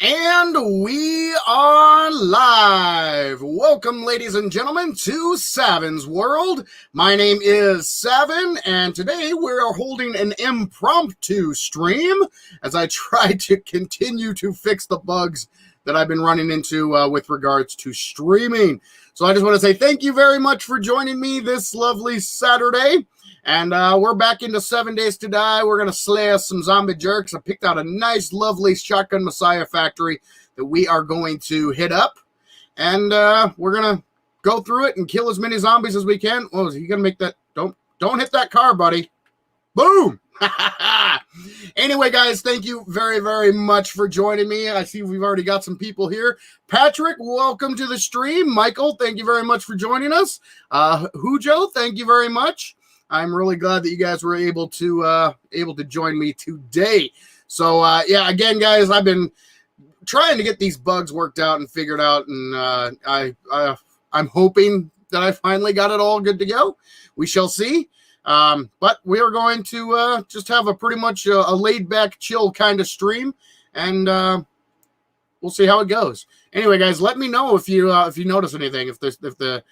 And we are live. Welcome, ladies and gentlemen, to Savin's World. My name is Savin, and today we are holding an impromptu stream as I try to continue to fix the bugs that I've been running into with regards to streaming. So I just want to say thank you very much for joining me this lovely Saturday. And we're back into 7 Days to Die. We're going to slay us some zombie jerks. I picked out a nice, lovely Shotgun Messiah factory that we are going to hit up. And we're going to go through it and kill as many zombies as we can. Oh, is he going to make that? Don't hit that car, buddy. Boom! Anyway, guys, thank you very, very much for joining me. I see we've already got some people here. Patrick, welcome to the stream. Michael, thank you very much for joining us. Hujo, thank you very much. I'm really glad that you guys were able to join me today. So yeah, again, guys, I've been trying to get these bugs worked out and figured out, and I'm hoping that I finally got it all good to go. We shall see. But we are going to just have a pretty much a laid back, chill kind of stream, and we'll see how it goes. Anyway, guys, let me know if you notice anything. If the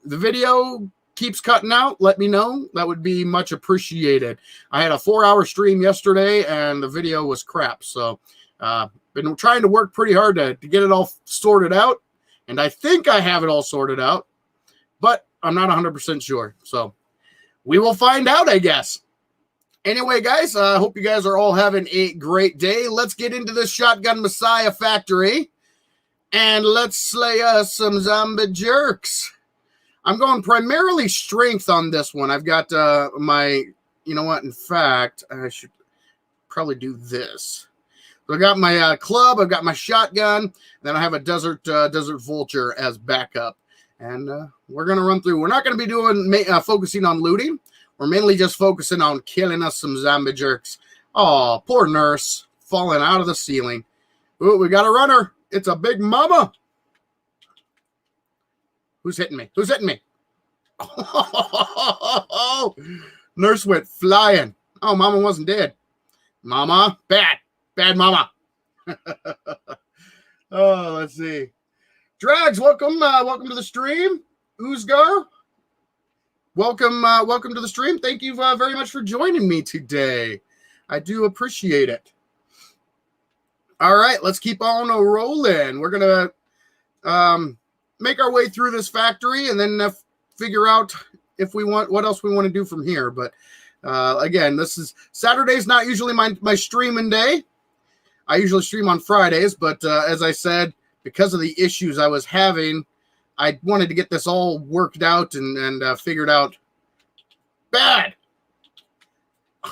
video keeps cutting out, let me know. That would be much appreciated. I had a 4-hour stream yesterday and the video was crap. So been trying to work pretty hard to get it all sorted out. And I think I have it all sorted out, but I'm not 100% sure. So we will find out, I guess. Anyway, guys, I hope you guys are all having a great day. Let's get into this Shotgun Messiah factory and let's slay us some zombie jerks. I'm going primarily strength on this one. I've got my, you know what? In fact, I should probably do this. So I got my club. I've got my shotgun. Then I have a desert vulture as backup. And we're going to run through. We're not going to be doing focusing on looting. We're mainly just focusing on killing us some zombie jerks. Oh, poor nurse falling out of the ceiling. Ooh, we got a runner. It's a big mama. Who's hitting me? Who's hitting me? Oh, nurse went flying. Oh, mama wasn't dead. Mama, bad mama. Oh, let's see. Drags, welcome to the stream. Uzgar, welcome to the stream. Thank you very much for joining me today. I do appreciate it. All right, let's keep on rolling. We're gonna make our way through this factory and then figure out if we want what else we want to do from here. But again, this is Saturday's not usually my streaming day. I usually stream on Fridays, but as I said, because of the issues I was having, I wanted to get this all worked out and figured out. Bad.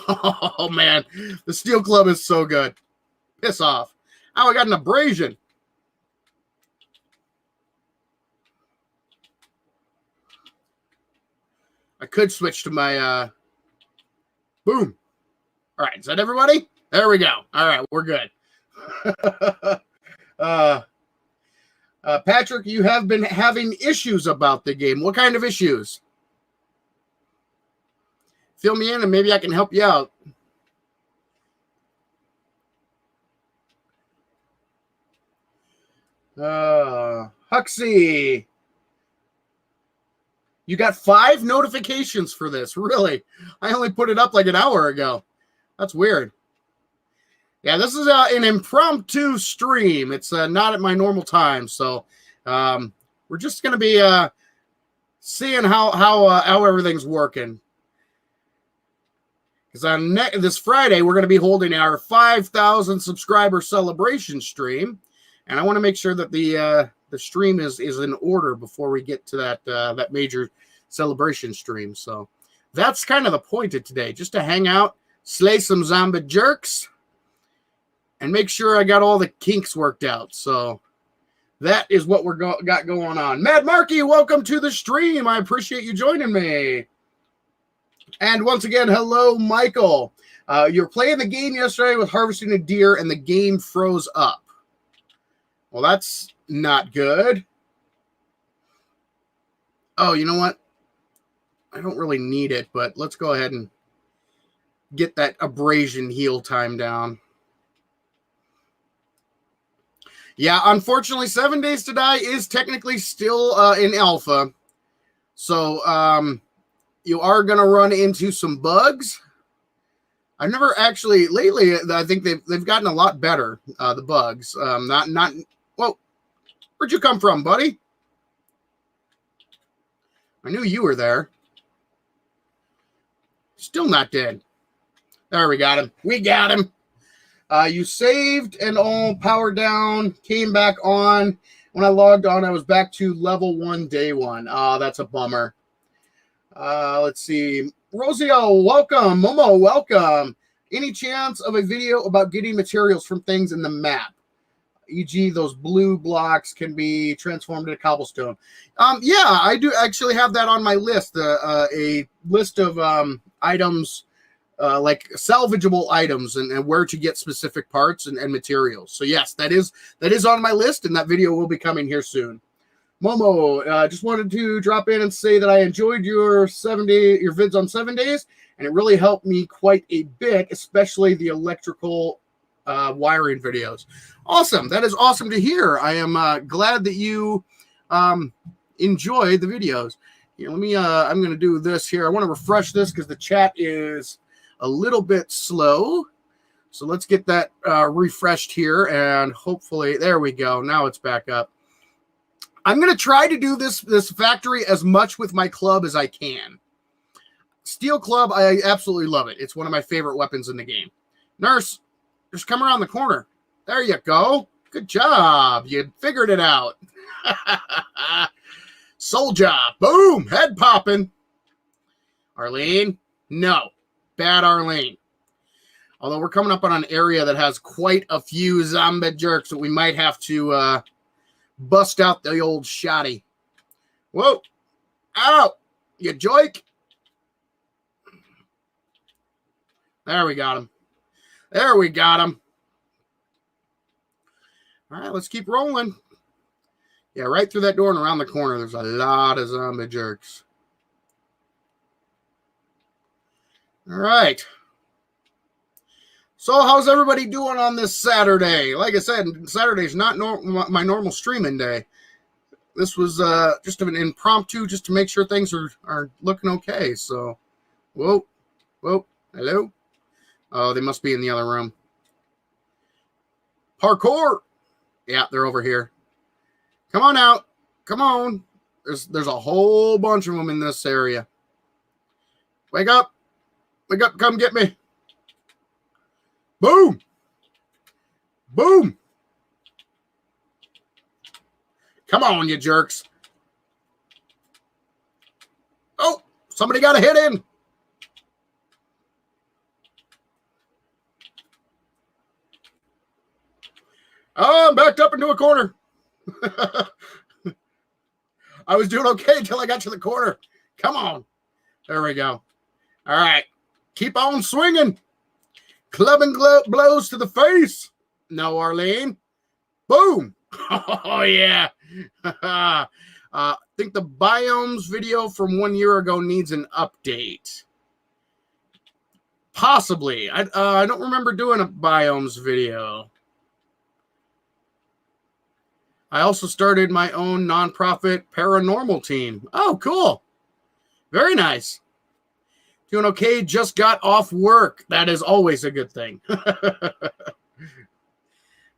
Oh man, the Steel Club is so good. Piss off. Oh, I got an abrasion. I could switch to my boom. All right, is that everybody? There we go. All right, we're good. Patrick, you have been having issues about the game. What kind of issues? Fill me in and maybe I can help you out. Huxley. You got 5 notifications for this. Really? I only put it up like an hour ago. That's weird. Yeah, this is an impromptu stream. It's not at my normal time. So we're just going to be seeing how everything's working. Because on this Friday, we're going to be holding our 5,000 subscriber celebration stream. And I want to make sure that the stream is in order before we get to that major celebration stream. So that's kind of the point of today, just to hang out, slay some zombie jerks, and make sure I got all the kinks worked out. So that is what we're got going on. Mad Marky, welcome to the stream. I appreciate you joining me. And once again, hello, Michael. You were playing the game yesterday with harvesting a deer, and the game froze up. Well, that's not good. Oh, you know what? I don't really need it, but let's go ahead and get that abrasion heal time down. Yeah, unfortunately, 7 Days to Die is technically still in alpha. So you are going to run into some bugs. I've never actually, lately, I think they've gotten a lot better, the bugs. Well, where'd you come from, buddy? I knew you were there. Still not dead. There, we got him. We got him. You saved and all, power down, came back on. When I logged on, I was back to level 1, day 1. That's a bummer. Let's see. Rosio, welcome. Momo, welcome. Any chance of a video about getting materials from things in the map? E.g., those blue blocks can be transformed into cobblestone. Yeah, I do actually have that on my list. A list of items, like salvageable items, and where to get specific parts and materials. So yes, that is on my list, and that video will be coming here soon. Momo, just wanted to drop in and say that I enjoyed your vids on 7 days, and it really helped me quite a bit, especially the electrical wiring videos. Awesome. That is awesome to hear. I am glad that you enjoy the videos. Here, let me, I'm going to do this here. I want to refresh this because the chat is a little bit slow. So let's get that refreshed here, and hopefully, there we go. Now it's back up. I'm going to try to do this factory as much with my club as I can. Steel club, I absolutely love it. It's one of my favorite weapons in the game. Nurse, just come around the corner. There you go. Good job. You figured it out. Soldier. Boom. Head popping. Arlene? No. Bad Arlene. Although we're coming up on an area that has quite a few zombie jerks that we might have to bust out the old shotty. Whoa. Ow. You joik. There we got him. There we got him. All right, let's keep rolling. Yeah, right through that door and around the corner, there's a lot of zombie jerks. All right. So how's everybody doing on this Saturday? Like I said, Saturday's not my normal streaming day. This was just an impromptu just to make sure things are looking okay. So, whoa, hello. Oh, they must be in the other room. Parkour. Yeah, they're over here. Come on out. Come on. There's a whole bunch of them in this area. Wake up. Wake up. Come get me. Boom. Boom. Come on, you jerks. Oh, somebody got a hit in. Oh, I'm backed up into a corner. I was doing okay until I got to the corner. Come on. There we go. All right. Keep on swinging. Clubbing blows to the face. No, Arlene. Boom. Oh, yeah. I think the Biomes video from 1 year ago needs an update. Possibly. I don't remember doing a Biomes video. I also started my own nonprofit paranormal team. Oh, cool. Very nice. Doing okay, just got off work. That is always a good thing. All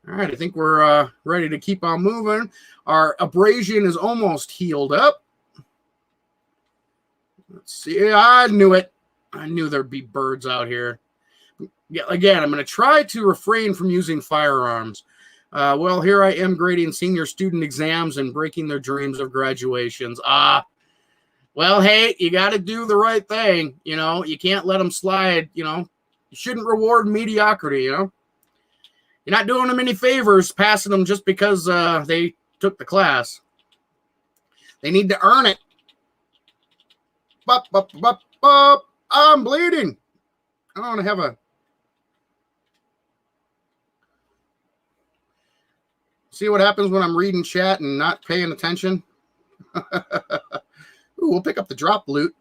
right, I think we're ready to keep on moving. Our abrasion is almost healed up. Let's see. I knew it. I knew there'd be birds out here. Yeah, again, I'm going to try to refrain from using firearms. Well, here I am grading senior student exams and breaking their dreams of graduations. Well, hey, you got to do the right thing. You know, you can't let them slide. You know, you shouldn't reward mediocrity. You know, you're not doing them any favors passing them just because they took the class. They need to earn it. I'm bleeding. I don't want to have a. See what happens when I'm reading chat and not paying attention? Ooh, we'll pick up the drop loot.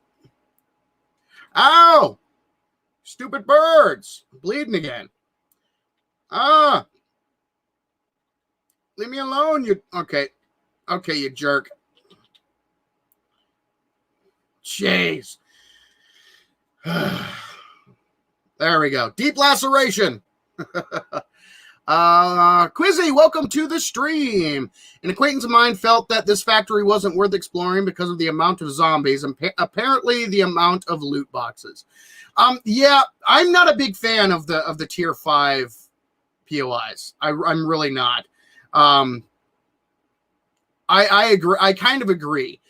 Ow! Stupid birds. Bleeding again. Let Leave me alone, you... Okay. Okay, you jerk. Jeez. There we go. Deep laceration. Quizzy, welcome to the stream. An acquaintance of mine felt that this factory wasn't worth exploring because of the amount of zombies and apparently the amount of loot boxes. Yeah, I'm not a big fan of the tier 5 POIs. I'm really not. I agree. I kind of agree.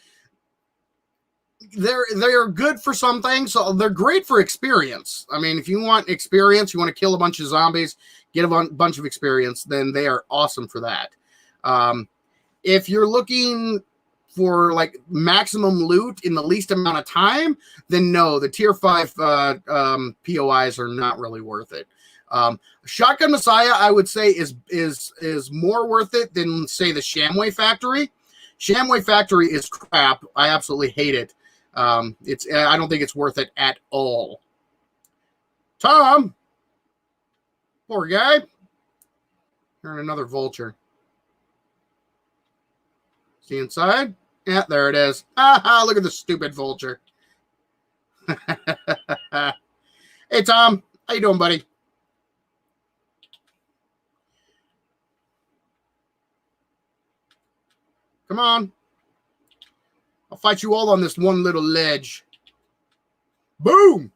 They're good for some things. So they're great for experience. I mean, if you want experience, you want to kill a bunch of zombies, get a bunch of experience, then they are awesome for that. If you're looking for like maximum loot in the least amount of time, then no, the tier 5 POIs are not really worth it. Shotgun Messiah, I would say, is more worth it than, say, the Shamway Factory. Shamway Factory is crap. I absolutely hate it. I don't think it's worth it at all. Tom, poor guy. Here's another vulture. See inside? Yeah, there it is. Ah, look at the stupid vulture. Hey, Tom. How you doing, buddy? Come on. I'll fight you all on this one little ledge. Boom!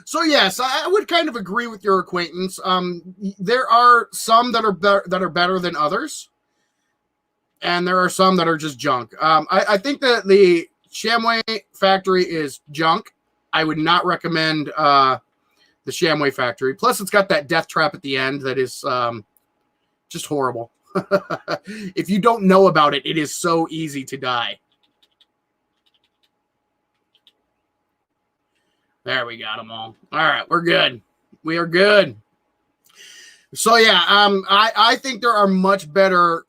So yes, I would kind of agree with your acquaintance. There are some that are better than others, and there are some that are just junk. I think that the Shamway Factory is junk. I would not recommend the Shamway Factory. Plus, it's got that death trap at the end that is just horrible. If you don't know about it, it is so easy to die. There, we got them all. All right, we're good. We are good. So yeah, I think there are much better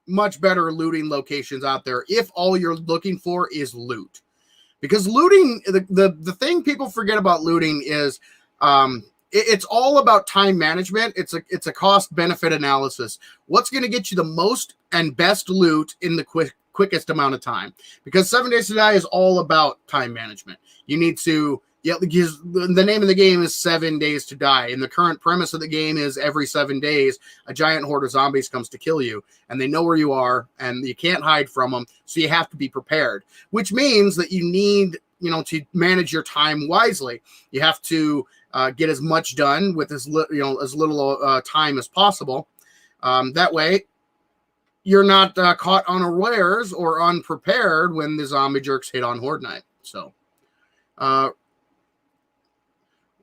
looting locations out there if all you're looking for is loot. Because looting, the thing people forget about looting is it's all about time management. It's a cost benefit analysis. What's going to get you the most and best loot in the quickest amount of time? Because 7 Days to Die is all about time management. You need to, because the name of the game is 7 Days to Die, and the current premise of the game is every 7 days a giant horde of zombies comes to kill you, and they know where you are, and you can't hide from them. So you have to be prepared, which means that you need, to manage your time wisely. You have to get as much done with as little time as possible. That way, you're not caught unawares or unprepared when the zombie jerks hit on Horde Night. So,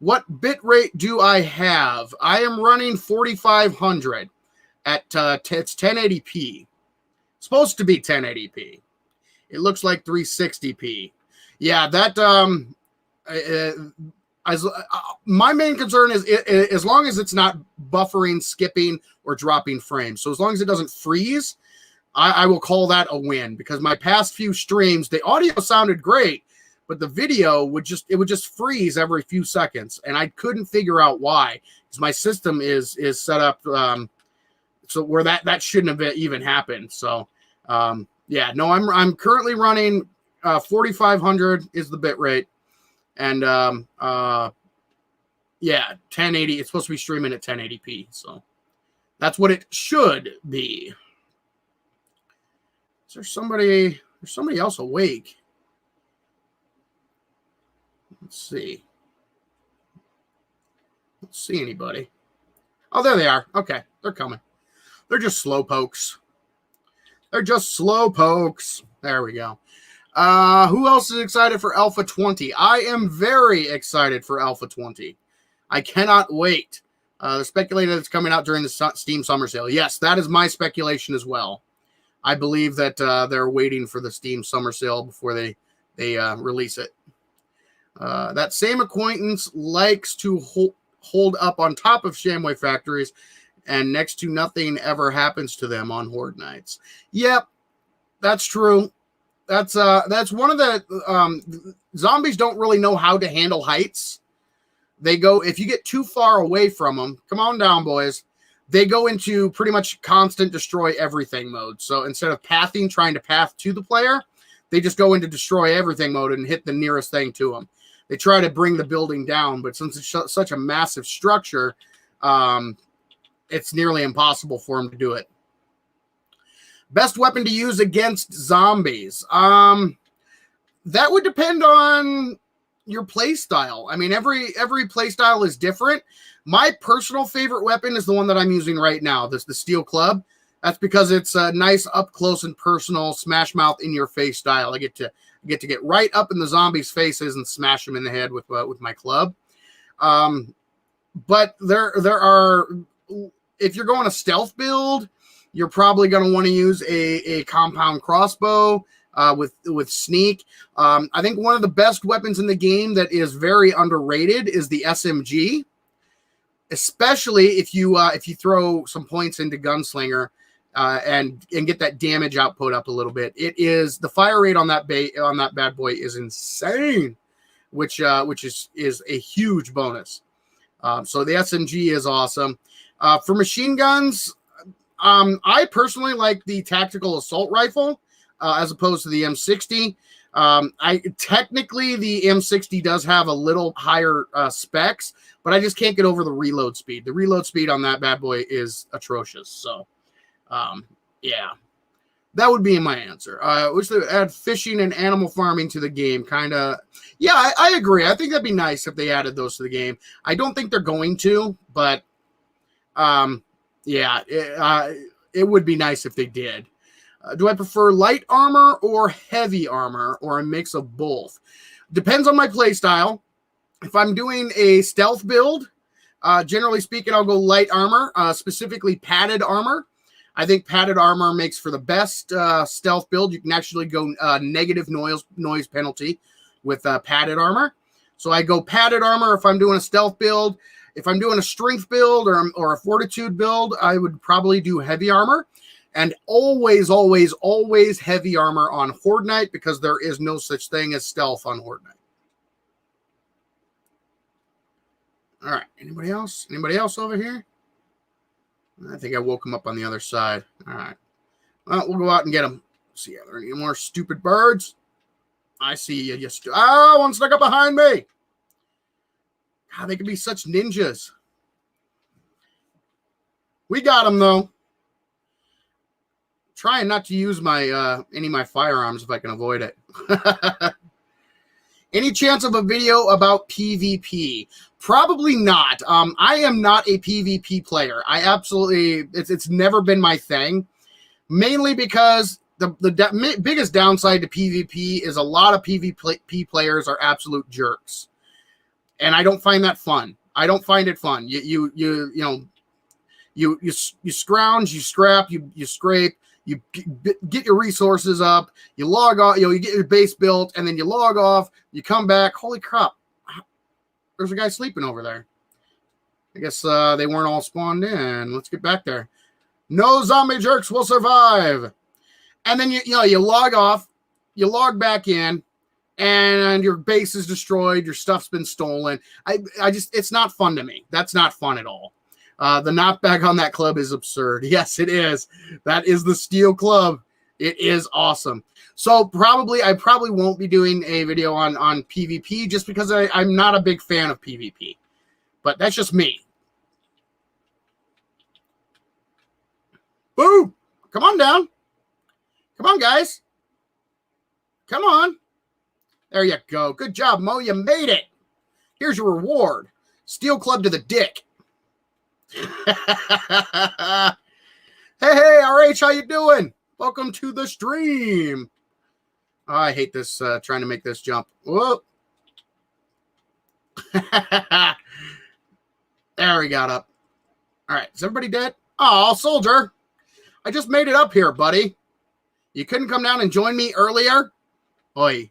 what bit rate do I have? I am running 4,500 at it's 1080p. It's supposed to be 1080p. It looks like 360p. Yeah, that my main concern is as long as it's not buffering, skipping, or dropping frames. So as long as it doesn't freeze, I will call that a win, because my past few streams, the audio sounded great, but the video would just freeze every few seconds, and I couldn't figure out why, because my system is set up so where that shouldn't have even happened. So yeah, no, I'm currently running 4,500 is the bit rate. And yeah, 1080. It's supposed to be streaming at 1080p, so that's what it should be. Is there somebody? There's somebody else awake. Let's see. Let's see anybody. Oh, there they are. Okay, they're coming. They're just slow pokes. They're just slow pokes. There we go. Who else is excited for Alpha 20? I am very excited for Alpha 20. I cannot wait. The speculated it's coming out during the Steam Summer Sale. Yes, that is my speculation as well. I believe that they're waiting for the Steam Summer Sale before they release it. That same acquaintance likes to hold up on top of Shamway factories, and next to nothing ever happens to them on Horde nights. Yep, that's true. That's one of the zombies don't really know how to handle heights. They go, if you get too far away from them, come on down, boys. they go into pretty much constant destroy everything mode. So instead of trying to path to the player, they just go into destroy everything mode and hit the nearest thing to them. They try to bring the building down, but since it's such a massive structure, it's nearly impossible for them to do it. Best weapon to use against zombies. That would depend on your play style. I mean, every play style is different. My personal favorite weapon is the one that I'm using right now, the steel club. That's because it's a nice up close and personal smash mouth in your face style. I get to get right up in the zombies' faces and smash them in the head with my club. But there are, if you're going a stealth build, you're probably going to want to use a compound crossbow with sneak. I think one of the best weapons in the game that is very underrated is the SMG, especially if you throw some points into gunslinger and get that damage output up a little bit. It is the fire rate on that bad boy is insane, which is a huge bonus. So the SMG is awesome. For machine guns, I personally like the tactical assault rifle as opposed to the M60. Technically the M60 does have a little higher specs, but I just can't get over the reload speed. The reload speed on that bad boy is atrocious. So, yeah, that would be my answer. I wish they would add fishing and animal farming to the game. Yeah, I agree. I think that'd be nice if they added those to the game. I don't think they're going to, but yeah, it would be nice if they did. Do I prefer light armor or heavy armor or a mix of both? Depends on my play style. If I'm doing a stealth build, generally speaking, I'll go light armor, specifically padded armor. I think padded armor makes for the best stealth build. You can actually go negative noise penalty with padded armor. So I go padded armor if I'm doing a stealth build. If I'm doing a strength build or a fortitude build, I would probably do heavy armor. And always, always, always heavy armor on Horde Night, because there is no such thing as stealth on Horde Night. All right. Anybody else? Anybody else over here? I think I woke him up on the other side. All right. Well, we'll go out and get him. See, are there any more stupid birds? I see you. One snuck up behind me. God, they can be such ninjas. We got him, though. Trying not to use my any of my firearms if I can avoid it. Any chance of a video about PvP? Probably not. I am not a PvP player. It's never been my thing. Mainly because the biggest downside to PvP is a lot of PvP players are absolute jerks, and I don't find that fun. I don't find it fun. You scrounge, you scrap, you scrape. You get your resources up, you log off, you get your base built, and then you log off, you come back. Holy crap. There's a guy sleeping over there. I guess they weren't all spawned in. Let's get back there. No zombie jerks will survive. And then you log off, you log back in, and your base is destroyed, your stuff's been stolen. It's not fun to me. That's not fun at all. The knockback on that club is absurd. Yes, it is. That is the steel club. It is awesome. So I probably won't be doing a video on PvP just because I'm not a big fan of PvP. But that's just me. Boom! Come on down. Come on, guys. Come on. There you go. Good job, Mo. You made it. Here's your reward. Steel club to the dick. Hey, RH, how you doing? Welcome to the stream. Oh, I hate this, trying to make this jump. Whoa. There we got up. All right, is everybody dead? Oh, soldier. I just made it up here, buddy. You couldn't come down and join me earlier? Oi.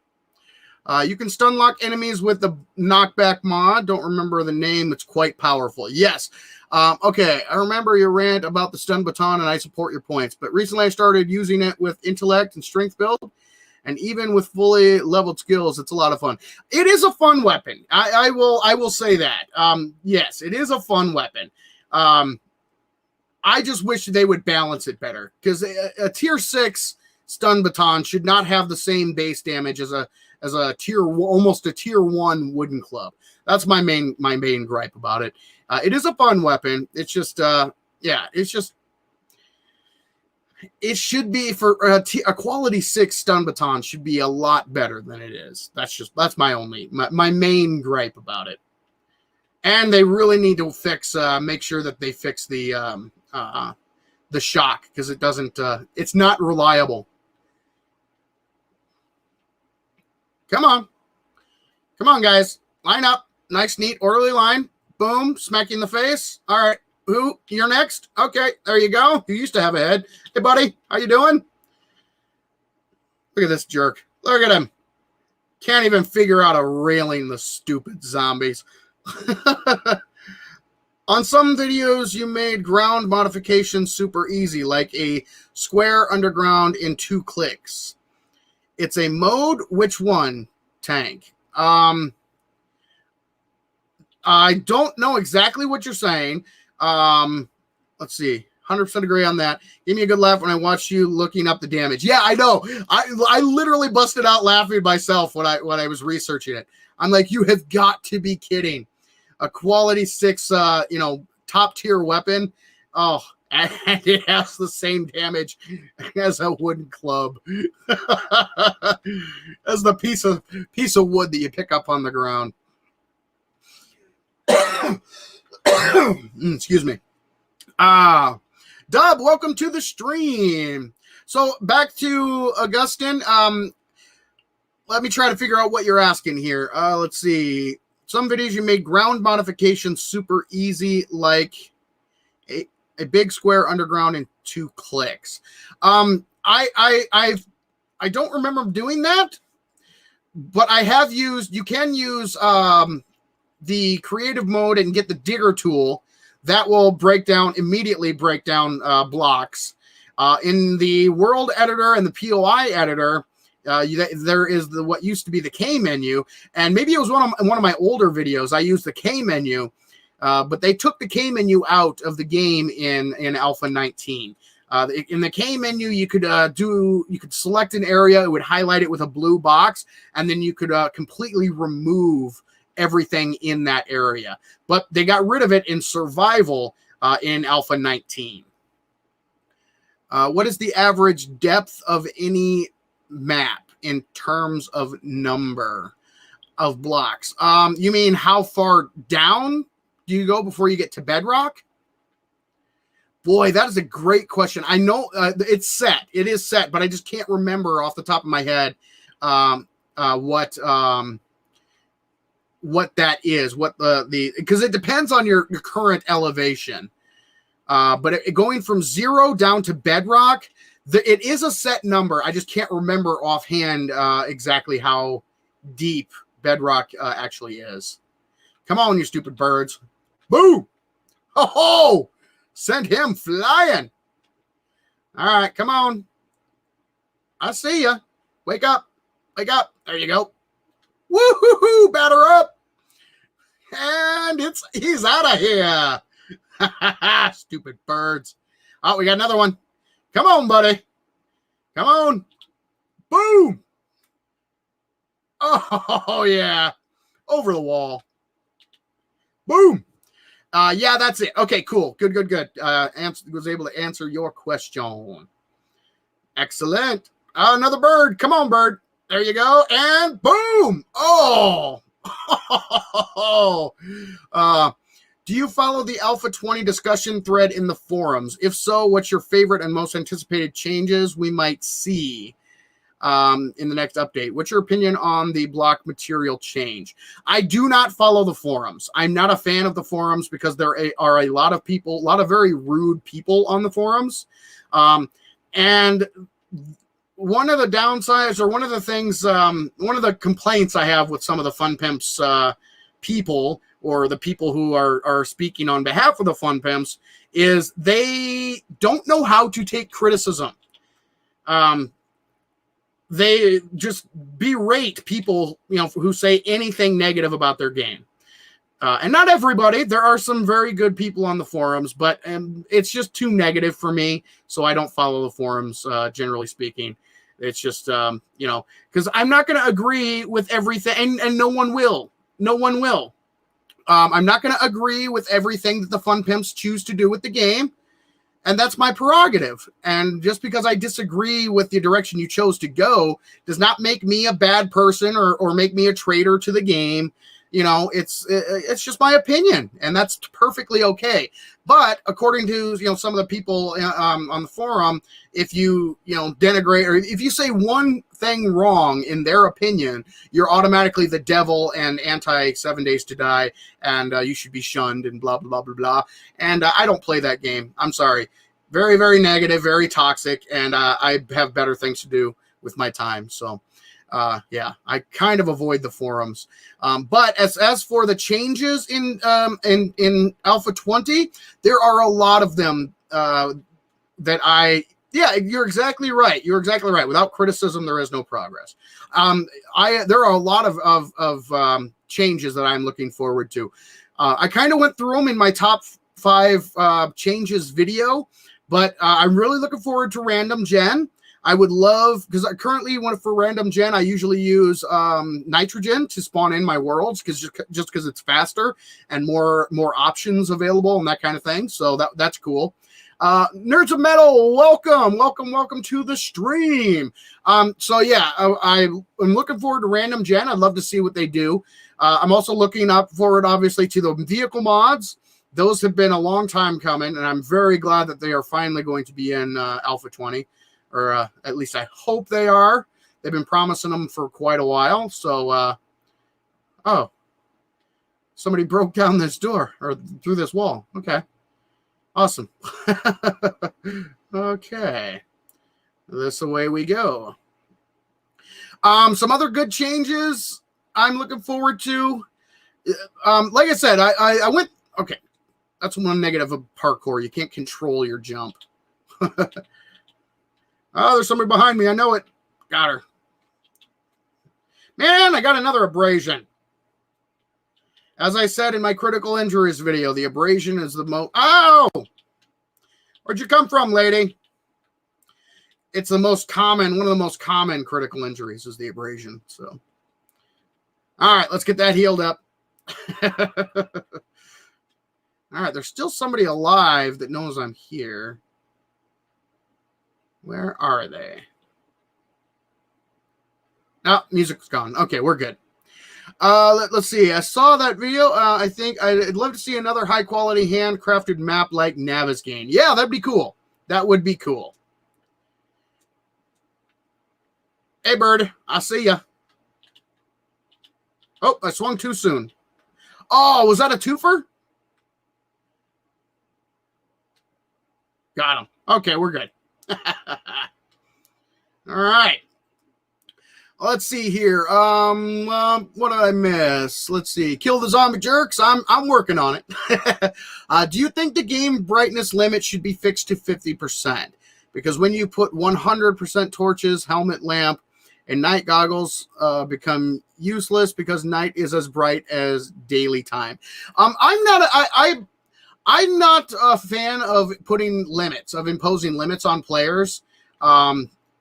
You can stun lock enemies with the knockback mod. Don't remember the name. It's quite powerful. Yes. Okay, I remember your rant about the stun baton, and I support your points. But recently I started using it with intellect and strength build, and even with fully leveled skills, it's a lot of fun. It is a fun weapon. I will say that. Yes, it is a fun weapon. I just wish they would balance it better, because a tier 6 stun baton should not have the same base damage as a almost a tier 1 wooden club. That's my main gripe about it. It is a fun weapon. It's just it should be for a quality 6 stun baton should be a lot better than it is. That's my main gripe about it. And they really need to make sure that they fix the shock, because it doesn't it's not reliable. Come on guys, line up, nice neat orderly line. Boom, smack you in the face. All right, who, you're next? Okay, there you go. You used to have a head. Hey buddy, how you doing? Look at this jerk, look at him, can't even figure out a railing, the stupid zombies. On some videos, you made ground modifications super easy, like a square underground in 2 clicks. It's a mode. Which one? Tank. I don't know exactly what you're saying. Let's see. 100% agree on that. Give me a good laugh when I watch you looking up the damage. Yeah, I know. I literally busted out laughing myself when I was researching it. I'm like, you have got to be kidding. A quality 6, top tier weapon. Oh, and it has the same damage as a wooden club. As the piece of wood that you pick up on the ground. Excuse me. Dub, welcome to the stream. So back to Augustine. Let me try to figure out what you're asking here. Let's see. Some videos you made ground modifications super easy, like a big square underground in 2 clicks. I don't remember doing that, but I have used. You can use the creative mode and get the digger tool. That will immediately break down blocks. In the world editor and the POI editor, there is what used to be the K menu, and maybe it was one of my older videos. I used the K menu, but they took the K menu out of the game in Alpha 19. In the K menu, you could select an area, it would highlight it with a blue box, and then you could completely remove everything in that area. But they got rid of it in survival in Alpha 19. What is the average depth of any map in terms of number of blocks? You mean how far down do you go before you get to bedrock? Boy, that is a great question. I know it's set. It is set, but I just can't remember off the top of my head what that is. What because it depends on your current elevation. But going from 0 down to bedrock, it is a set number. I just can't remember offhand exactly how deep bedrock actually is. Come on, you stupid birds. Boo! Ho-ho! Send him flying. All right, come on. I see ya. Wake up. Wake up. There you go. Woo-hoo-hoo! Batter up. And he's out of here. Stupid birds. Oh, we got another one. Come on, buddy. Come on. Boom. Oh, yeah. Over the wall. Boom. Yeah, that's it. Okay, cool. Good. Was able to answer your question. Excellent. Another bird. Come on, bird. There you go. And boom. Oh. Do you follow the Alpha 20 discussion thread in the forums? If so, what's your favorite and most anticipated changes we might see in the next update? What's your opinion on the block material change? I do not follow the forums. I'm not a fan of the forums because there are a lot of people, a lot of very rude people on the forums. And one of the downsides, or one of the things, one of the complaints I have with some of the Fun Pimps people, or the people who are speaking on behalf of the Fun Pimps, is they don't know how to take criticism. They just berate people, who say anything negative about their game. And not everybody. There are some very good people on the forums, but it's just too negative for me, so I don't follow the forums, generally speaking. It's just, because I'm not going to agree with everything, and no one will. No one will. I'm not going to agree with everything that the Fun Pimps choose to do with the game, and that's my prerogative. And just because I disagree with the direction you chose to go does not make me a bad person or make me a traitor to the game. It's just my opinion, and that's perfectly okay. But according to some of the people on the forum, if you denigrate, or if you say one thing wrong in their opinion, you're automatically the devil and anti 7 Days to Die, and you should be shunned and blah blah blah blah. And I don't play that game. I'm sorry. Very, very negative, very toxic, and I have better things to do with my time. So. I kind of avoid the forums. But as for the changes in Alpha 20, there are a lot of them you're exactly right. You're exactly right. Without criticism, there is no progress. There are a lot of changes that I'm looking forward to. I kind of went through them in my top 5 changes video, but I'm really looking forward to random gen. I would love, because currently for random gen, I usually use nitrogen to spawn in my worlds, just because it's faster and more options available and that kind of thing. So that's cool. Nerds of Metal, welcome to the stream. I'm looking forward to random gen. I'd love to see what they do. I'm also looking forward, obviously, to the vehicle mods. Those have been a long time coming, and I'm very glad that they are finally going to be in Alpha 20. Or at least I hope they are. They've been promising them for quite a while. So, somebody broke down this door or through this wall. Okay. Awesome. Okay. This away we go. Some other good changes I'm looking forward to. Like I said, I went, okay. That's one negative of parkour. You can't control your jump. Oh, there's somebody behind me. I know it. Got her. Man, I got another abrasion. As I said in my critical injuries video, the abrasion is the most... Oh! Where'd you come from, lady? It's the most common, one of the most common critical injuries is the abrasion. So, all right, let's get that healed up. All right, there's still somebody alive that knows I'm here. Where are they? Oh, music's gone. Okay, we're good. Let's see. I saw that video. I think I'd love to see another high-quality handcrafted map like Navisgain. Yeah, that'd be cool. That would be cool. Hey, bird. I see ya. Oh, I swung too soon. Oh, was that a twofer? Got him. Okay, we're good. All right. Let's see here. What did I miss? Let's see. Kill the zombie jerks. I'm working on it. Do you think the game brightness limit should be fixed to 50%? Because when you put 100% torches, helmet, lamp, and night goggles become useless because night is as bright as daily time. I'm not a fan of imposing limits on players.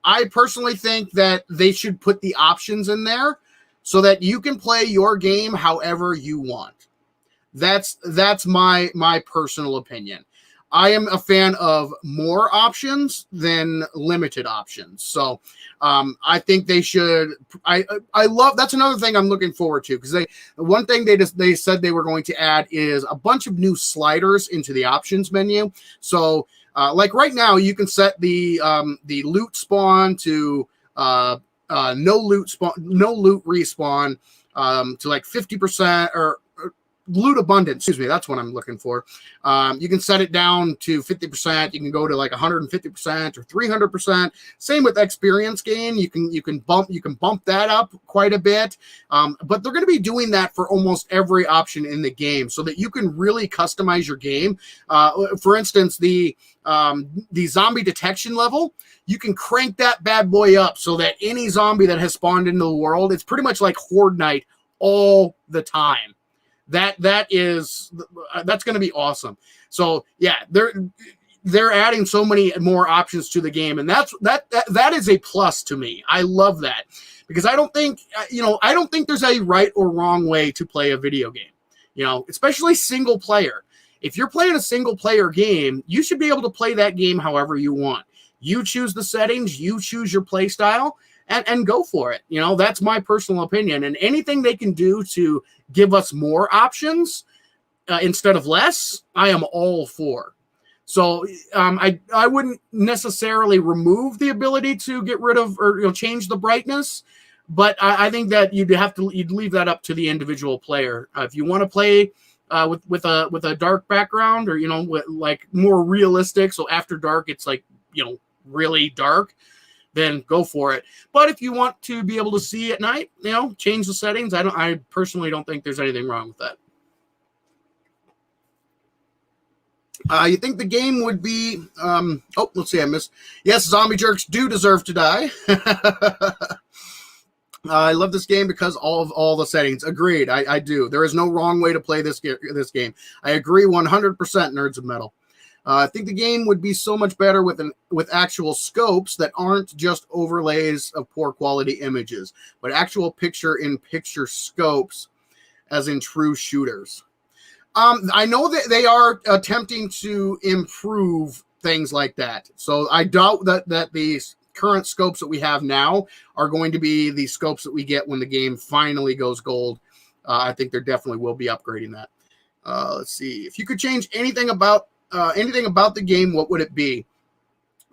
I personally think that they should put the options in there so that you can play your game however you want. That's my personal opinion. I am a fan of more options than limited options. So I think they should. I love. That's another thing I'm looking forward to, because one thing they said they were going to add is a bunch of new sliders into the options menu. So like right now, you can set the loot spawn to no loot respawn to like 50% or loot abundance. Excuse me, that's what I'm looking for. You can set it down to 50%. You can go to like 150% or 300%. Same with experience gain. You can bump that up quite a bit. But they're going to be doing that for almost every option in the game, so that you can really customize your game. For instance, the zombie detection level, you can crank that bad boy up so that any zombie that has spawned into the world, it's pretty much like Horde Night all the time. that's going to be awesome. So yeah, they're adding so many more options to the game, and that is a plus to me. I love that, because I don't think there's a right or wrong way to play a video game, especially single player. If you're playing a single player game, you should be able to play that game however you want. You choose the settings, you choose your play style, and go for it. That's my personal opinion. And anything they can do to give us more options instead of less, I am all for. So I wouldn't necessarily remove the ability to get rid of or change the brightness, but I think that you'd leave that up to the individual player. If you want to play with a dark background, or with like more realistic, so after dark it's like really dark, then go for it. But if you want to be able to see at night, change the settings. I personally don't think there's anything wrong with that. You think the game would be let's see, I missed. Yes, zombie jerks do deserve to die. I love this game because of all the settings. Agreed. I do. There is no wrong way to play this game. I agree 100%, Nerds of Metal. I think the game would be so much better with actual scopes that aren't just overlays of poor quality images, but actual picture-in-picture scopes, as in true shooters. I know that they are attempting to improve things like that. So I doubt that these current scopes that we have now are going to be the scopes that we get when the game finally goes gold. I think there definitely will be upgrading that. Let's see. If you could change anything about the game, what would it be?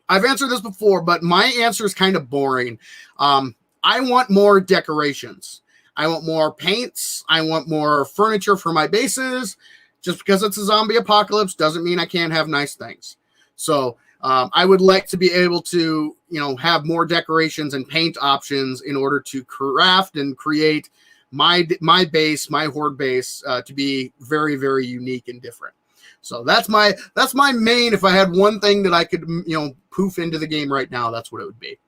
I've answered this before, but my answer is kind of boring. I want more decorations. I want more paints. I want more furniture for my bases. Just because it's a zombie apocalypse doesn't mean I can't have nice things. So I would like to be able to, have more decorations and paint options in order to craft and create my base, my horde base, to be very, very unique and different. So that's my main. If I had one thing that I could, poof into the game right now, that's what it would be.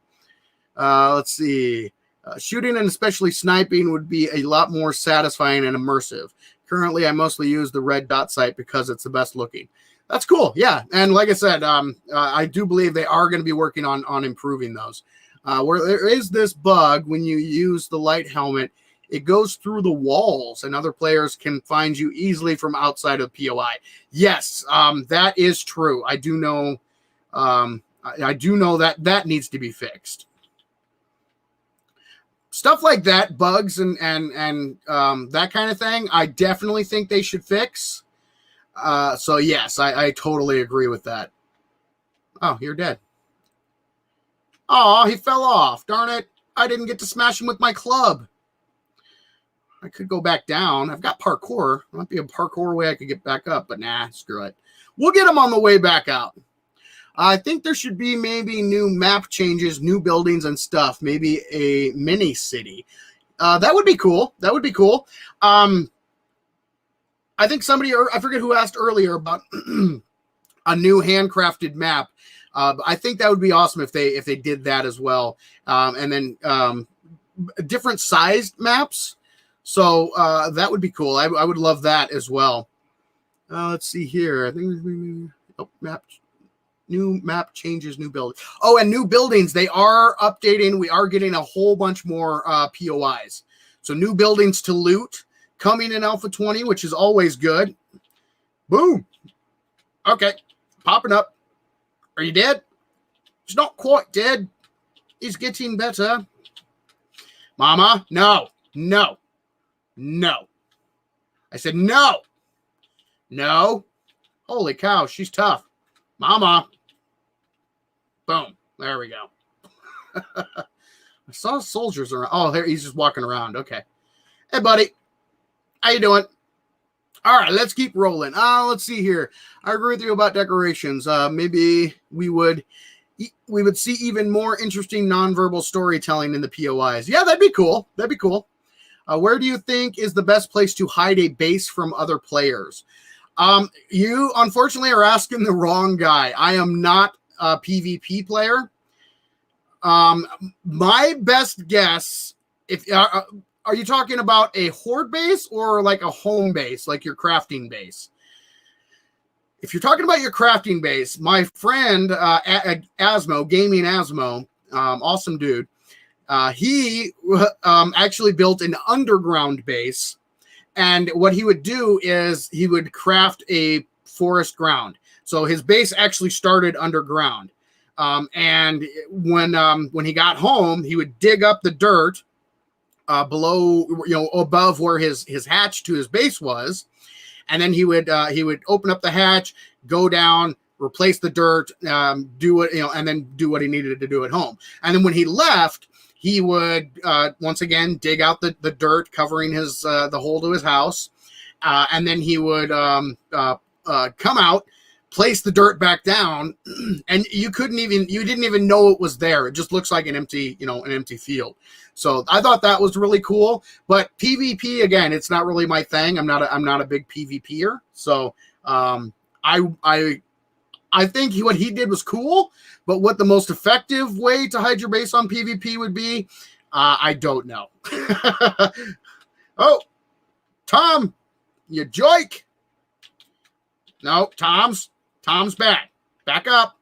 Let's see. Shooting and especially sniping would be a lot more satisfying and immersive. Currently, I mostly use the red dot sight because it's the best looking. That's cool. Yeah. And like I said, I do believe they are going to be working on improving those. Where there is this bug when you use the light helmet, it goes through the walls and other players can find you easily from outside of POI. Yes, that is true. I do know that needs to be fixed. Stuff like that, bugs and that kind of thing, I definitely think they should fix. So yes, I totally agree with that. Oh, you're dead. Oh, he fell off. Darn it. I didn't get to smash him with my club. I could go back down. I've got parkour. There might be a parkour way I could get back up, but nah, screw it. We'll get him on the way back out. I think there should be maybe new map changes, new buildings and stuff. Maybe a mini city. That would be cool. That would be cool. I think somebody, I forget who asked earlier about a new handcrafted map. I think that would be awesome if they did that as well. And then different sized maps. So that would be cool. I would love that as well. Let's see here. I think new map changes, new buildings. Oh, and new buildings. They are updating. We are getting a whole bunch more POIs. So new buildings to loot coming in Alpha 20, which is always good. Boom. Okay. Popping up. Are you dead? He's not quite dead. He's getting better. Mama, no. No. No. I said no. No. Holy cow, she's tough. Mama. Boom. There we go. I saw soldiers around. Oh, there he's just walking around. Okay. Hey, buddy. How you doing? All right, let's keep rolling. Let's see here. I agree with you about decorations. Maybe we would see even more interesting nonverbal storytelling in the POIs. Yeah, that'd be cool. That'd be cool. Where do you think is the best place to hide a base from other players? You unfortunately are asking the wrong guy. I am not a PvP player. My best guess, if are you talking about a horde base or like a home base, like your crafting base? If you're talking about your crafting base, my friend Asmo, Gaming Asmo, awesome dude, he actually built an underground base. And what he would do is he would craft a forest ground. So his base actually started underground. And when he got home, he would dig up the dirt below, above where his hatch to his base was. And then he would open up the hatch, go down, replace the dirt, do what, and then do what he needed to do at home. And then when he left, he would once again dig out the dirt covering his the hole to his house, and then he would come out, place the dirt back down, and you didn't even know it was there. It just looks like an empty field. So I thought that was really cool. But PvP, again, it's not really my thing. I'm not a big PvPer. So I think what he did was cool, but what the most effective way to hide your base on PvP would be, I don't know. Oh, Tom, you joik. No, Tom's bad. Back up.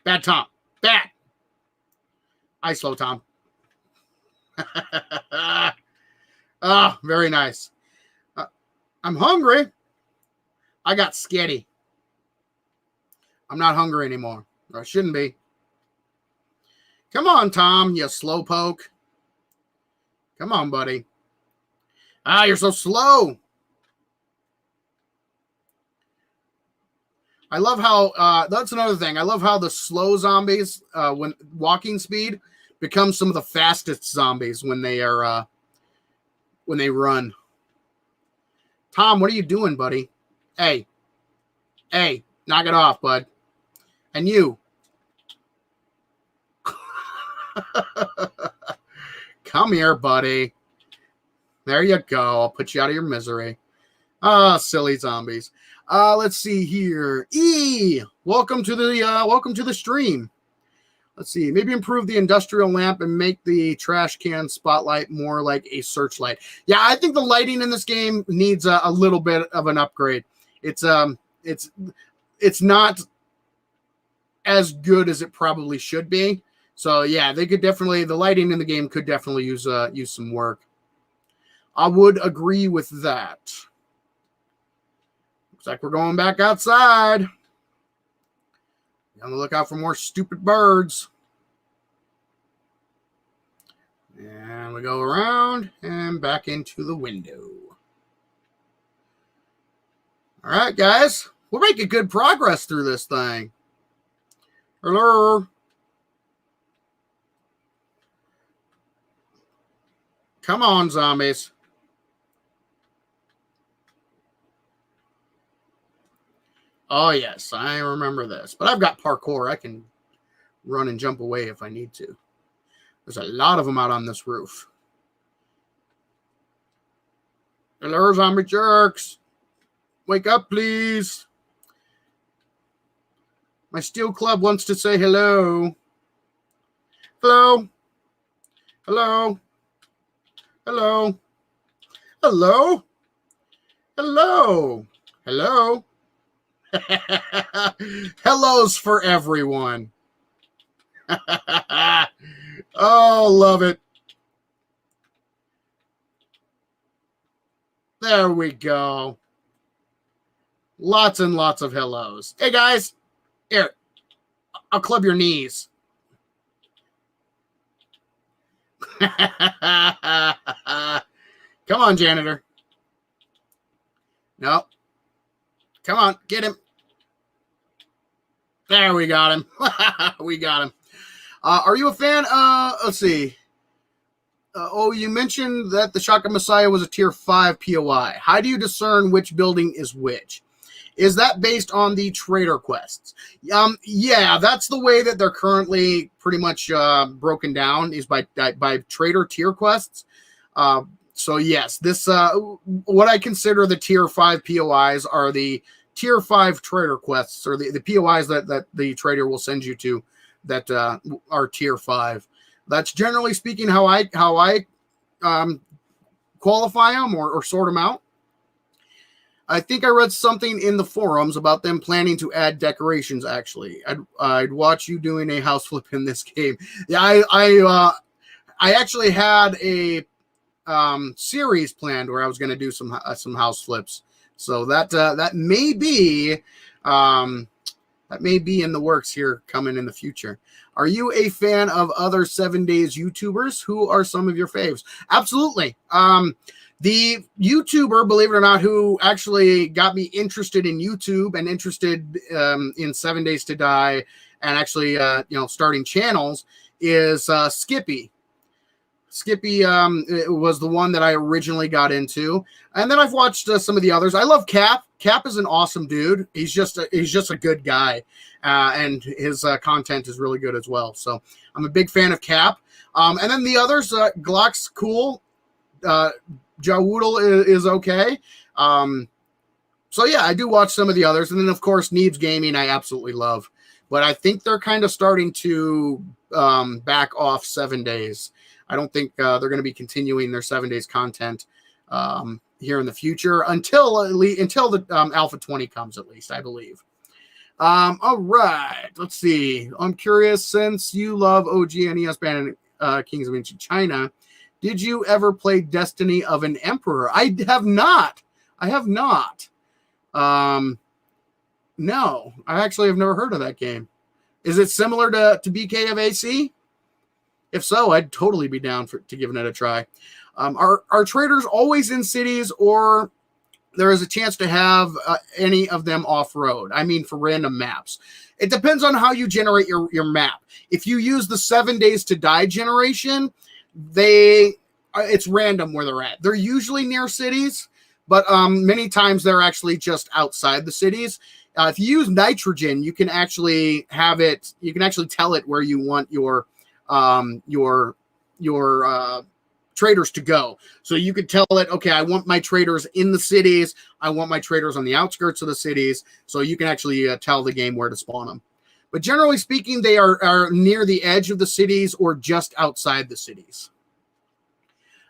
Bad Tom. Bad. I slow Tom. Oh, very nice. I'm hungry. I got skitty. I'm not hungry anymore. Or I shouldn't be. Come on, Tom, you slowpoke. Come on, buddy. Ah, you're so slow. I love how, that's another thing. I love how the slow zombies, when walking speed, become some of the fastest zombies when they are, when they run. Tom, what are you doing, buddy? Hey, knock it off, bud. And you. Come here, buddy. There you go. I'll put you out of your misery. Ah, silly zombies. Let's see here. Welcome to the stream. Let's see. Maybe improve the industrial lamp and make the trash can spotlight more like a searchlight. Yeah, I think the lighting in this game needs a little bit of an upgrade. It's not as good as it probably should be. So yeah, the lighting in the game could definitely use some work. I would agree with that. Looks like we're going back outside. On the lookout for more stupid birds. And we go around and back into the window. All right, guys. We're making good progress through this thing. Hello. Come on, zombies. Oh, yes, I remember this. But I've got parkour. I can run and jump away if I need to. There's a lot of them out on this roof. Hello, zombie jerks. Wake up, please. My steel club wants to say hello. Hello. Hello. Hello. Hello. Hello. Hello. Hellos for everyone. Oh, love it. There we go. Lots and lots of hellos. Hey, guys. Here. I'll club your knees. Come on, janitor. No. Come on, get him. There, we got him. We got him. Are you a fan? Let's see. You mentioned that the Shotgun Messiah was a tier 5 POI. How do you discern which building is which? Is that based on the trader quests? Yeah, that's the way that they're currently pretty much broken down, is by trader tier quests. So yes, this what I consider the tier 5 POIs are the tier 5 trader quests, or the POIs that the trader will send you to that are tier 5. That's generally speaking how I qualify them or sort them out. I think I read something in the forums about them planning to add decorations. Actually, I'd watch you doing a house flip in this game. Yeah, I actually had a series planned where I was going to do some house flips. So that may be in the works here coming in the future. Are you a fan of other 7 Days YouTubers? Who are some of your faves? Absolutely. The YouTuber, believe it or not, who actually got me interested in YouTube and interested in 7 Days to Die and actually, starting channels is Skippy. Skippy was the one that I originally got into. And then I've watched some of the others. I love Cap. Cap is an awesome dude. He's just a good guy. And his content is really good as well. So I'm a big fan of Cap. And then the others, Glock's cool. Jawoodle is okay. So yeah, I do watch some of the others. And then of course, Neebs Gaming, I absolutely love. But I think they're kind of starting to back off 7 Days. I don't think they're going to be continuing their 7 Days content here in the future until the Alpha 20 comes, at least, I believe. All right, let's see. I'm curious, since you love OG NES Band and Kings of Ancient China, did you ever play Destiny of an Emperor? I have not. No, I actually have never heard of that game. Is it similar to BK of AC? If so, I'd totally be down to giving it a try. Are traders always in cities, or there is a chance to have any of them off-road? I mean, for random maps. It depends on how you generate your map. If you use the 7 Days to Die generation, it's random where they're at. They're usually near cities, but many times they're actually just outside the cities. If you use nitrogen, you can actually have it. You can actually tell it where you want your traders to go. So you could tell it, okay, I want my traders in the cities. I want my traders on the outskirts of the cities. So you can actually tell the game where to spawn them. But generally speaking, they are near the edge of the cities or just outside the cities.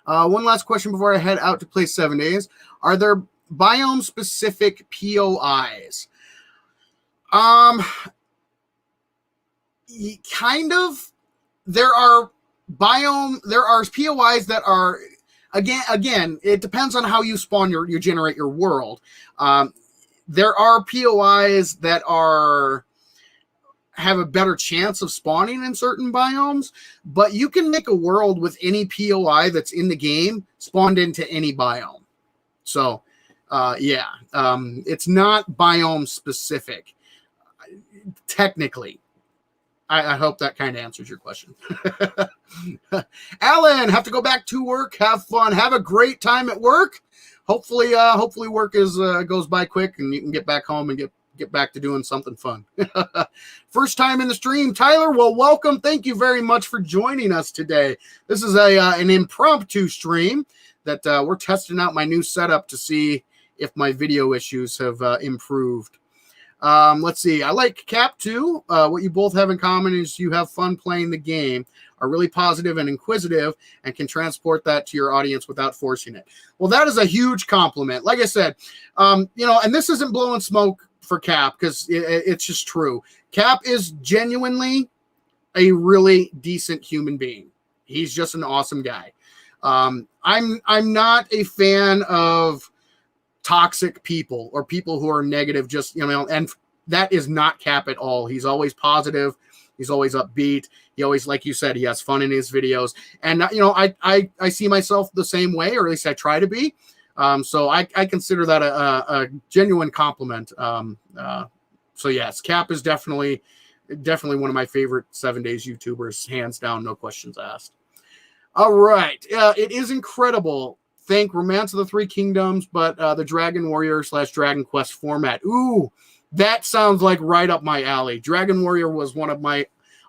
One last question before I head out to play 7 Days. Are there biome-specific POIs? Kind of. There are POIs that are, again, it depends on how you spawn you generate your world. There are POIs that have a better chance of spawning in certain biomes, but you can make a world with any POI that's in the game spawned into any biome. So, it's not biome specific, technically. I hope that kind of answers your question. Alan, have to go back to work. Have fun. Have a great time at work. Hopefully work goes by quick and you can get back home and get back to doing something fun. First time in the stream, Tyler. Well, welcome. Thank you very much for joining us today. This is an impromptu stream that we're testing out my new setup to see if my video issues have improved. Let's see. I like Cap too. What you both have in common is you have fun playing the game, are really positive and inquisitive, and can transport that to your audience without forcing it. Well, that is a huge compliment. Like I said, and this isn't blowing smoke for Cap because it's just true. Cap is genuinely a really decent human being. He's just an awesome guy. I'm not a fan of toxic people or people who are negative, and that is not Cap at all. He's always positive. He's always upbeat. He always, like you said, he has fun in his videos. And, I see myself the same way, or at least I try to be. So I consider that a genuine compliment. So yes, Cap is definitely one of my favorite 7 Days YouTubers, hands down, no questions asked. All right. It is incredible. Think Romance of the Three Kingdoms, but the Dragon Warrior / Dragon Quest format. Ooh, that sounds like right up my alley. Dragon Warrior was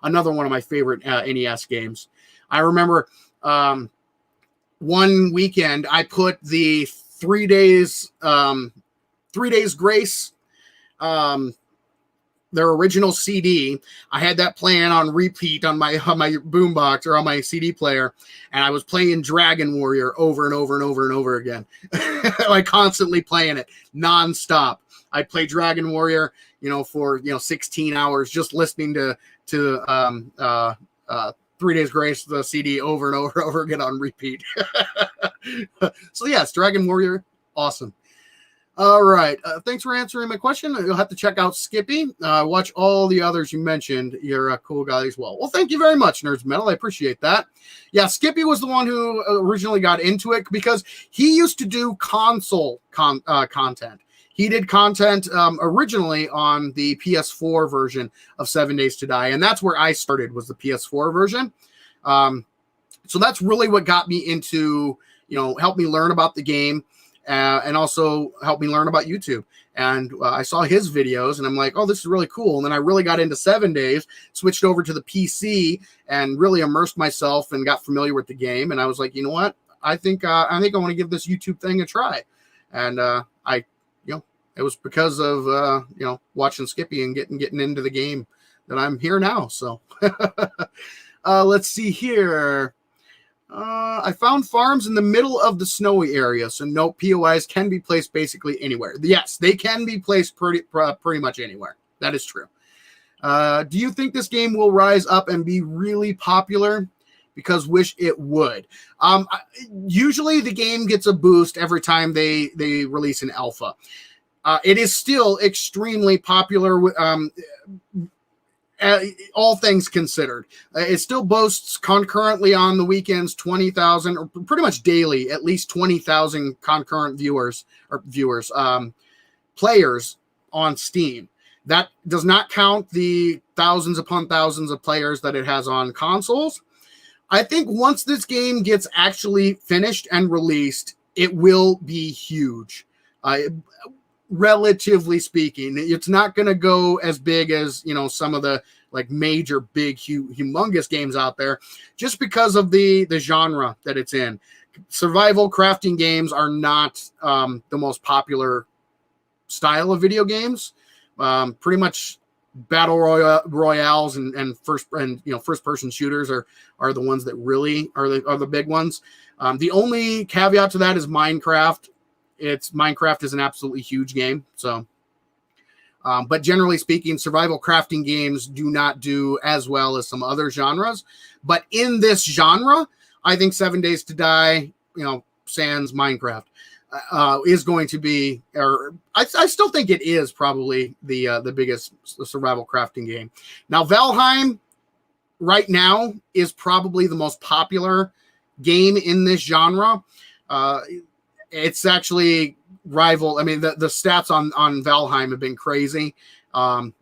another one of my favorite NES games. I remember one weekend I put the 3 days grace their original CD. I had that playing on repeat on my boombox or on my CD player, and I was playing Dragon Warrior over and over and over and over again, like constantly playing it nonstop. I'd play Dragon Warrior, for 16 hours just listening to 3 Days Grace, the CD, over and over and over again on repeat. So yes, Dragon Warrior, awesome. All right. Thanks for answering my question. You'll have to check out Skippy. Watch all the others you mentioned. You're a cool guy as well. Well, thank you very much, Nerds Metal. I appreciate that. Yeah, Skippy was the one who originally got into it because he used to do console content. He did content originally on the PS4 version of 7 Days to Die, and that's where I started, was the PS4 version. So that's really what got me into, helped me learn about the game. And also helped me learn about YouTube. And I saw his videos and I'm like, oh, this is really cool. And then I really got into 7 Days, switched over to the PC and really immersed myself and got familiar with the game. And I was like, you know what? I think I want to give this YouTube thing a try. And it was because of, watching Skippy and getting into the game that I'm here now. So let's see here. I found farms in the middle of the snowy area, so no, POIs can be placed basically anywhere. Yes, they can be placed pretty much anywhere. That is true. Do you think this game will rise up and be really popular? Because wish it would. Usually the game gets a boost every time they release an alpha. It is still extremely popular with all things considered. It still boasts concurrently on the weekends 20,000, or pretty much daily, at least 20,000 concurrent players on Steam. That does not count the thousands upon thousands of players that it has on consoles. I think once this game gets actually finished and released, it will be huge. Relatively speaking, it's not going to go as big as, some of the like major big humongous games out there, just because of the genre that it's in. Survival crafting games are not the most popular style of video games. Pretty much battle royales and first person shooters are the ones that really are the big ones. The only caveat to that is Minecraft. Minecraft is an absolutely huge game. So, but generally speaking, survival crafting games do not do as well as some other genres. But in this genre, I think 7 Days to Die, sans Minecraft, is going to be, or I still think it is probably the biggest survival crafting game. Now, Valheim right now is probably the most popular game in this genre. It's actually rival. I mean, the stats on Valheim have been crazy. And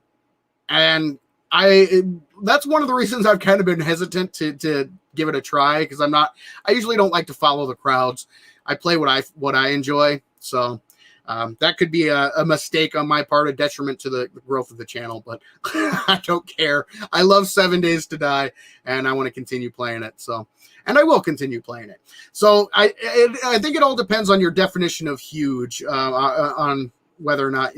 that's one of the reasons I've kind of been hesitant to give it a try, because I usually don't like to follow the crowds. I play what I enjoy. So that could be a mistake on my part, a detriment to the growth of the channel, but I don't care. I love 7 Days to Die and I want to continue playing it. So, and I will continue playing it. So I think it all depends on your definition of huge, on whether or not,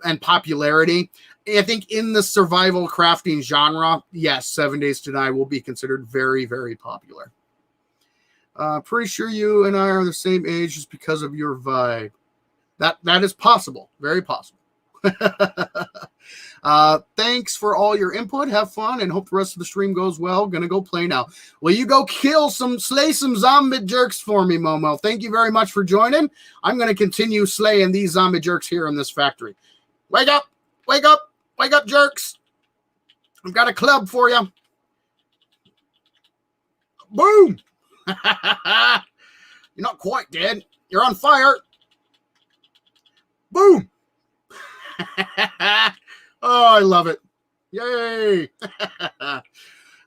and popularity. I think in the survival crafting genre, yes, 7 Days to Die will be considered very, very popular. Pretty sure you and I are the same age just because of your vibe. That is possible. Very possible. Thanks for all your input. Have fun and hope the rest of the stream goes well. Gonna go play now. Will you go slay some zombie jerks for me, Momo? Thank you very much for joining. I'm gonna continue slaying these zombie jerks here in this factory. Wake up! Wake up! Wake up, jerks! I've got a club for you. Boom! You're not quite dead. You're on fire. Boom! Oh, I love it. Yay!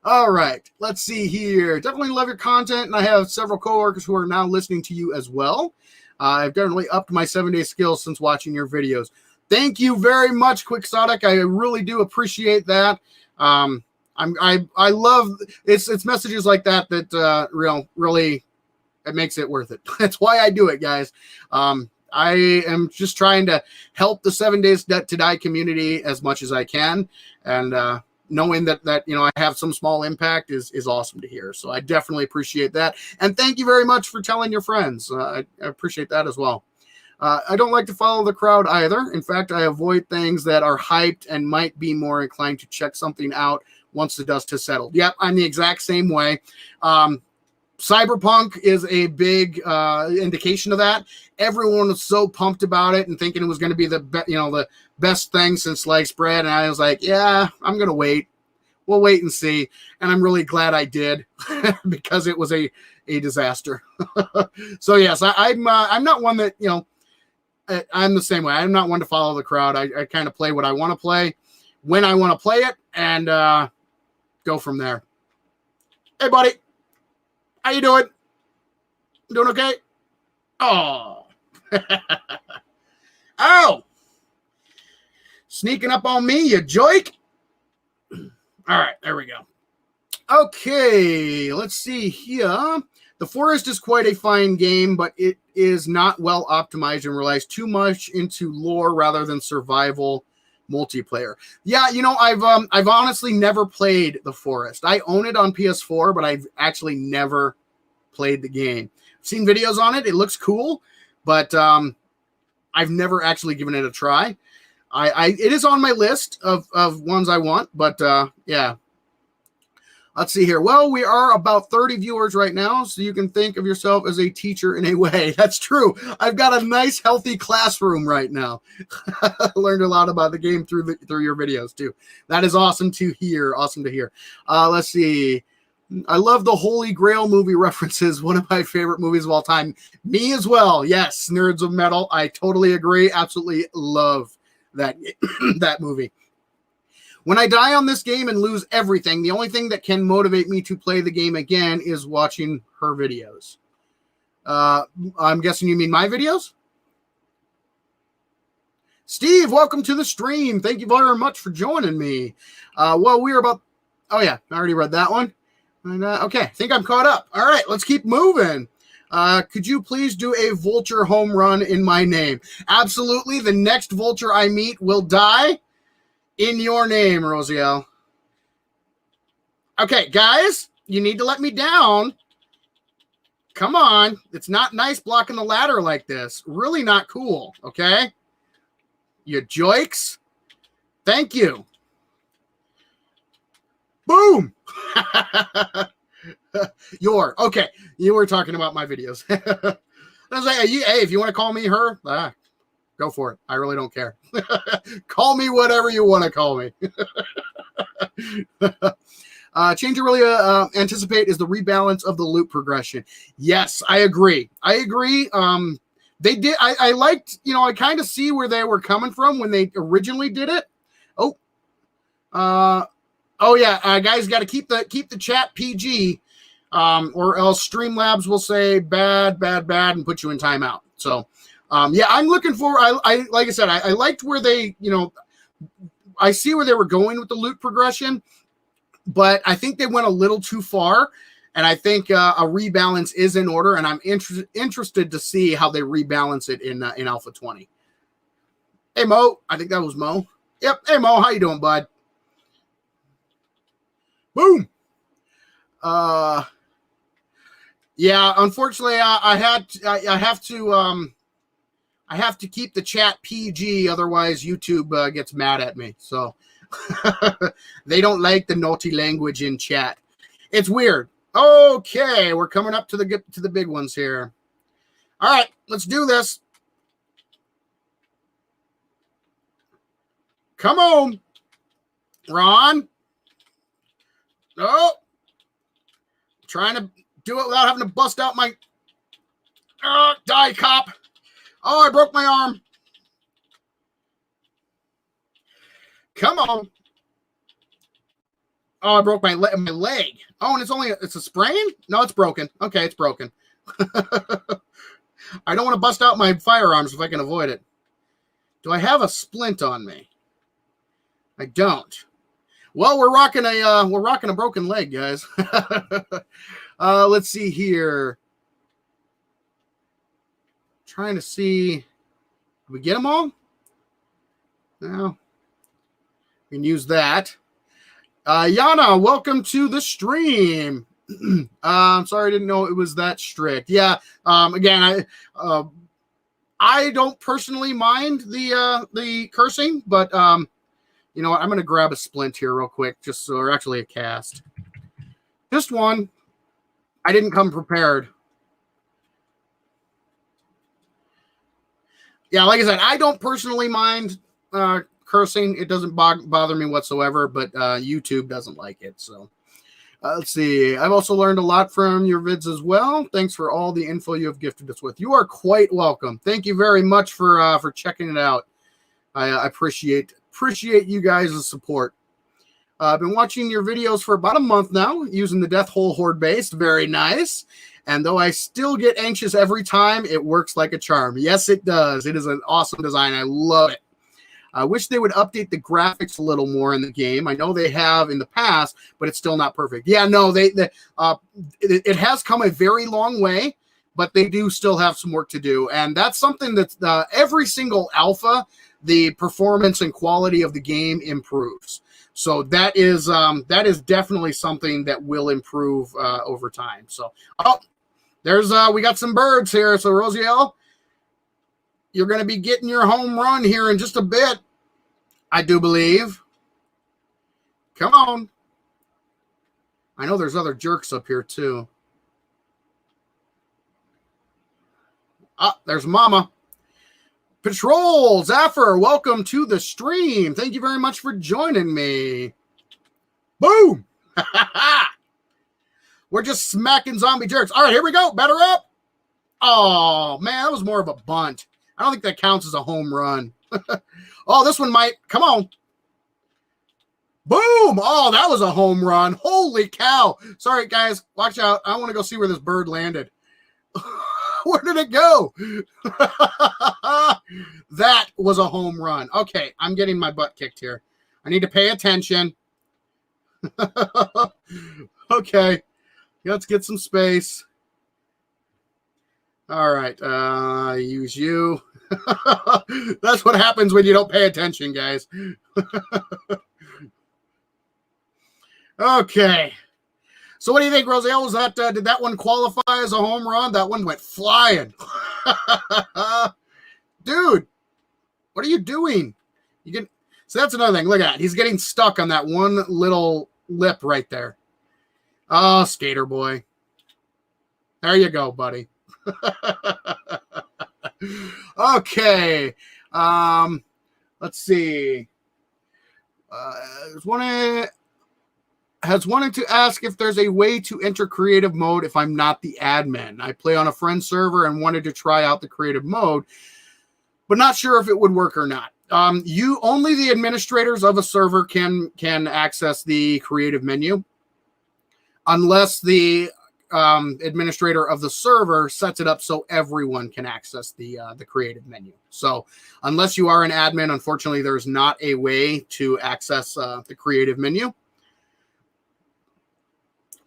All right, let's see here. Definitely love your content, and I have several coworkers who are now listening to you as well. I've definitely upped my 7-day skills since watching your videos. Thank you very much, Quixotic. I really do appreciate that. I love it's messages like that really it makes it worth it. That's why I do it, guys. I am just trying to help the 7 Days to Die community as much as I can. And knowing that I have some small impact is awesome to hear. So I definitely appreciate that. And thank you very much for telling your friends. I appreciate that as well. I don't like to follow the crowd either. In fact, I avoid things that are hyped and might be more inclined to check something out once the dust has settled. Yep, I'm the exact same way. Cyberpunk is a big indication of that. Everyone was so pumped about it and thinking it was going to be the best thing since sliced bread, and I was like, yeah, I'm going to wait. We'll wait and see. And I'm really glad I did because it was a disaster. So yes, I'm not one that I'm the same way. I'm not one to follow the crowd. I kind of play what I want to play when I want to play it and go from there. Hey, buddy. How you doing? Doing okay? Oh. Oh. Sneaking up on me, you joik. All right, there we go. Okay, let's see here. The Forest is quite a fine game, but it is not well optimized and relies too much into lore rather than survival multiplayer. Yeah, I've honestly never played The Forest. I own it on PS4, but I've actually never played the game. I've seen videos on it. It looks cool, but I've never actually given it a try. It is on my list of ones I want, but yeah. Let's see here. Well, we are about 30 viewers right now, so you can think of yourself as a teacher in a way. That's true. I've got a nice, healthy classroom right now. I learned a lot about the game through your videos, too. That is awesome to hear. Awesome to hear. Let's see. I love the Holy Grail movie references. One of my favorite movies of all time. Me as well. Yes, Nerds of Metal. I totally agree. Absolutely love that, that movie. When I die on this game and lose everything, the only thing that can motivate me to play the game again is watching her videos. I'm guessing you mean my videos? Steve, welcome to the stream. Thank you very much for joining me. Well, we're about... Oh, yeah, I already read that one. And, okay, I think I'm caught up. All right, let's keep moving. Could you please do a vulture home run in my name? Absolutely. The next vulture I meet will die in your name, Rosiel. Okay, guys, you need to let me down. Come on. It's not nice blocking the ladder like this. Really not cool, okay? You joiks. Thank you. Boom. Okay. You were talking about my videos. I was like, hey, if you want to call me her, go for it. I really don't care. Call me whatever you want to call me. Change you really anticipate is the rebalance of the loop progression. Yes, I agree. They did. I liked, I kind of see where they were coming from when they originally did it. Oh yeah, guys, got to keep the chat PG, or else Streamlabs will say bad and put you in timeout. So. Yeah, I'm looking for, like I said, I liked where they, I see where they were going with the loot progression, but I think they went a little too far, and I think a rebalance is in order, and I'm interested to see how they rebalance it in Alpha 20. Hey, Mo. I think that was Mo. Yep. Hey, Mo. How you doing, bud? Boom. Yeah, unfortunately, I have to keep the chat PG, otherwise YouTube gets mad at me. So they don't like the naughty language in chat. It's weird. Okay, we're coming up to the big ones here. All right, let's do this. Come on, Ron. Oh, trying to do it without having to bust out my die cop. Oh, I broke my arm. Come on. Oh, I broke my leg. Oh, and it's a sprain? No, it's broken. Okay, it's broken. I don't want to bust out my firearms if I can avoid it. Do I have a splint on me? I don't. Well, we're rocking a broken leg, guys. Let's see here. Trying to see. Did we get them all? No. We can use that. Yana, welcome to the stream. I'm sorry, I didn't know it was that strict. Yeah. Again, I don't personally mind the cursing, but you know what? I'm gonna grab a splint here real quick, or actually a cast. Just one. I didn't come prepared. Yeah, like I said, I don't personally mind cursing. It doesn't bother me whatsoever, but YouTube doesn't like it. So let's see. I've also learned a lot from your vids as well. Thanks for all the info you have gifted us with. You are quite welcome. Thank you very much for checking it out. I appreciate you guys' support. I've been watching your videos for about a month now, using the Death Hole Horde base. Very nice. And though I still get anxious every time, it works like a charm. Yes, it does. It is an awesome design. I love it. I wish they would update the graphics a little more in the game. I know they have in the past, but it's still not perfect. Yeah, no, it has come a very long way, but they do still have some work to do. And that's something that every single alpha, the performance and quality of the game improves. So that is definitely something that will improve over time. So, we got some birds here. So Rosiel, you're going to be getting your home run here in just a bit, I do believe. Come on. I know there's other jerks up here too. There's Mama. Patrol, Zaffer, welcome to the stream. Thank you very much for joining me. Boom! We're just smacking zombie jerks. All right, here we go. Batter up. Oh, man, that was more of a bunt. I don't think that counts as a home run. Oh, this one might. Come on. Boom! Oh, that was a home run. Holy cow. Sorry, guys. Watch out. I want to go see where this bird landed. Where did it go? That was a home run. Okay, I'm getting my butt kicked here. I need to pay attention. Okay, let's get some space. All right, use you. That's what happens when you don't pay attention, guys. Okay. So what do you think, Rosiel? Was that did that one qualify as a home run? That one went flying. Dude, what are you doing? So that's another thing. Look at that. He's getting stuck on that one little lip right there. Oh, skater boy. There you go, buddy. Okay. Let's see. Has wanted to ask if there's a way to enter creative mode if I'm not the admin. I play on a friend server and wanted to try out the creative mode, but not sure if it would work or not. Only the administrators of a server can access the creative menu, unless the administrator of the server sets it up so everyone can access the creative menu. So unless you are an admin, unfortunately, there's not a way to access the creative menu.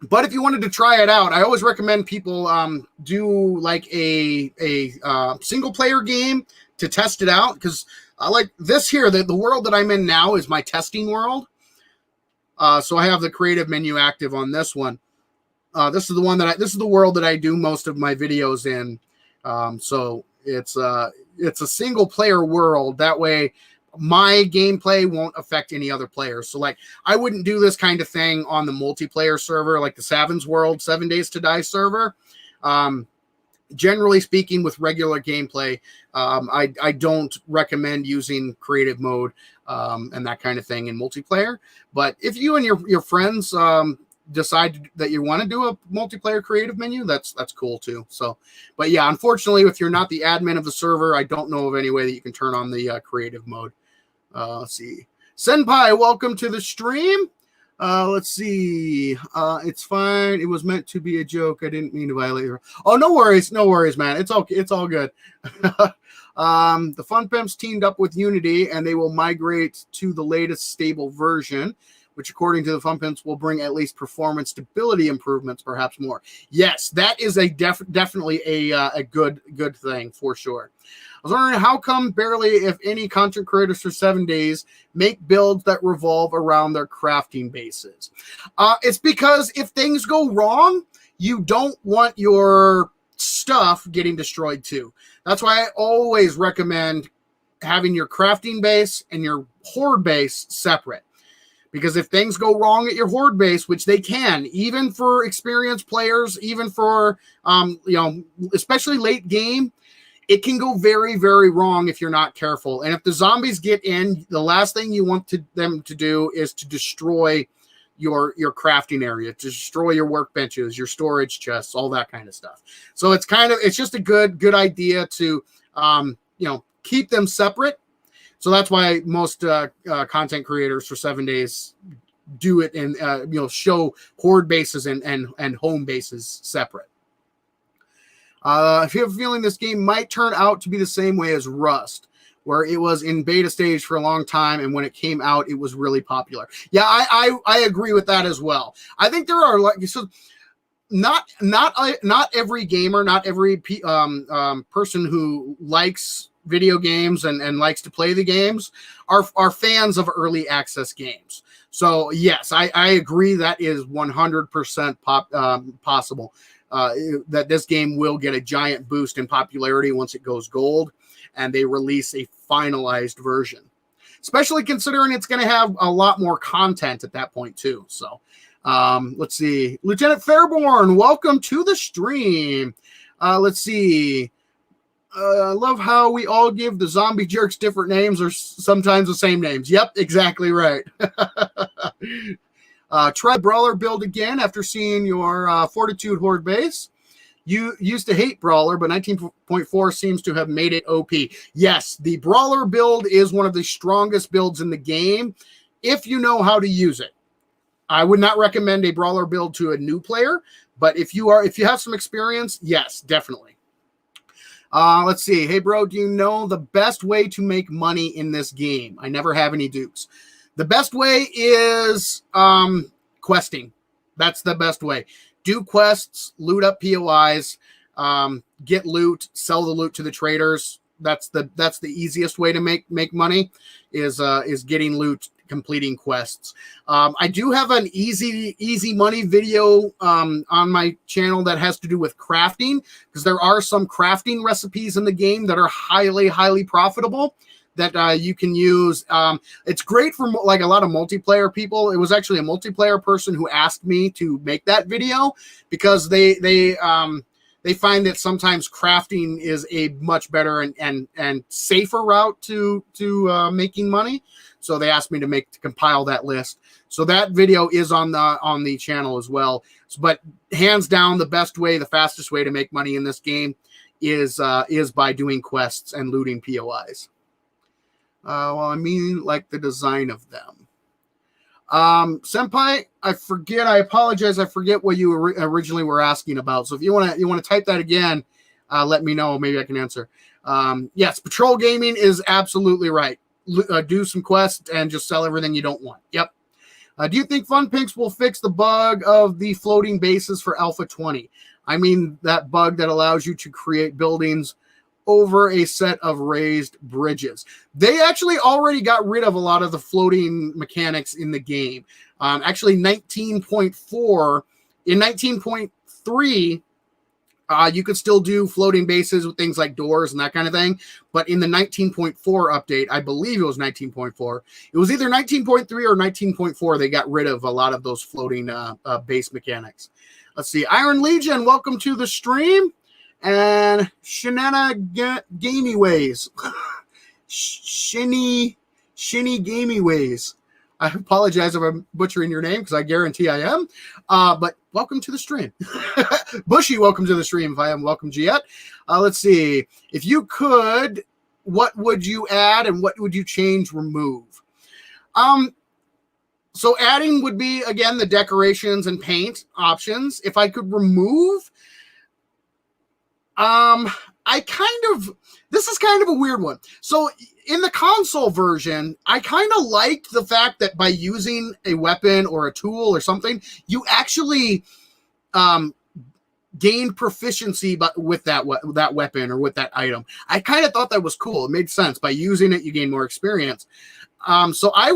But if you wanted to try it out, I always recommend people do like a single player game to test it out, because I like this here. The world that I'm in now is my testing world. So I have the creative menu active on this one. This is the world that I do most of my videos in. So it's a single player world. That way my gameplay won't affect any other players. So like, I wouldn't do this kind of thing on the multiplayer server, like the Savins World 7 Days to Die server. Generally speaking, with regular gameplay, I don't recommend using creative mode and that kind of thing in multiplayer. But if you and your friends decide that you want to do a multiplayer creative menu, that's cool too. So, but yeah, unfortunately, if you're not the admin of the server, I don't know of any way that you can turn on the creative mode. Let's see. Senpai, welcome to the stream. Let's see. It's fine. It was meant to be a joke. I didn't mean to violate her. Oh, no worries, man. It's okay. It's all good. The Fun Pimps teamed up with Unity, and they will migrate to the latest stable version. which according to the Funpimps will bring at least performance stability improvements, perhaps more. Yes, that is a definitely a good thing for sure. I was wondering how come barely, if any, content creators for 7 days make builds that revolve around their crafting bases. It's because if things go wrong, you don't want your stuff getting destroyed too. That's why I always recommend having your crafting base and your horde base separate. Because if things go wrong at your horde base, which they can, even for experienced players, even for especially late game, it can go very, very wrong if you're not careful. And if the zombies get in, the last thing you want them to do is to destroy your crafting area, to destroy your workbenches, your storage chests, all that kind of stuff. So it's just a good idea to keep them separate. So that's why most content creators for 7 days do it and show horde bases and home bases separate. If you have a feeling this game might turn out to be the same way as Rust, where it was in beta stage for a long time, and when it came out, it was really popular. Yeah, I agree with that as well. I think there are not every gamer, not every person who likes video games and likes to play the games are fans of early access games. So yes, I agree that is 100% possible. That this game will get a giant boost in popularity once it goes gold and they release a finalized version, especially considering it's going to have a lot more content at that point too. So let's see. Lieutenant Fairborn, welcome to the stream. Let's see. I love how we all give the zombie jerks different names or sometimes the same names. Yep, exactly right. Try Brawler build again after seeing your Fortitude Horde base. You used to hate Brawler, but 19.4 seems to have made it OP. Yes, the Brawler build is one of the strongest builds in the game if you know how to use it. I would not recommend a Brawler build to a new player, but if you have some experience, yes, definitely. Let's see. Hey, bro, do you know the best way to make money in this game? I never have any dukes. The best way is questing. That's the best way. Do quests, loot up POIs, get loot, sell the loot to the traders. That's the easiest way to make money is getting loot, completing quests. I do have an easy money video on my channel that has to do with crafting, because there are some crafting recipes in the game that are highly profitable that you can use. It's great for like a lot of multiplayer people. It was actually a multiplayer person who asked me to make that video because they find that sometimes crafting is a much better and safer route to making money. So they asked me to compile that list. So that video is on the channel as well. But hands down, the best way, the fastest way to make money in this game is by doing quests and looting POIs. Well, I mean, like the design of them. Senpai, I apologize. I forget what you originally were asking about. So if you want to type that again, let me know. Maybe I can answer. Yes, patrol gaming is absolutely right. Do some quests and just sell everything you don't want. Yep. Do you think Funpimps will fix the bug of the floating bases for Alpha 20? I mean, that bug that allows you to create buildings over a set of raised bridges. They actually already got rid of a lot of the floating mechanics in the game. Actually, 19.4, in 19.3, you could still do floating bases with things like doors and that kind of thing. But in the 19.4 update, I believe it was 19.4, it was either 19.3 or 19.4, they got rid of a lot of those floating base mechanics. Let's see. Iron Legion, welcome to the stream. And Gamey Ways. Shinny Gamey Ways. I apologize if I'm butchering your name because I guarantee I am. But welcome to the stream. Bushy, welcome to the stream if I am welcome yet. Let's see. If you could, what would you add and what would you change, remove? So adding would be, again, the decorations and paint options. If I could remove, this is kind of a weird one. So in the console version, I kind of liked the fact that by using a weapon or a tool or something, you actually gained proficiency with that weapon or with that item. I kind of thought that was cool. It made sense. By using it, you gain more experience. So I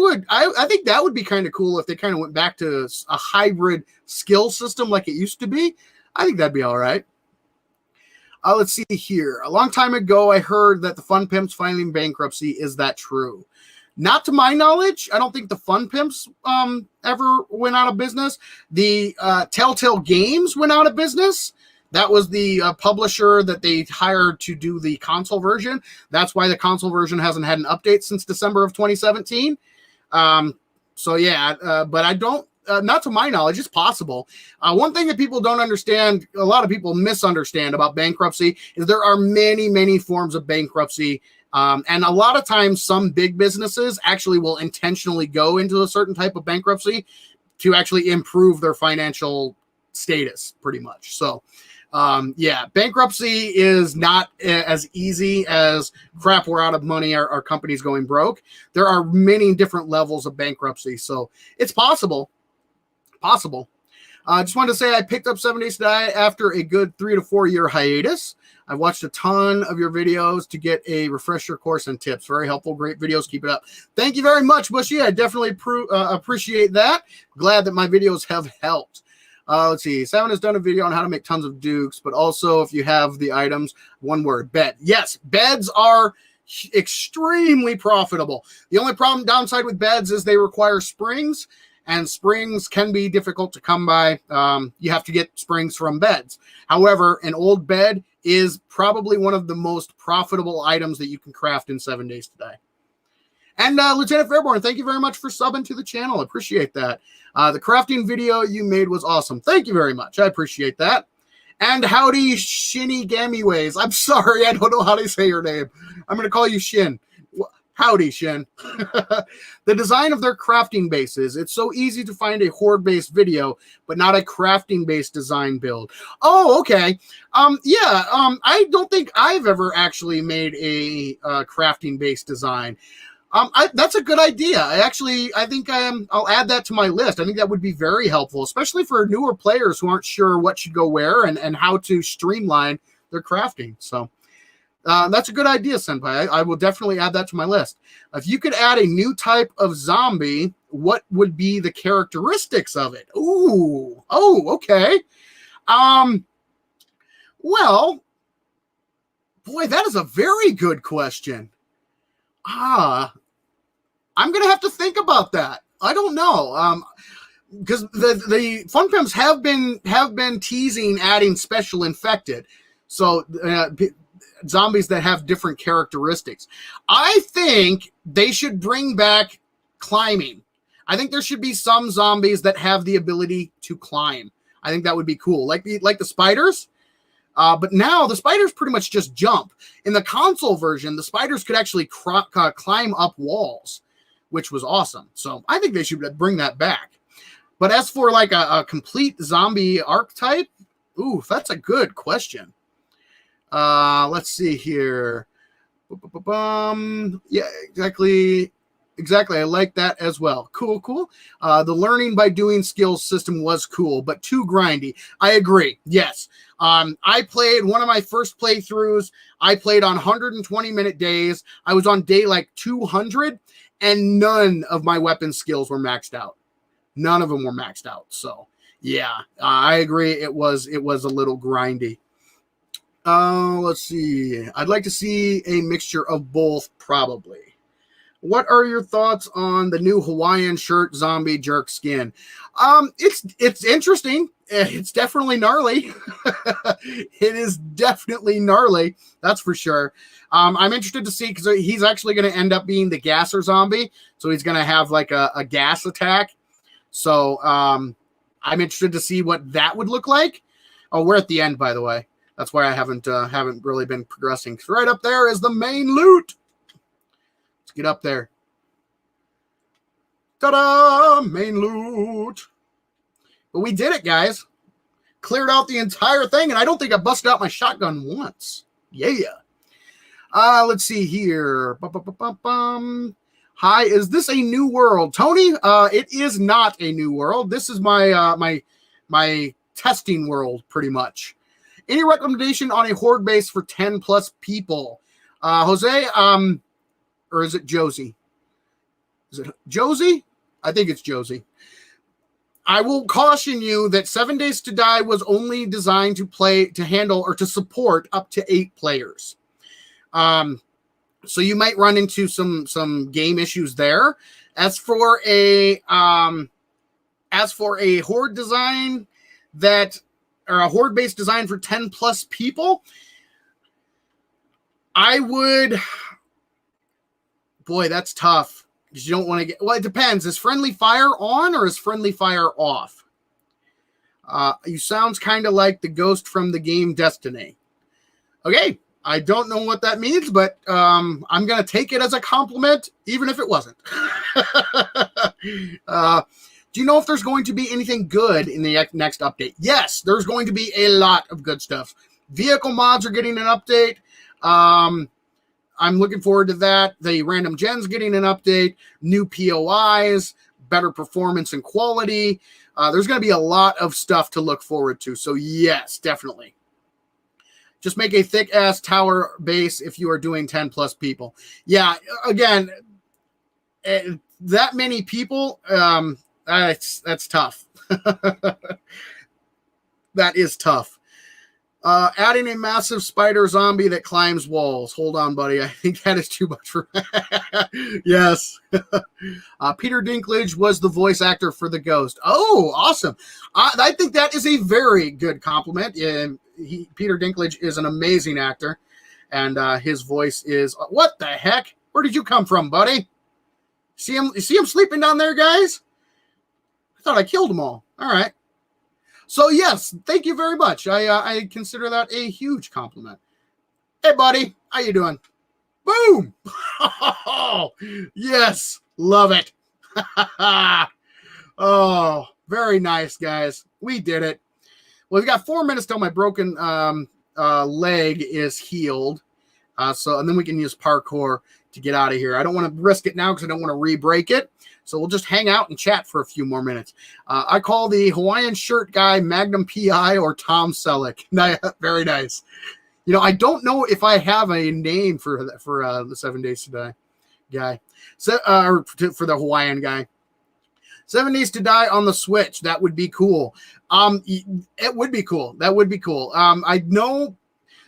think that would be kind of cool if they kind of went back to a hybrid skill system like it used to be. I think that'd be all right. Let's see here. A long time ago, I heard that the Fun Pimps filing bankruptcy. Is that true? Not to my knowledge. I don't think the Fun Pimps ever went out of business. The Telltale Games went out of business. That was the publisher that they hired to do the console version. That's why the console version hasn't had an update since December of 2017. So yeah, but I don't, not to my knowledge, it's possible. One thing that people don't understand, a lot of people misunderstand about bankruptcy, is there are many, many forms of bankruptcy. And a lot of times some big businesses actually will intentionally go into a certain type of bankruptcy to actually improve their financial status, pretty much. So, yeah, bankruptcy is not as easy as crap, we're out of money, our company's going broke. There are many different levels of bankruptcy. So it's possible. I just wanted to say I picked up 7 Days to Die after a good 3 to 4 year hiatus. I've watched a ton of your videos to get a refresher course and tips. Very helpful. Great videos. Keep it up. Thank you very much, Bushy. I definitely appreciate that. Glad that my videos have helped. Let's see. Savin has done a video on how to make tons of dukes, but also if you have the items, one word, bed. Yes, beds are extremely profitable. The only downside with beds is they require springs, and springs can be difficult to come by. You have to get springs from beds. However, an old bed is probably one of the most profitable items that you can craft in 7 Days to Die. And Lieutenant Fairborn, thank you very much for subbing to the channel. I appreciate that. The crafting video you made was awesome. Thank you very much. I appreciate that. And howdy, Shinny Gamiways. I'm sorry, I don't know how to say your name. I'm going to call you Shin. Howdy, Shin. The design of their crafting bases. It's so easy to find a horde-based video, but not a crafting-based design build. Oh, okay. I don't think I've ever actually made a crafting-based design. That's a good idea. I think I'll add that to my list. I think that would be very helpful, especially for newer players who aren't sure what should go where and how to streamline their crafting. So that's a good idea, Senpai. I will definitely add that to my list. If you could add a new type of zombie, what would be the characteristics of it? Ooh. Oh, okay. Well, boy, that is a very good question. I'm going to have to think about that. I don't know. Because the Fun Pimps have been teasing adding special infected. So zombies that have different characteristics. I think they should bring back climbing. I think there should be some zombies that have the ability to climb. I think that would be cool. Like the spiders. But now the spiders pretty much just jump. In the console version, the spiders could actually climb up walls, which was awesome. So I think they should bring that back. But as for like a complete zombie archetype, ooh, that's a good question. Let's see here. Yeah, exactly. I like that as well. Cool. The learning by doing skills system was cool, but too grindy. I agree. Yes. I played one of my first playthroughs. I played on 120-minute days. I was on day like 200, and none of my weapon skills were maxed out. None of them were maxed out. So yeah, I agree. It was a little grindy. Let's see. I'd like to see a mixture of both, probably. What are your thoughts on the new Hawaiian shirt zombie jerk skin? It's interesting. It's definitely gnarly. It is definitely gnarly. That's for sure. I'm interested to see because he's actually going to end up being the gasser zombie. So he's going to have like a gas attack. So I'm interested to see what that would look like. Oh, we're at the end, by the way. That's why I haven't really been progressing. Right up there is the main loot. Let's get up there. Ta-da! Main loot. But we did it, guys. Cleared out the entire thing, and I don't think I busted out my shotgun once. Yeah. Let's see here. Hi, is this a new world, Tony? It is not a new world. This is my my testing world, pretty much. Any recommendation on a horde base for 10 plus people? Jose, or is it Josie? Is it Josie? I think it's Josie. I will caution you that 7 Days to Die was only designed to handle or to support up to 8 players. So you might run into some game issues there. As for a horde design or a horde based design for 10 plus people, I would. Boy, that's tough. Because you don't want to get. Well, it depends. Is friendly fire on or is friendly fire off? You sounds kind of like the ghost from the game Destiny. Okay, I don't know what that means, but I'm going to take it as a compliment, even if it wasn't. Do you know if there's going to be anything good in the next update? Yes, there's going to be a lot of good stuff. Vehicle mods are getting an update. I'm looking forward to that. The random gens getting an update, new POIs, better performance and quality. There's going to be a lot of stuff to look forward to. So yes, definitely. Just make a thick ass tower base if you are doing 10 plus people. Yeah, again, that many people, that's tough. That is tough. Adding a massive spider zombie that climbs walls. Hold on, buddy. I think that is too much for Yes. Peter Dinklage was the voice actor for the Ghost. Oh, awesome. I think that is a very good compliment. Peter Dinklage is an amazing actor, and his voice is... What the heck? Where did you come from, buddy? See him sleeping down there, guys? I thought I killed them all. All right. So, yes, thank you very much. I consider that a huge compliment. Hey, buddy. How you doing? Boom. Oh, yes. Love it. Oh, very nice, guys. We did it. Well, we've got 4 minutes till my broken leg is healed. And then we can use parkour to get out of here. I don't want to risk it now because I don't want to re-break it. So we'll just hang out and chat for a few more minutes. I call the Hawaiian shirt guy Magnum PI or Tom Selleck. Very nice. You know, I don't know if I have a name for the 7 Days to Die guy. Or for the Hawaiian guy. 7 Days to Die on the Switch. That would be cool. It would be cool. That would be cool. I know.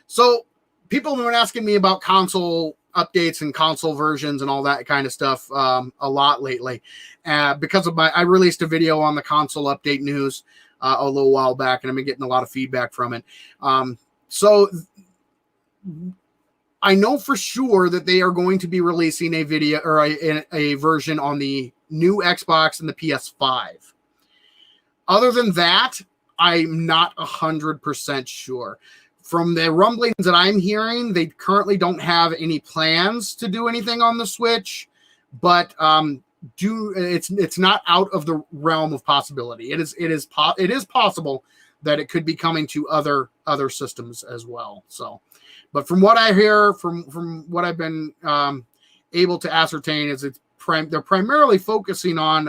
So people have been asking me about console updates and console versions and all that kind of stuff a lot lately because of I released a video on the console update news a little while back, and I've been getting a lot of feedback from it. So I know for sure that they are going to be releasing a video or a version on the new Xbox and the PS5. Other than that, I'm not 100% sure. From the rumblings that I'm hearing, they currently don't have any plans to do anything on the Switch, but it's not out of the realm of possibility. It is possible that it could be coming to other systems as well. So, but from what I hear, from what I've been able to ascertain, is they're primarily focusing on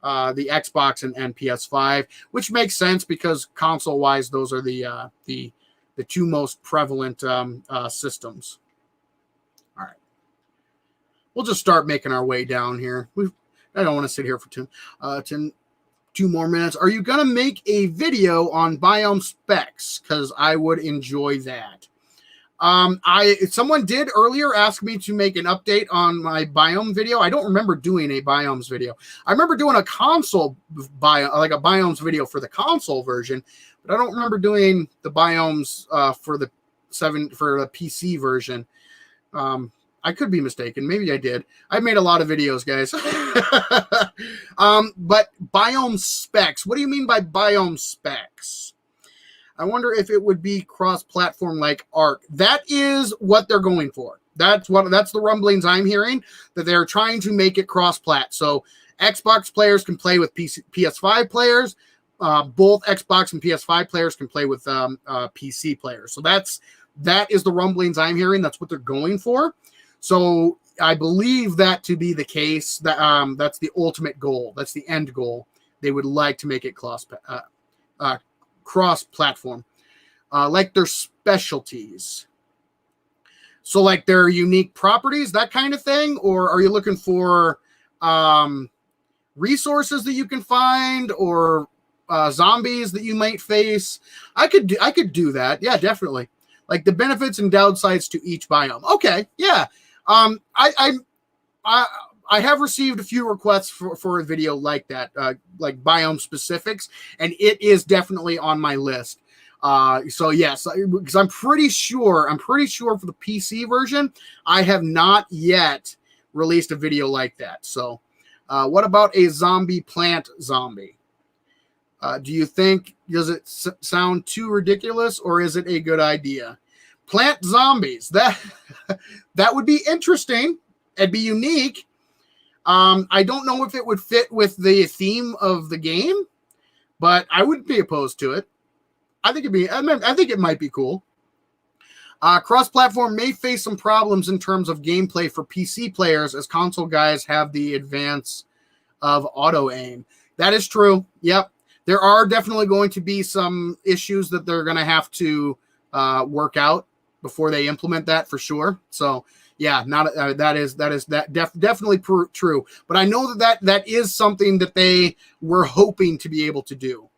the Xbox and PS5, which makes sense because console wise, those are the two most prevalent systems. All right. We'll just start making our way down here. I don't want to sit here for two more minutes. Are you going to make a video on Biome specs? Because I would enjoy that. Someone did earlier ask me to make an update on my Biome video. I don't remember doing a Biomes video. I remember doing a console like a Biomes video for the console version, but I don't remember doing the Biomes for the PC version. I could be mistaken. Maybe I did. I've made a lot of videos, guys. But Biome specs. What do you mean by Biome specs? I wonder if it would be cross-platform like Arc. That is what they're going for. That's the rumblings I'm hearing, that they're trying to make it cross-plat. So Xbox players can play with PS5 players. Both Xbox and PS5 players can play with PC players. So that's That is the rumblings I'm hearing. That's what they're going for. So I believe that to be the case. That that's the ultimate goal. That's the end goal. They would like to make it cross-platform, like their specialties. So like their unique properties, that kind of thing, or are you looking for resources that you can find, or zombies that you might face? I could do that. Yeah, definitely. Like the benefits and downsides to each biome. Okay, yeah. I have received a few requests for a video like that, like biome specifics, and it is definitely on my list. So yes, because I'm pretty sure for the PC version, I have not yet released a video like that. So, what about a zombie plant zombie? Do you think, does it sound too ridiculous, or is it a good idea? Plant zombies, that would be interesting. It'd be unique. I don't know if it would fit with the theme of the game, but I wouldn't be opposed to it. I think it might be cool. Cross-platform may face some problems in terms of gameplay for PC players, as console guys have the advance of auto aim. That is true. Yep. There are definitely going to be some issues that they're going to have to work out before they implement that, for sure. So yeah, definitely true. But I know that is something that they were hoping to be able to do.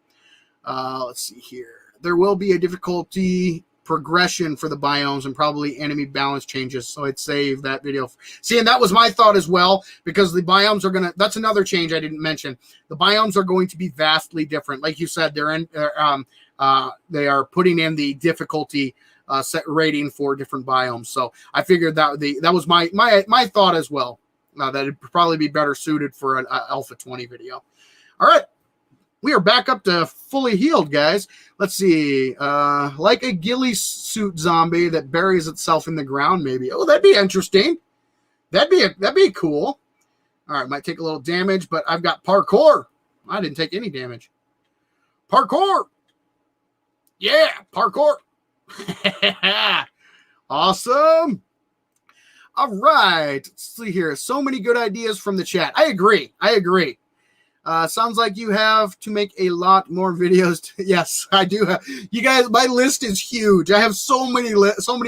Let's see here. There will be a difficulty progression for the biomes and probably enemy balance changes. So I'd save that video. See, and that was my thought as well, because the biomes are that's another change I didn't mention. The biomes are going to be vastly different. Like you said, they are putting in the difficulty set rating for different biomes. So I figured that was my thought as well. That it'd probably be better suited for an Alpha 20 video. All right. We are back up to fully healed, guys. Let's see. Like a ghillie suit zombie that buries itself in the ground, maybe. Oh, that'd be interesting. That'd be cool. All right, might take a little damage, but I've got parkour. I didn't take any damage. Parkour. Yeah, parkour. Awesome. All right. Let's see here. So many good ideas from the chat. I agree. Sounds like you have to make a lot more videos. Yes, I do. You guys, my list is huge. I have so many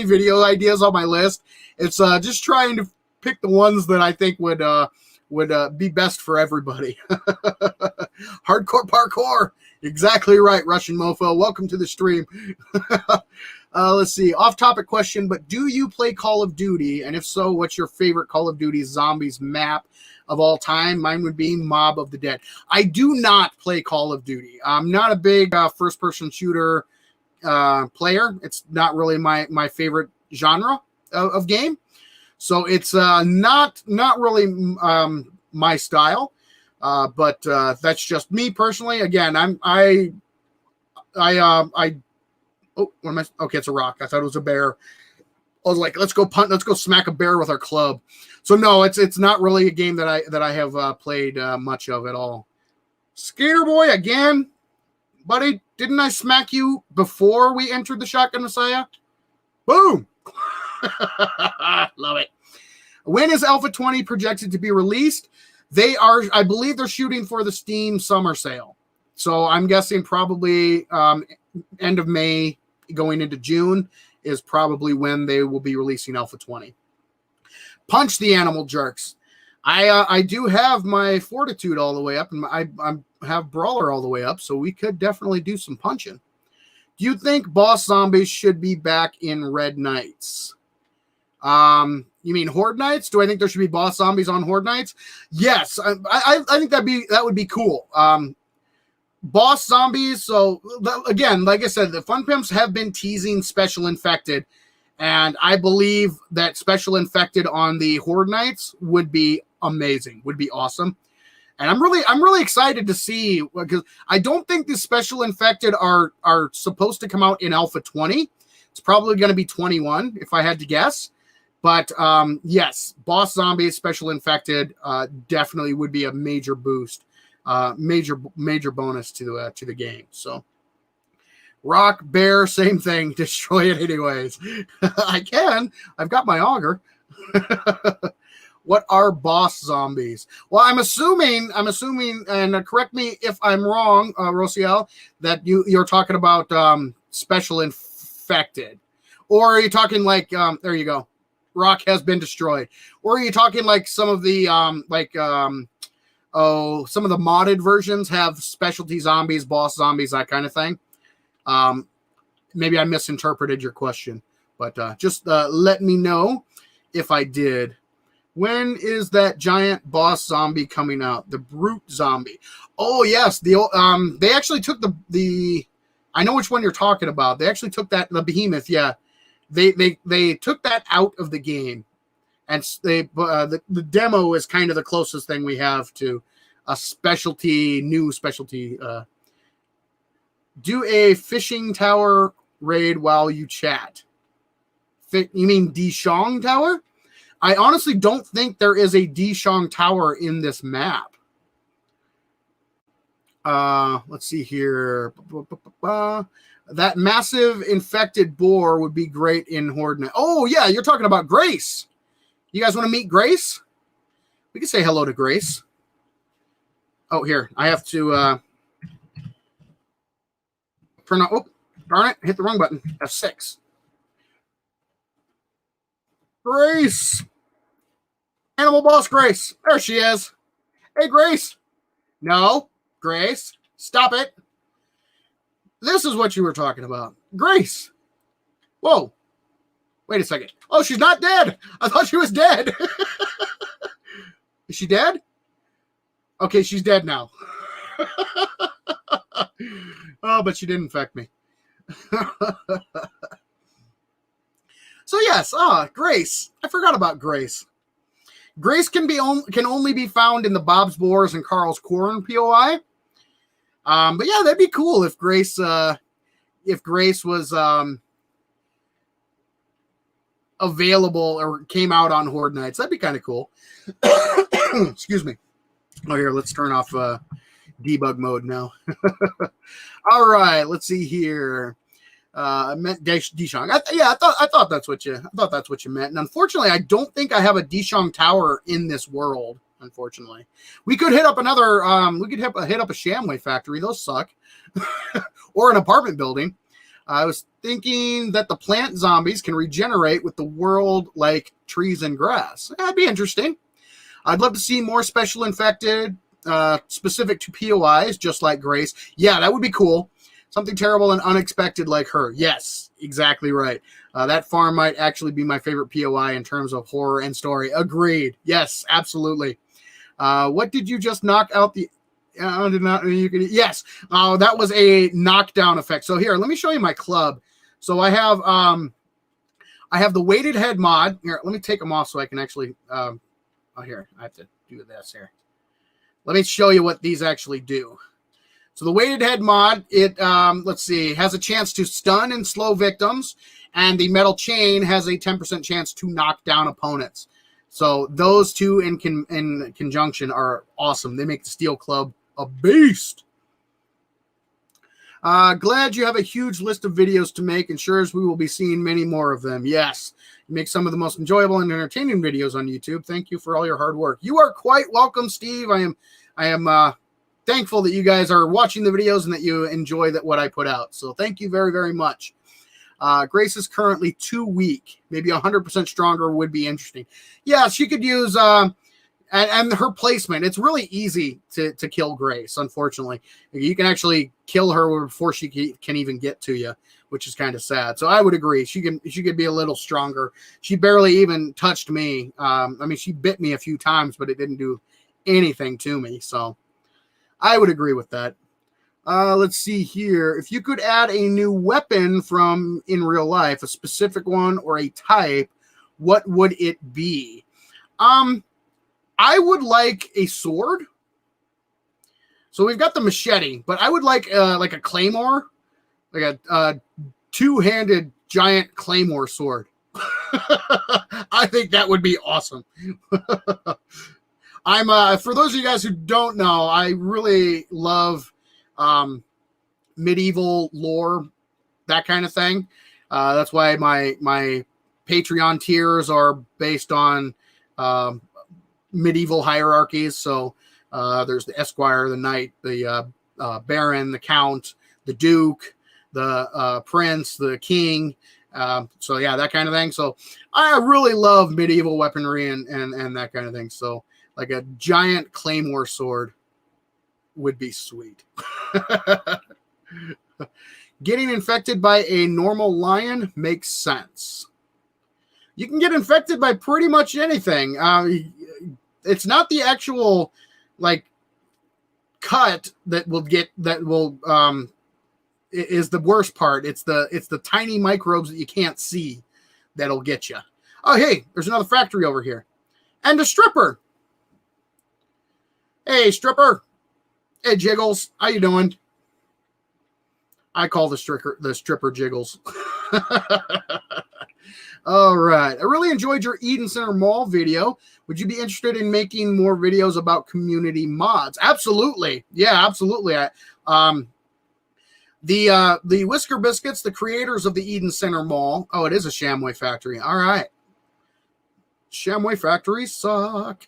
video ideas on my list. It's just trying to pick the ones that I think would be best for everybody. Hardcore parkour. Exactly right, Russian Mofo. Welcome to the stream. Let's see. Off-topic question, but do you play Call of Duty? And if so, what's your favorite Call of Duty Zombies map of all time? Mine would be Mob of the Dead. I do not play Call of Duty. I'm not a big first-person shooter player. It's not really my favorite genre of game. So it's not really my style. But that's just me personally. Again, oh, what am I? Okay, it's a rock. I thought it was a bear. I was like, let's go smack a bear with our club. So no, it's not really a game that I have played much of at all. Skater Boy again, buddy. Didn't I smack you before we entered the Shotgun Messiah? Boom. Love it. When is Alpha 20 projected to be released? I believe they're shooting for the Steam summer sale. So I'm guessing probably end of May going into June is probably when they will be releasing Alpha 20. Punch the animal jerks. I do have my Fortitude all the way up, and I have Brawler all the way up, so we could definitely do some punching. Do you think boss zombies should be back in Red Knights? You mean Horde Knights? Do I think there should be boss zombies on Horde Knights? Yes, I think that would be cool. Boss zombies. So again, like I said, the Fun Pimps have been teasing Special Infected, and I believe that Special Infected on the Horde Knights would be amazing, would be awesome. And I'm really excited to see, because I don't think the Special Infected are supposed to come out in Alpha 20. It's probably going to be 21 if I had to guess. But yes, boss zombies, Special Infected definitely would be a major boost, major bonus to the game. So Rock, bear, same thing. Destroy it anyways. I can. I've got my auger. What are boss zombies? Well, I'm assuming, and correct me if I'm wrong, Rosiel, that you're talking about special infected. Or are you talking like, there you go, Rock has been destroyed. Or are you talking like some of the, some of the modded versions have specialty zombies, boss zombies, that kind of thing? Maybe I misinterpreted your question, but just let me know if I did. When is that giant boss zombie coming out? The brute zombie. Oh yes, they actually took the I know which one you're talking about. They actually took the behemoth. Yeah, they took that out of the game, and the demo is kind of the closest thing we have to a new specialty. Do a fishing tower raid while you chat. You mean Dishong Tower? I honestly don't think there is a Dishong Tower in this map. Let's see here. That massive infected boar would be great in Horde Night. Oh, yeah, you're talking about Grace. You guys want to meet Grace? We can say hello to Grace. Oh, here. I have to turn on. Oh, darn it. Hit the wrong button. F6. Grace. Animal boss Grace. There she is. Hey, Grace. No, Grace. Stop it. This is what you were talking about. Grace. Whoa. Wait a second. Oh, she's not dead. I thought she was dead. Is she dead? Okay, she's dead now. Oh, but she didn't infect me. So yes, Grace. I forgot about Grace. Grace can only be found in the Bob's Boars and Carl's Corn POI. But yeah, that'd be cool if Grace was available or came out on Horde Nights. That'd be kind of cool. Excuse me. Oh, here, let's turn off debug mode now. All right, let's see here. I meant Dishong. I thought that's what you meant. And unfortunately, I don't think I have a Dishong Tower in this world. Unfortunately, we could hit up another. We could hit up a Shamway factory. Those suck. Or an apartment building. I was thinking that the plant zombies can regenerate with the world like trees and grass. That'd be interesting. I'd love to see more special infected, specific to POIs, just like Grace. Yeah, that would be cool. Something terrible and unexpected like her. Yes, exactly right. That farm might actually be my favorite POI in terms of horror and story. Agreed. Yes, absolutely. What did you just knock out the... Yes. That was a knockdown effect. So here, let me show you my club. So I have the weighted head mod. Here, let me take them off so I can actually... here, I have to do this here. Let me show you what these actually do. So the weighted head mod, it, let's see, has a chance to stun and slow victims, and the metal chain has a 10% chance to knock down opponents. So those two in conjunction are awesome. They make the Steel Club a beast. Glad you have a huge list of videos to make, and sure as we will be seeing many more of them. Yes, you make some of the most enjoyable and entertaining videos on YouTube. Thank you for all your hard work. You are quite welcome, Steve. I am thankful that you guys are watching the videos and that you enjoy what I put out. So thank you very, very much. Grace is currently too weak. Maybe 100% stronger would be interesting. Yeah, she could use and her placement. It's really easy to kill Grace. Unfortunately, you can actually kill her before she can even get to you, which is kind of sad. So I would agree. She could be a little stronger. She barely even touched me. I mean, she bit me a few times, but it didn't do anything to me. So I would agree with that. Let's see here. If you could add a new weapon from in real life, a specific one or a type, what would it be? I would like a sword. So we've got the machete, but I would like a claymore, like a two-handed giant claymore sword. I think that would be awesome. For those of you guys who don't know, I really love medieval lore that kind of thing. That's why my Patreon tiers are based on medieval hierarchies. So there's the Esquire, the Knight, the Baron, the Count, the Duke, the Prince, the King. So yeah, that kind of thing. So I really love medieval weaponry and that kind of thing. So like a giant claymore sword would be sweet. Getting infected by a normal lion makes sense. You can get infected by pretty much anything. It's not the actual like cut that is the worst part. It's the tiny microbes that you can't see that'll get you. Oh, hey, there's another factory over here. And a stripper. Hey, stripper. Hey, Jiggles. How you doing? I call the stripper Jiggles. All right. I really enjoyed your Eden Center Mall video. Would you be interested in making more videos about community mods? Absolutely. Yeah, absolutely. The Whisker Biscuits, the creators of the Eden Center Mall. Oh, it is a Shamway factory. All right. Shamway factories suck.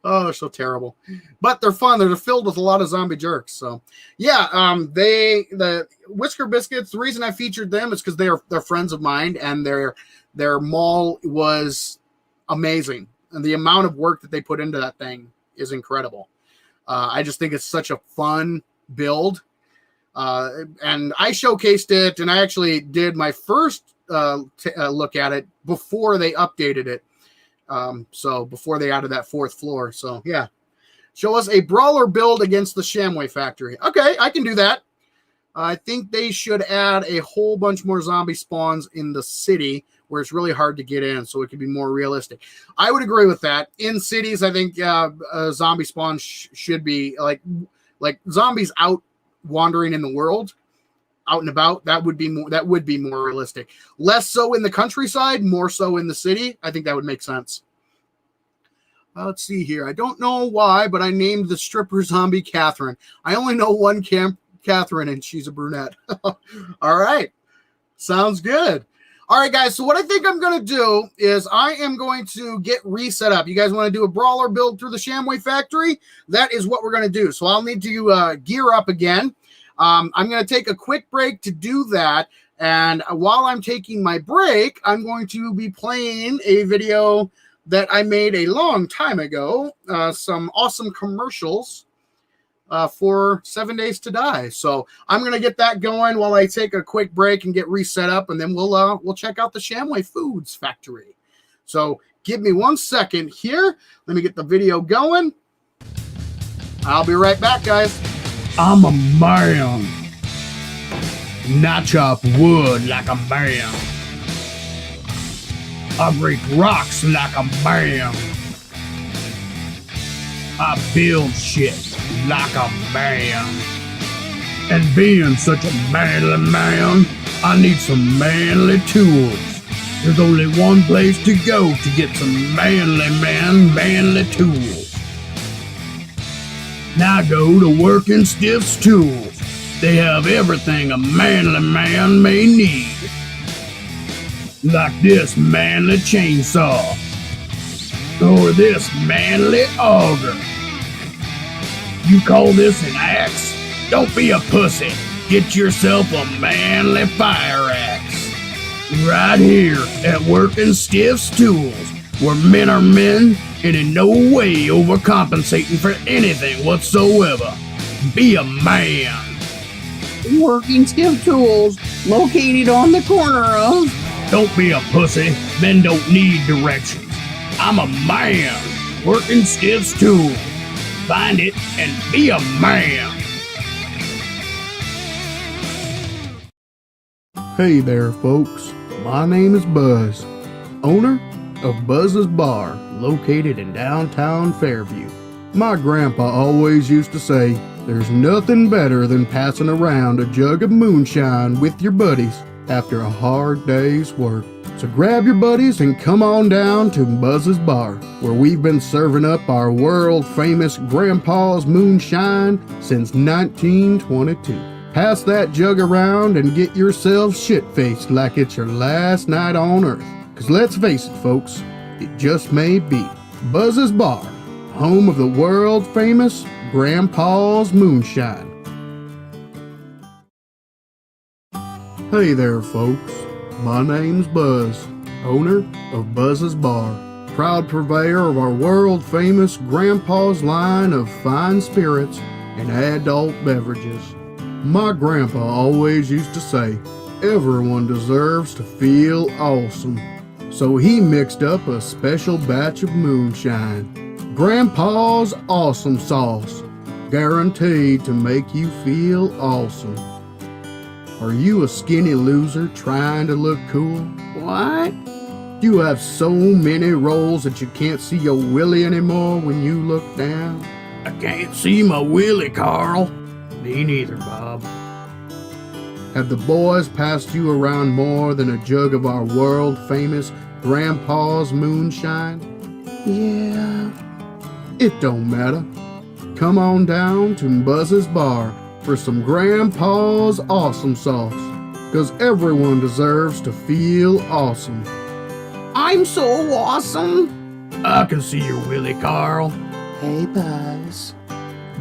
Oh, they're so terrible. But they're fun. They're filled with a lot of zombie jerks. So, yeah, the Whisker Biscuits, the reason I featured them is because they're friends of mine, and their mall was amazing. And the amount of work that they put into that thing is incredible. I just think it's such a fun build. And I showcased it, and I actually did my first look at it before they updated it. So before they added that fourth floor. So yeah, show us a brawler build against the Shamway factory. Okay, I can do that. I think they should add a whole bunch more zombie spawns in the city where it's really hard to get in, so it could be more realistic. I would agree with that. In cities, I think zombie spawns should be like zombies out wandering in the world, out and about. That would be more realistic. Less so in the countryside, more so in the city. I think that would make sense. Let's see here. I don't know why, but I named the stripper zombie Catherine. I only know one Catherine, and she's a brunette. All right. Sounds good. All right, guys. So what I think I'm going to do is I am going to get reset up. You guys want to do a brawler build through the Shamway factory? That is what we're going to do. So I'll need to gear up again. I'm going to take a quick break to do that. And while I'm taking my break, I'm going to be playing a video that I made a long time ago. Some awesome commercials for 7 Days to Die. So I'm going to get that going while I take a quick break and get reset up. And then we'll check out the Shamway Foods factory. So give me 1 second here. Let me get the video going. I'll be right back, guys. I'm a man. I chop wood like a man. I break rocks like a man. I build shit like a man. And being such a manly man, I need some manly tools. There's only one place to go to get some manly tools. Now go to Working Stiff's Tools. They have everything a manly man may need. Like this manly chainsaw. Or this manly auger. You call this an axe? Don't be a pussy. Get yourself a manly fire axe. Right here at Working Stiff's Tools, where men are men and in no way overcompensating for anything whatsoever. Be a man. Working Stiff Tools, located on the corner of... Don't be a pussy. Men don't need directions. I'm a man. Working Stiff's Tools. Find it and be a man. Hey there, folks. My name is Buzz, owner of Buzz's Bar, located in downtown Fairview. My grandpa always used to say, there's nothing better than passing around a jug of moonshine with your buddies after a hard day's work. So grab your buddies and come on down to Buzz's Bar, where we've been serving up our world-famous Grandpa's moonshine since 1922. pass that jug around and get yourself shit-faced like it's your last night on Earth. 'Cause let's face it, folks, it just may be. Buzz's Bar, home of the world-famous Grandpa's Moonshine. Hey there, folks. My name's Buzz, owner of Buzz's Bar, proud purveyor of our world-famous Grandpa's line of fine spirits and adult beverages. My grandpa always used to say, everyone deserves to feel awesome. So he mixed up a special batch of moonshine, Grandpa's Awesome Sauce, guaranteed to make you feel awesome. Are you a skinny loser trying to look cool? What? You have so many rolls that you can't see your willy anymore when you look down? I can't see my willy, Carl. Me neither, Bob. Have the boys passed you around more than a jug of our world-famous Grandpa's Moonshine? Yeah. It don't matter. Come on down to Buzz's Bar for some Grandpa's Awesome Sauce, 'cause everyone deserves to feel awesome. I'm so awesome. I can see your willy, Carl. Hey, Buzz.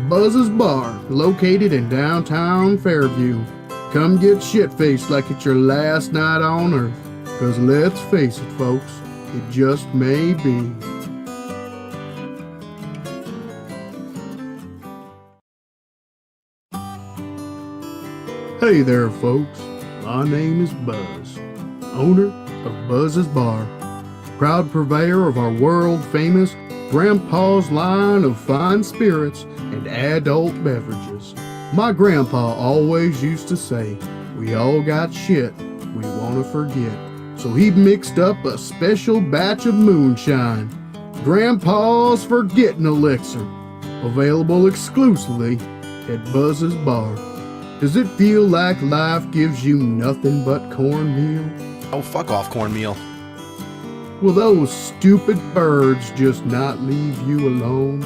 Buzz's Bar, located in downtown Fairview. Come get shit-faced like it's your last night on Earth. 'Cause let's face it, folks, it just may be. Hey there, folks. My name is Buzz, owner of Buzz's Bar, proud purveyor of our world-famous Grandpa's line of fine spirits and adult beverages. My grandpa always used to say, we all got shit we want to forget. So he mixed up a special batch of moonshine, Grandpa's Forgetting Elixir, available exclusively at Buzz's Bar. Does it feel like life gives you nothing but cornmeal? Oh, fuck off, cornmeal. Will those stupid birds just not leave you alone?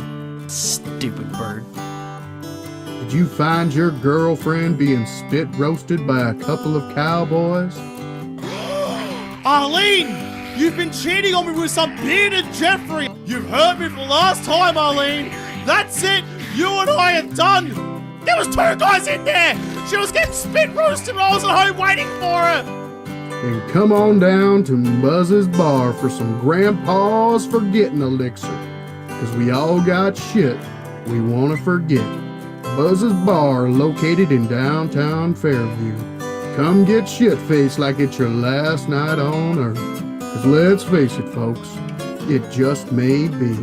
Stupid bird. Did you find your girlfriend being spit roasted by a couple of cowboys? Arlene! You've been cheating on me with some bearded Jeffrey! You've hurt me for the last time, Arlene! That's it! You and I are done! There was 2 guys in there! She was getting spit roasted and I was at home waiting for her! Then come on down to Buzz's Bar for some Grandpa's Forgetting Elixir. 'Cause we all got shit we want to forget. Buzz's Bar, located in downtown Fairview. Come get shit-faced like it's your last night on Earth. 'Cause let's face it, folks, it just may be.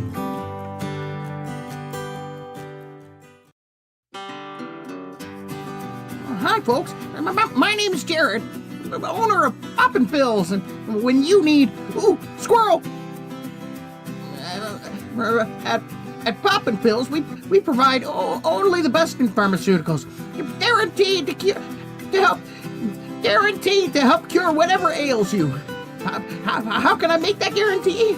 Hi, folks. My name's Jared, owner of Poppin' Pills, and when you need... Ooh, squirrel! At Poppin' Pills, we provide only the best in pharmaceuticals. Guaranteed to help cure whatever ails you. How can I make that guarantee?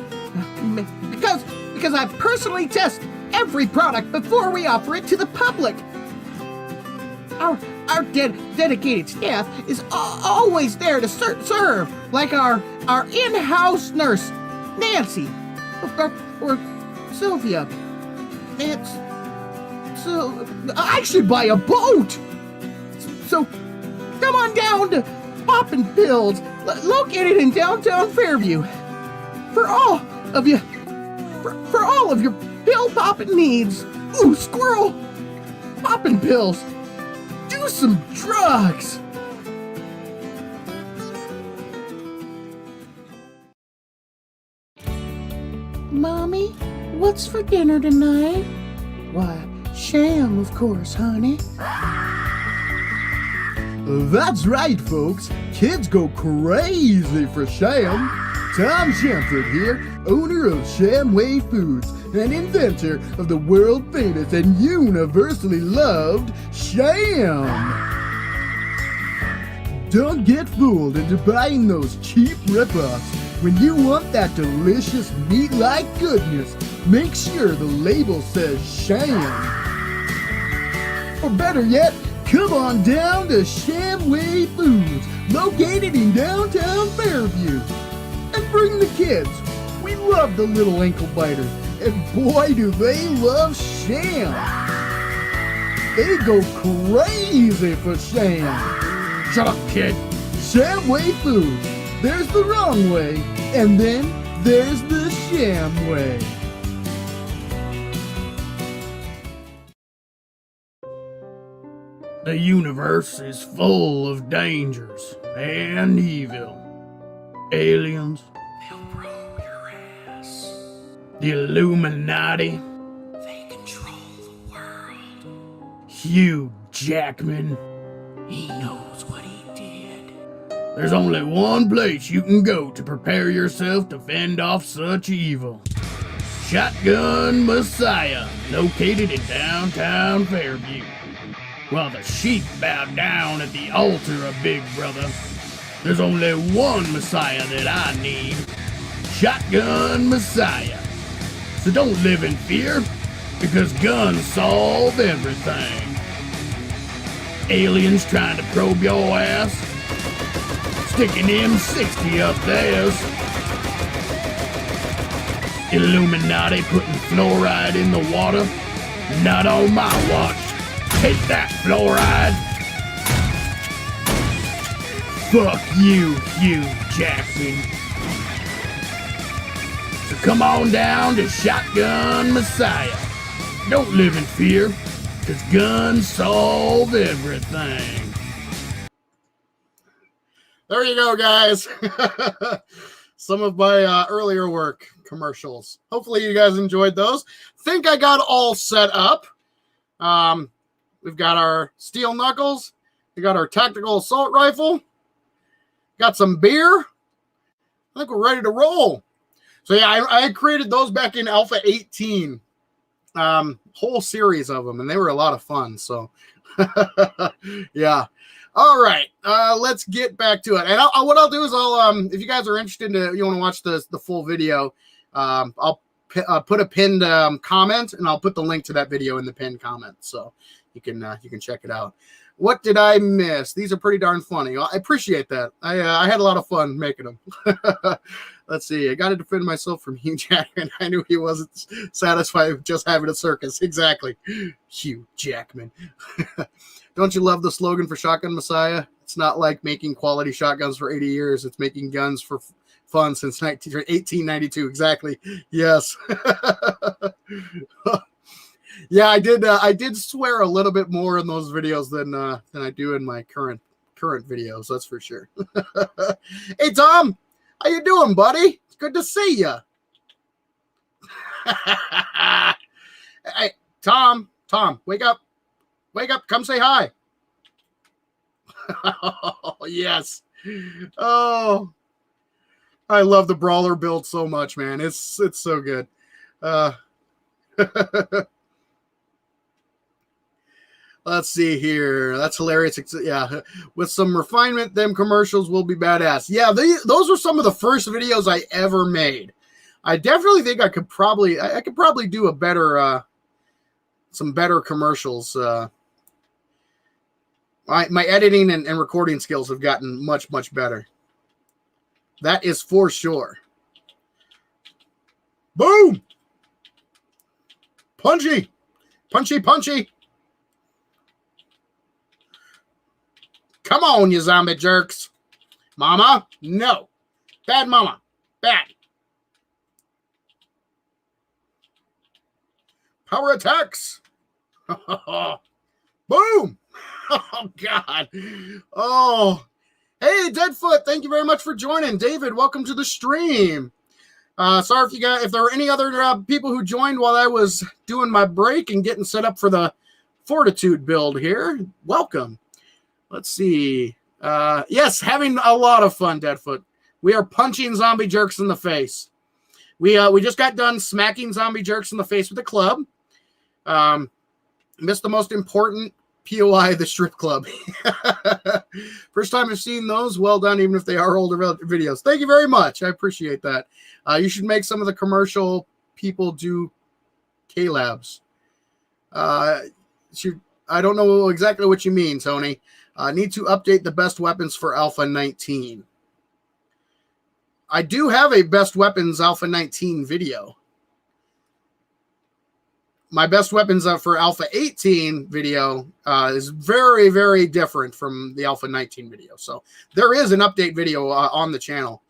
Because I personally test every product before we offer it to the public. Our dedicated staff is always there to serve, like our in-house nurse, Nancy, or Sylvia. So I should buy a boat. So come on down to Poppin' Pills, located in downtown Fairview, for all of your pill poppin' needs. Ooh, squirrel! Poppin' Pills. Do some drugs! Mommy, what's for dinner tonight? Why, sham, of course, honey. That's right, folks. Kids go crazy for sham. Tom Shamford here, owner of Shamway Foods, and inventor of the world-famous and universally loved Sham. Don't get fooled into buying those cheap rip-offs. When you want that delicious meat-like goodness, make sure the label says Sham. Or better yet, Come on down to Shamway Foods, located in downtown Fairview. And bring the kids. We love the little ankle biters, and boy do they love Sham. They go crazy for Sham. Shut up, kid. Shamway Foods. There's the wrong way, and then there's the Sham way. The universe is full of dangers and evil. Aliens. They'll probe your ass. The Illuminati. They control the world. Hugh Jackman. He knows what he did. There's only one place you can go to prepare yourself to fend off such evil. Shotgun Messiah, located in downtown Fairview. While the sheep bow down at the altar of Big Brother, there's only one Messiah that I need. Shotgun Messiah. So don't live in fear, because guns solve everything. Aliens trying to probe your ass. Sticking M60 up theirs. Illuminati putting fluoride in the water. Not on my watch. Take that, fluoride! Fuck you, Hugh Jackman. So come on down to Shotgun Messiah. Don't live in fear, because guns solve everything. There you go, guys. Some of my earlier work commercials. Hopefully you guys enjoyed those. Think I got all set up. We've got our steel knuckles. We got our tactical assault rifle. Got some beer. I think we're ready to roll. So yeah, I created those back in Alpha 18. Whole series of them, and they were a lot of fun. So yeah. All right. Let's get back to it. And what I'll do is if you guys are interested you want to watch the full video, I'll put a pinned comment, and I'll put the link to that video in the pinned comment. So you can check it out. What did I miss? These are pretty darn funny. I appreciate that. I had a lot of fun making them. Let's see. I got to defend myself from Hugh Jackman. I knew he wasn't satisfied with just having a circus. Exactly. Hugh Jackman. Don't you love the slogan for Shotgun Messiah? It's not like making quality shotguns for 80 years. It's making guns for fun since 1892. Exactly. Yes. Yeah, I did swear a little bit more in those videos than I do in my current videos. That's for sure. Hey, Tom, how you doing, buddy? It's good to see you. Hey, Tom, wake up, come say hi. Oh, yes. Oh, I love the brawler build so much, man. It's so good. Let's see here. That's hilarious. Yeah, with some refinement, them commercials will be badass. Yeah, those were some of the first videos I ever made. I definitely think I could probably do a better, some better commercials. My editing and recording skills have gotten much, much better. That is for sure. Boom! Punchy! Punchy! Come on, you zombie jerks. Mama? No. Bad mama. Bad. Power attacks. Boom. Oh, God. Oh. Hey, Deadfoot. Thank you very much for joining. David, welcome to the stream. Sorry if there were any other people who joined while I was doing my break and getting set up for the Fortitude build here. Welcome. Let's see. Yes, having a lot of fun, Deadfoot. We are punching zombie jerks in the face. We just got done smacking zombie jerks in the face with the club. Missed the most important POI, the strip club. First time I've seen those. Well done, even if they are older videos. Thank you very much. I appreciate that. You should make some of the commercial people do K-Labs. I don't know exactly what you mean, Tony. Need to update the best weapons for Alpha 19. I do have a best weapons Alpha 19 video. My best weapons for Alpha 18 video is very, very different from the Alpha 19 video. So there is an update video on the channel.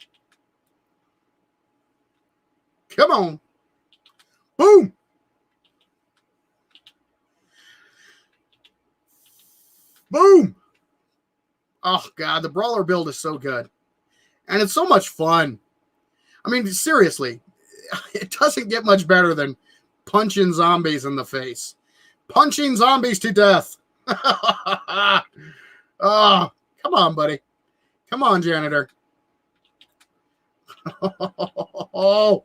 Come on. Boom. Boom. Oh, God, the Brawler build is so good. And it's so much fun. I mean, seriously, it doesn't get much better than punching zombies in the face. Punching zombies to death. Oh, come on, buddy. Come on, janitor. Oh,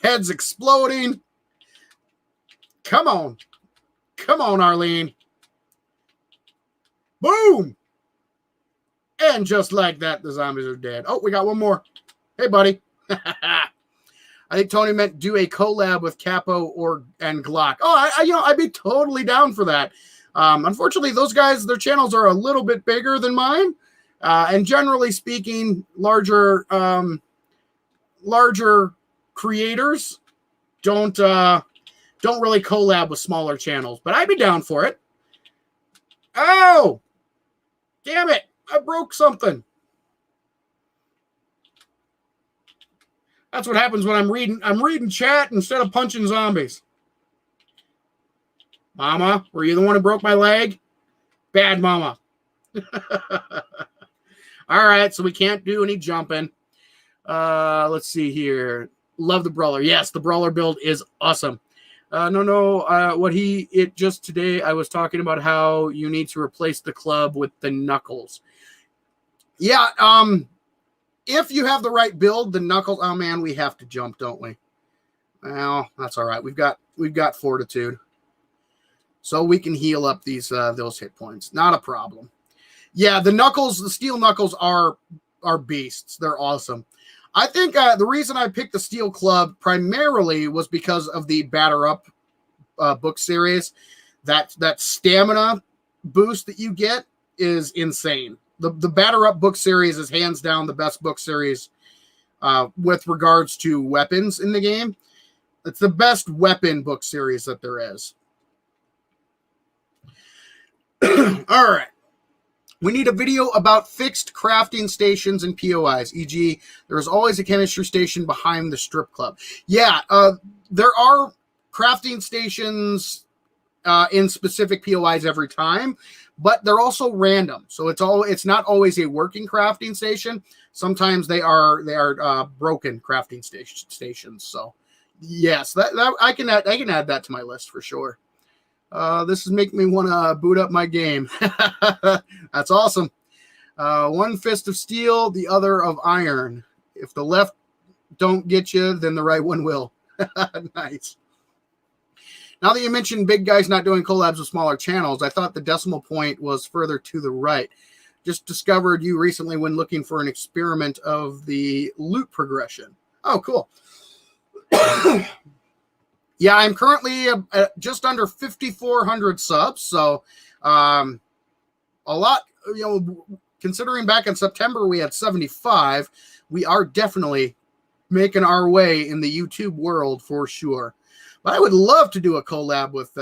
heads exploding. Come on. Come on, Arlene. Boom. And just like that, the zombies are dead. Oh, we got one more. Hey, buddy. I think Tony meant do a collab with Capo and Glock. Oh, I'd be totally down for that. Unfortunately, those guys, their channels are a little bit bigger than mine, and generally speaking, larger creators don't really collab with smaller channels. But I'd be down for it. Oh, damn it! I broke something. That's what happens when I'm reading chat instead of punching zombies. Mama, were you the one who broke my leg? Bad mama. All right, so we can't do any jumping. Let's see here. Love the Brawler. Yes, the Brawler build is awesome. Just today I was talking about how you need to replace the club with the knuckles. Yeah, if you have the right build, the knuckles, oh man, we have to jump, don't we? Well, that's all right. We've got fortitude. So we can heal up those hit points. Not a problem. Yeah, the knuckles, the steel knuckles are beasts. They're awesome. I think the reason I picked the Steel Club primarily was because of the Batter Up book series. That stamina boost that you get is insane. The Batter Up book series is hands down the best book series with regards to weapons in the game. It's the best weapon book series that there is. All right. We need a video about fixed crafting stations and POIs, e.g. there is always a chemistry station behind the strip club. Yeah, there are crafting stations in specific POIs every time, but they're also random. So it's not always a working crafting station. Sometimes they are broken crafting stations. So yes, that I can add that to my list for sure. This is making me want to boot up my game. That's awesome. One fist of steel, the other of iron. If the left don't get you, then the right one will. Nice. Now that you mentioned big guys not doing collabs with smaller channels, I thought the decimal point was further to the right. Just discovered you recently when looking for an experiment of the loot progression. Oh, cool. Yeah, I'm currently just under 5,400 subs, so a lot, considering back in September we had 75, we are definitely making our way in the YouTube world for sure. But I would love to do a collab with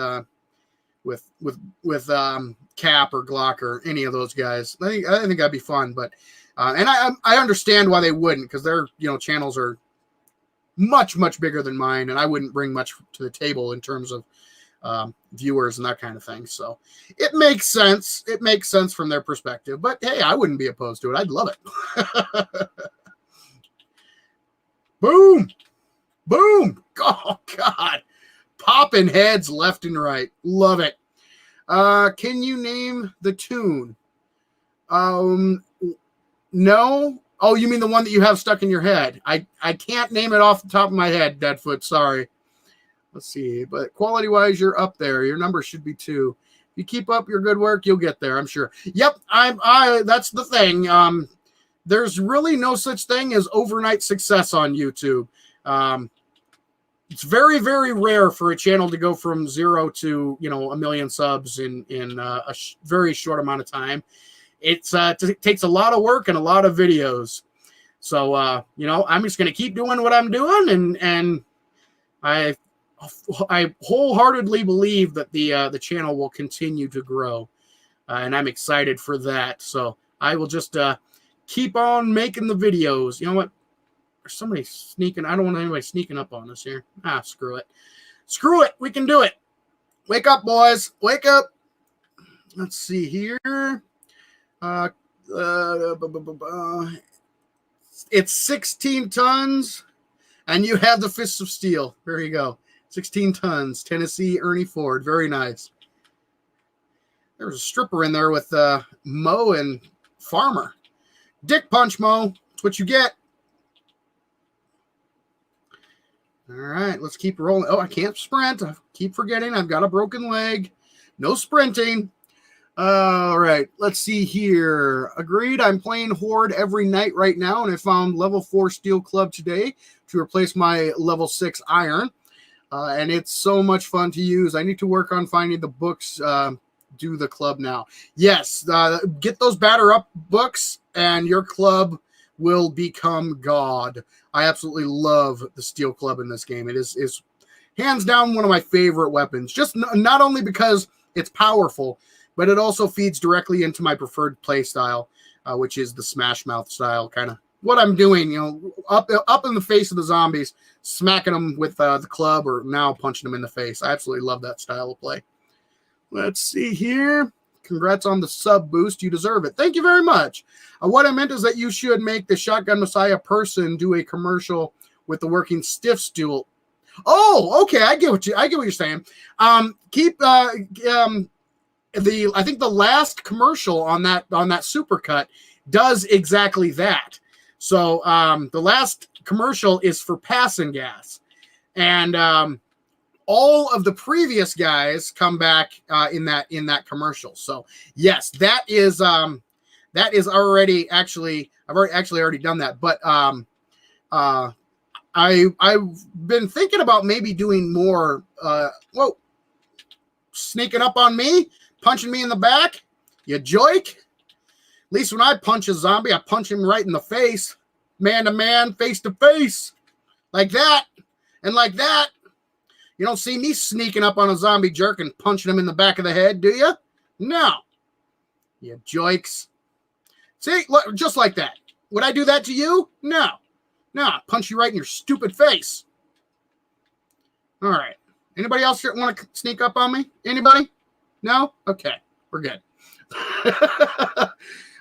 Cap or Glock or any of those guys. I think that'd be fun, but and I understand why they wouldn't, because their channels are much bigger than mine, and I wouldn't bring much to the table in terms of viewers and that kind of thing. So it makes sense. It makes sense from their perspective. But hey, I wouldn't be opposed to it. I'd love it. Boom, boom. Oh God, popping heads left and right. Love it. Can you name the tune? No. Oh, you mean the one that you have stuck in your head? I can't name it off the top of my head, Deadfoot. Sorry. Let's see. But quality-wise, you're up there. Your number should be 2. If you keep up your good work, you'll get there, I'm sure. Yep, that's the thing. There's really no such thing as overnight success on YouTube. it's very, very rare for a channel to go from 0 to, you know, 1 million subs in a very short amount of time. It takes a lot of work and a lot of videos. So, you know, I'm just going to keep doing what I'm doing. And I wholeheartedly believe that the channel will continue to grow. And I'm excited for that. So I will just keep on making the videos. You know what? There's somebody sneaking. I don't want anybody sneaking up on us here. Screw it. Screw it. We can do it. Wake up, boys. Wake up. Let's see here. It's 16 tons, and you have the Fists of Steel. There you go. 16 tons. Tennessee Ernie Ford. Very nice. There was a stripper in there with Mo and Farmer. Dick punch, Mo. That's what you get. All right, let's keep rolling. Oh, I can't sprint. I keep forgetting. I've got a broken leg. No sprinting. All right, let's see here. Agreed. I'm playing Horde every night right now, and I found level 4 Steel Club today to replace my level 6 Iron. And it's so much fun to use. I need to work on finding the books. Do the club now. Yes, get those batter up books, and your club will become God. I absolutely love the Steel Club in this game. It is hands down one of my favorite weapons. Just not only because it's powerful, but it also feeds directly into my preferred play style, which is the Smash Mouth style, kind of what I'm doing. You know, up in the face of the zombies, smacking them with the club, or now punching them in the face. I absolutely love that style of play. Let's see here. Congrats on the sub boost. You deserve it. Thank you very much. What I meant is that you should make the Shotgun Messiah person do a commercial with the working stiff stool. Oh, okay. I get what you're saying. Keep I think the last commercial on that supercut does exactly that. So the last commercial is for passing gas, and all of the previous guys come back in that commercial. So yes, that is already actually I've already done that. But I've been thinking about maybe doing more. Whoa, sneaking up on me, punching me in the back, you joik. At least when I punch a zombie, I punch him right in the face, man to man, face to face, like that, and like that. You don't see me sneaking up on a zombie jerk and punching him in the back of the head, do you? No. You joiks. See, look, just like that. Would I do that to you? No. No, I'll punch you right in your stupid face. All right. Anybody else want to sneak up on me? Anybody? No? Okay. We're good.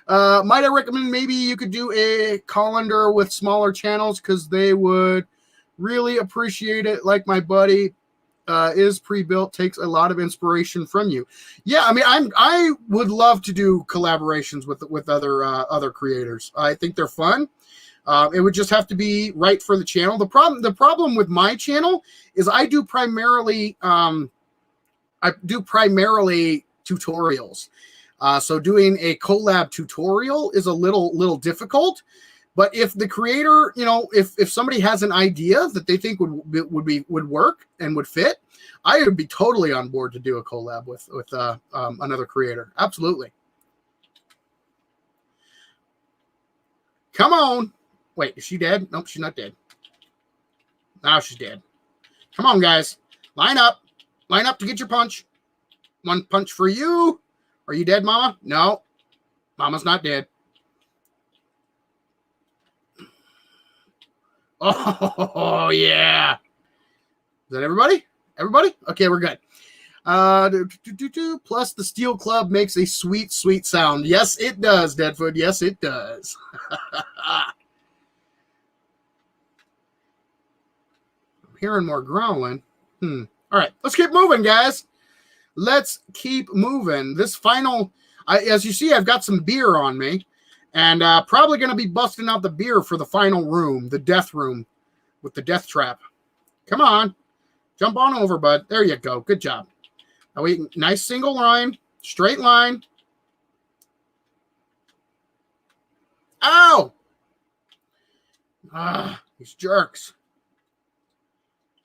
Might I recommend maybe you could do a colander with smaller channels, because they would really appreciate it. Like my buddy is pre-built, takes a lot of inspiration from you. Yeah, I mean, I would love to do collaborations with other creators. I think they're fun. It would just have to be right for the channel. The problem with my channel is I do primarily tutorials. So doing a collab tutorial is a little difficult. But if the creator, you know, if somebody has an idea that they think would work and would fit, I would be totally on board to do a collab with another creator. Absolutely. Come on. Wait, is she dead? Nope, she's not dead. Now she's dead. Come on, guys. Line up. Line up to get your punch. One punch for you. Are you dead, Mama? No. Mama's not dead. Oh, yeah. Is that everybody? Everybody? Okay, we're good. Plus, the Steel Club makes a sweet, sweet sound. Yes, it does, Deadfoot. Yes, it does. I'm hearing more growling. All right, let's keep moving, guys. Let's keep moving. This final, as you see, I've got some beer on me. And probably going to be busting out the beer for the final room, the death room with the death trap. Come on. Jump on over, bud. There you go. Good job. Now nice single line, straight line. Ow! These jerks.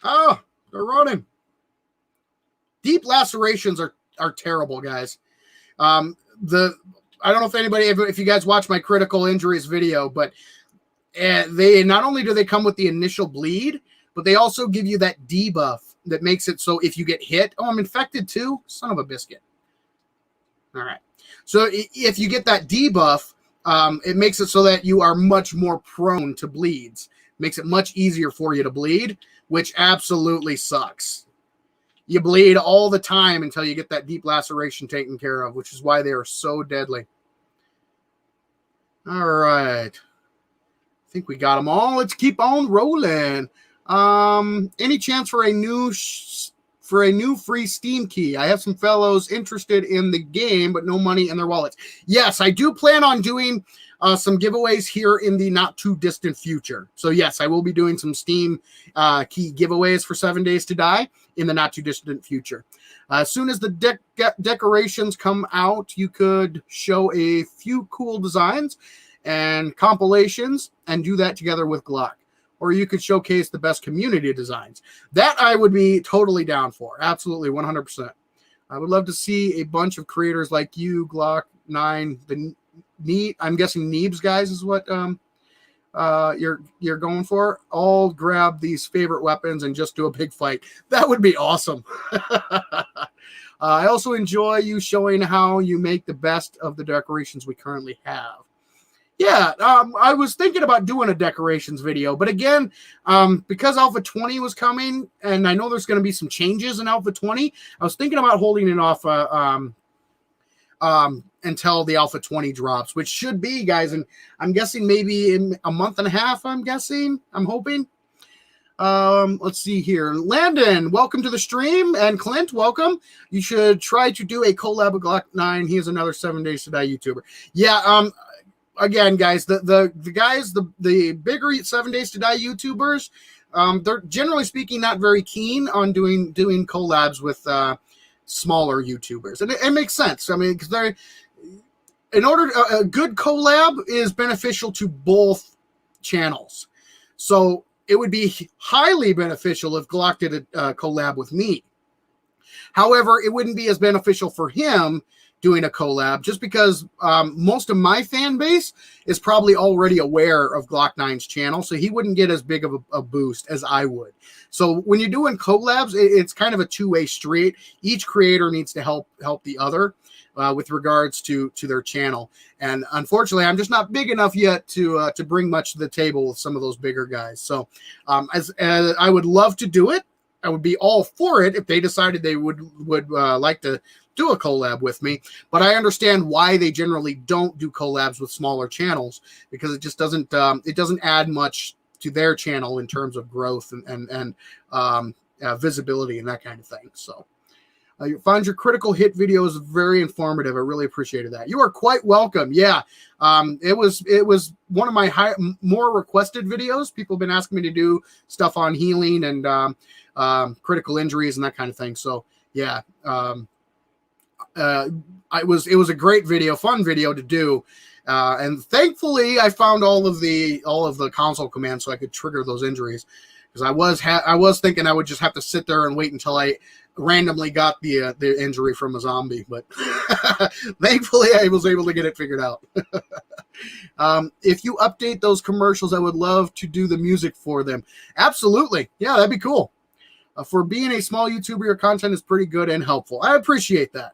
Oh, they're running. Deep lacerations are terrible, guys. I don't know if you guys watch my critical injuries video, but they not only do they come with the initial bleed, but they also give you that debuff that makes it so if you get hit, oh, I'm infected too, son of a biscuit. All right, so if you get that debuff, it makes it so that you are much more prone to bleeds. Makes it much easier for you to bleed, which absolutely sucks. You bleed all the time until you get that deep laceration taken care of, which is why they are so deadly. All right. I think we got them all. Let's keep on rolling. Any chance for a new free Steam key? I have some fellows interested in the game, but no money in their wallets. Yes, I do plan on doing some giveaways here in the not too distant future. So yes, I will be doing some Steam key giveaways for 7 Days to Die in the not too distant future. As soon as the decorations come out, you could show a few cool designs and compilations and do that together with Glock. Or you could showcase the best community designs. That I would be totally down for. Absolutely, 100%. I would love to see a bunch of creators like you, Glock 9, I'm guessing Neebs guys is what you're going for. All grab these favorite weapons and just do a big fight. That would be awesome. I also enjoy you showing how you make the best of the decorations we currently have. Yeah, I was thinking about doing a decorations video, but again, because Alpha 20 was coming, and I know there's going to be some changes in Alpha 20, I was thinking about holding it off until the Alpha 20 drops, which should be, guys, and I'm guessing maybe in a month and a half, I'm hoping. Let's see here. Landon, welcome to the stream, and Clint, welcome. You should try to do a collab with Glock 9. He is another 7 Days to Die YouTuber. Yeah, again, guys, the bigger 7 Days to Die YouTubers, they're generally speaking not very keen on doing collabs with smaller YouTubers, and it makes sense. I mean, because a good collab is beneficial to both channels. So it would be highly beneficial if Glock did a collab with me. However, it wouldn't be as beneficial for him doing a collab, just because most of my fan base is probably already aware of Glock 9's channel, so he wouldn't get as big of a boost as I would. So when you're doing collabs, it's kind of a two-way street. Each creator needs to help the other with regards to their channel. And unfortunately, I'm just not big enough yet to bring much to the table with some of those bigger guys. So as I would love to do it, I would be all for it if they decided they would like to do a collab with me, but I understand why they generally don't do collabs with smaller channels, because it just doesn't add much to their channel in terms of growth and visibility and that kind of thing. So you found your critical hit videos very informative. I really appreciated that. You are quite welcome. Yeah, it was one of my more requested videos. People have been asking me to do stuff on healing and critical injuries and that kind of thing. So yeah. It was a great video, fun video to do, and thankfully I found all of the console commands so I could trigger those injuries, because I was thinking I would just have to sit there and wait until I randomly got the injury from a zombie, but thankfully I was able to get it figured out. If you update those commercials, I would love to do the music for them. Absolutely, yeah, that'd be cool. For being a small YouTuber, your content is pretty good and helpful. I appreciate that.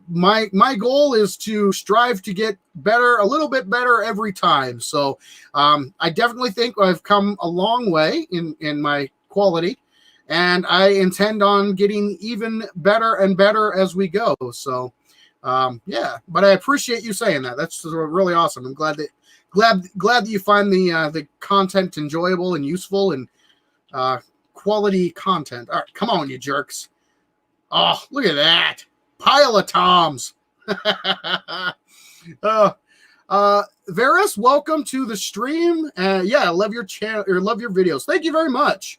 My goal is to strive to get better, a little bit better every time. So I definitely think I've come a long way in my quality, and I intend on getting even better and better as we go. So yeah, but I appreciate you saying that. That's really awesome. I'm glad that you find the content enjoyable and useful and quality content. All right, come on, you jerks. Oh, look at that pile of toms. Varus, welcome to the stream. Yeah, I love your channel or love your videos. Thank you very much.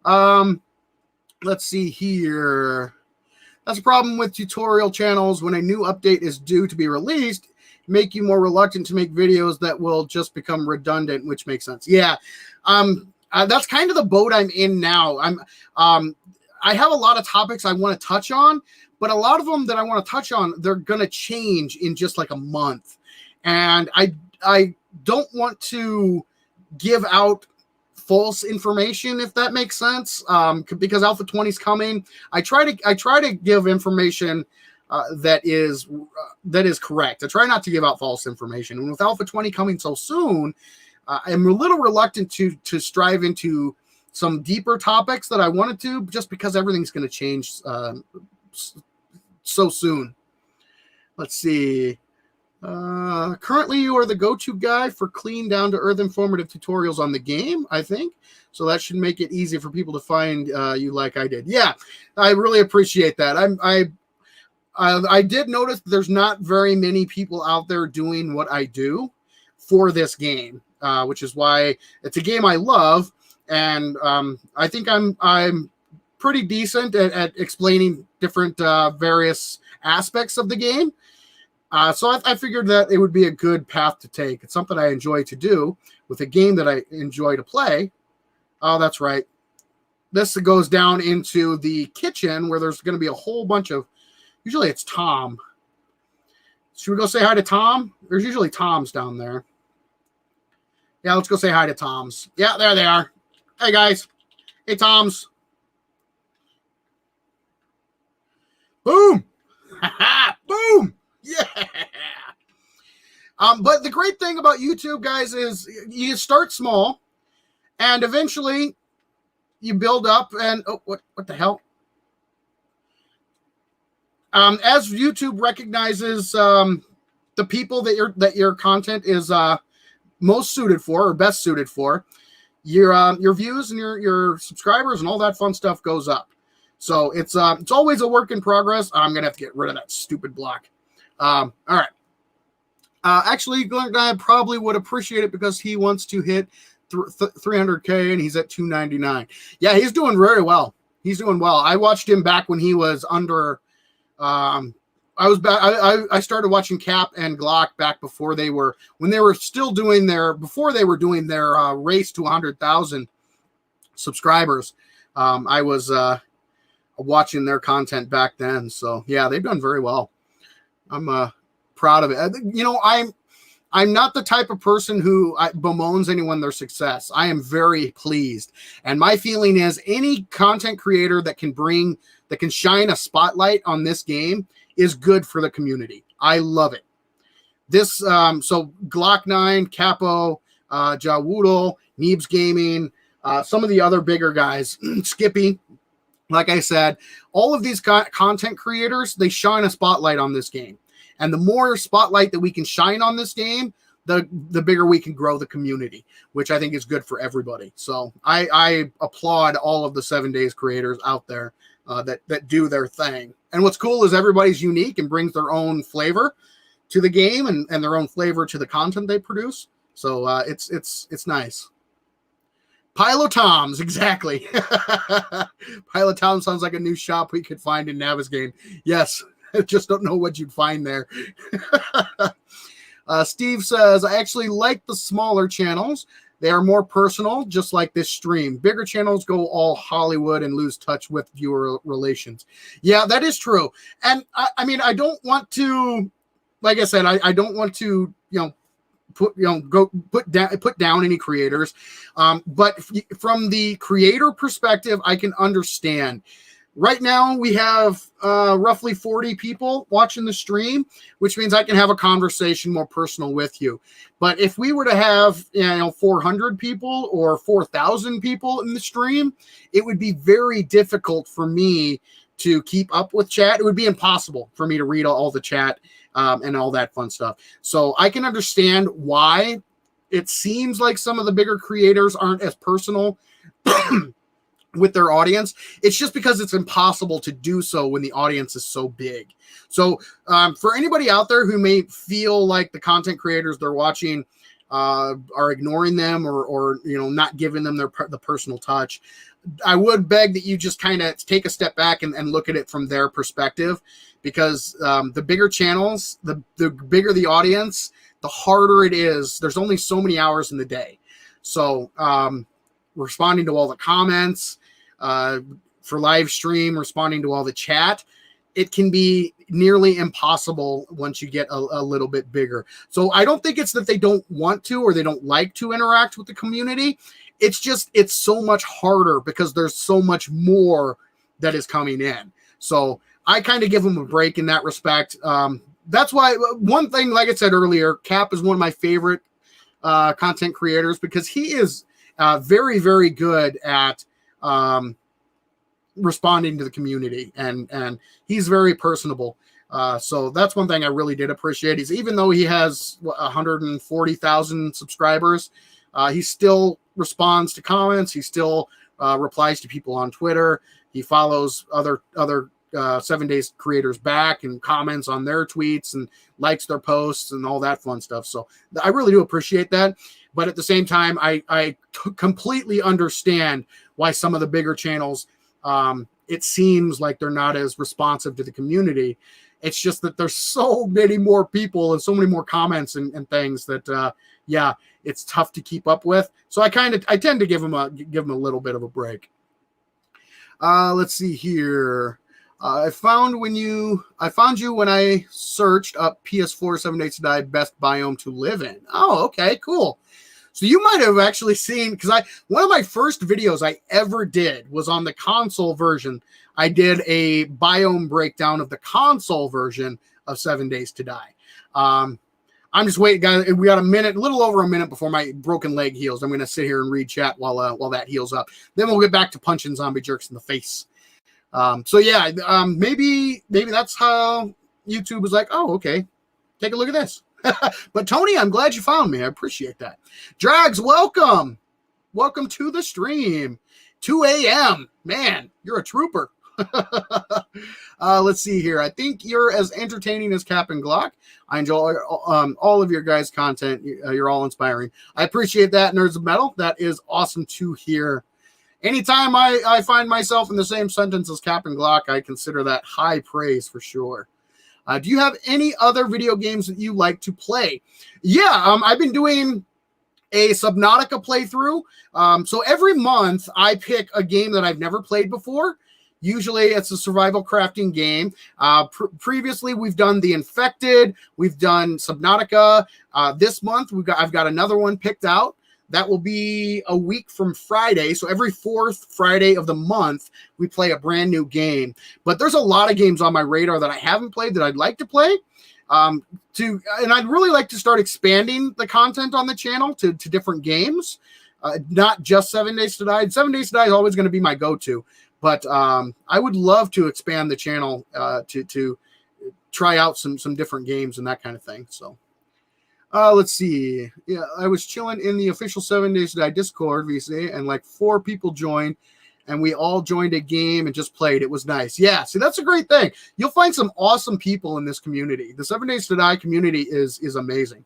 Let's see here. That's a problem with tutorial channels. When a new update is due to be released, make you more reluctant to make videos that will just become redundant, which makes sense. Yeah. that's kind of the boat I'm in now. I have a lot of topics I want to touch on, but a lot of them that I want to touch on, they're going to change in just like a month. And I don't want to give out false information, if that makes sense, because Alpha 20 is coming. I try to give information that is correct. I try not to give out false information. And with Alpha 20 coming so soon, I'm a little reluctant to strive into some deeper topics that I wanted to, just because everything's going to change so soon. Let's see. Currently, you are the go-to guy for clean, down-to-earth, informative tutorials on the game, I think. So that should make it easy for people to find you like I did. Yeah, I really appreciate that. I did notice there's not very many people out there doing what I do for this game, which is why it's a game I love, and I think I'm pretty decent at explaining different various aspects of the game. So I figured that it would be a good path to take. It's something I enjoy to do with a game that I enjoy to play. Oh, that's right. This goes down into the kitchen where there's going to be a whole bunch of, usually it's Tom. Should we go say hi to Tom? There's usually Toms down there. Yeah, let's go say hi to Toms. Yeah, there they are. Hey, guys. Hey, Toms. Boom. Boom. Yeah. But the great thing about YouTube, guys, is you start small and eventually you build up and what the hell? As YouTube recognizes the people that your content is most suited for or best suited for, your views and your subscribers and all that fun stuff goes up. So it's always a work in progress. I'm gonna have to get rid of that stupid block. All right. Actually, Glenn Guy probably would appreciate it because he wants to hit 300K and he's at 299. Yeah, he's doing very well. He's doing well. I watched him back when he was under. I started watching Cap and Glock back before they were still doing their race to 100,000 subscribers. I was watching their content back then. So yeah, they've done very well. I'm proud of it. You know, I'm not the type of person who bemoans anyone their success. I am very pleased. And my feeling is any content creator that can shine a spotlight on this game is good for the community. I love it. This, so Glock 9, Capo, Jawoodle, Neebs Gaming, some of the other bigger guys, Skippy, like I said, all of these content creators, they shine a spotlight on this game. And the more spotlight that we can shine on this game, the bigger we can grow the community, which I think is good for everybody. So I applaud all of the 7 Days creators out there that do their thing. And what's cool is everybody's unique and brings their own flavor to the game and their own flavor to the content they produce. So it's nice. Pilotoms, exactly. Pilotom sounds like a new shop we could find in Navisgame. Yes. I just don't know what you'd find there. Steve says, I actually like the smaller channels. They are more personal, just like this stream. Bigger channels go all Hollywood and lose touch with viewer relations. Yeah, that is true. And I mean, I don't want to, like I said, I don't want to, put down any creators. But from the creator perspective, I can understand. Right now, we have roughly 40 people watching the stream, which means I can have a conversation more personal with you. But if we were to have 400 people or 4,000 people in the stream, it would be very difficult for me to keep up with chat. It would be impossible for me to read all the chat and all that fun stuff. So I can understand why it seems like some of the bigger creators aren't as personal with their audience. It's just because it's impossible to do so when the audience is so big. So for anybody out there who may feel like the content creators they're watching are ignoring them or not giving them the personal touch, I would beg that you just kind of take a step back and look at it from their perspective, because the bigger channels, the bigger the audience, the harder it is. There's only so many hours in the day. So responding to all the comments, for live stream, responding to all the chat, it can be nearly impossible once you get a little bit bigger. So I don't think it's that they don't want to or they don't like to interact with the community. It's just, it's so much harder because there's so much more that is coming in. So I kind of give them a break in that respect. That's why one thing, like I said earlier, Cap is one of my favorite content creators because he is very, very good at responding to the community, and he's very personable. So that's one thing I really did appreciate. Is even though he has 140,000 subscribers, he still responds to comments. He still replies to people on Twitter. He follows other 7 Days creators back and comments on their tweets and likes their posts and all that fun stuff. So I really do appreciate that. But at the same time, I completely understand why some of the bigger channels, it seems like they're not as responsive to the community. It's just that there's so many more people and so many more comments and things that, yeah, it's tough to keep up with. So I tend to give them a little bit of a break. Let's see here. I found you when I searched up PS4 7 Days to Die best biome to live in. Oh, okay, cool. So you might have actually seen, because one of my first videos I ever did was on the console version. I did a biome breakdown of the console version of 7 Days to Die. I'm just waiting, guys. We got a little over a minute before my broken leg heals. I'm going to sit here and read chat while that heals up. Then we'll get back to punching zombie jerks in the face. So yeah, maybe that's how YouTube was like, oh, okay, take a look at this. But Tony, I'm glad you found me. I appreciate that. Drags, welcome to the stream. 2 a.m. Man, you're a trooper. Let's see here. I think you're as entertaining as Cap and Glock. I enjoy all of your guys' content. You're all inspiring. I appreciate that, Nerds of Metal. That is awesome to hear. Anytime I find myself in the same sentence as Cap and Glock, I consider that high praise for sure. Do you have any other video games that you like to play? Yeah, I've been doing a Subnautica playthrough. So every month I pick a game that I've never played before. Usually it's a survival crafting game. Previously we've done The Infected. We've done Subnautica. This month I've got another one picked out. That will be a week from Friday. So every fourth Friday of the month, we play a brand new game. But there's a lot of games on my radar that I haven't played that I'd like to play. And I'd really like to start expanding the content on the channel to different games, not just 7 Days to Die. 7 Days to Die is always going to be my go-to. But I would love to expand the channel to try out some different games and that kind of thing. So. Let's see. Yeah, I was chilling in the official 7 Days to Die Discord, VC, and like 4 people joined, and we all joined a game and just played. It was nice. Yeah, see, that's a great thing. You'll find some awesome people in this community. The 7 Days to Die community is amazing.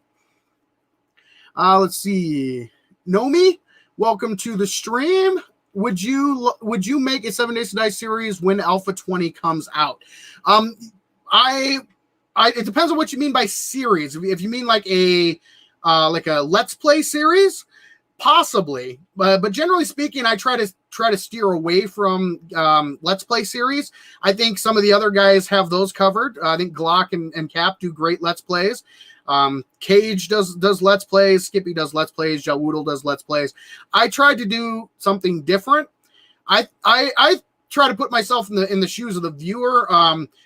Let's see. Nomi, welcome to the stream. Would you make a 7 Days to Die series when Alpha 20 comes out? It depends on what you mean by series. If you mean like a Let's Play series, possibly. But generally speaking, I try to steer away from Let's Play series. I think some of the other guys have those covered. I think Glock and Cap do great Let's Plays. Cage does Let's Plays. Skippy does Let's Plays. Jawoodle does Let's Plays. I tried to do something different. I try to put myself in the shoes of the viewer.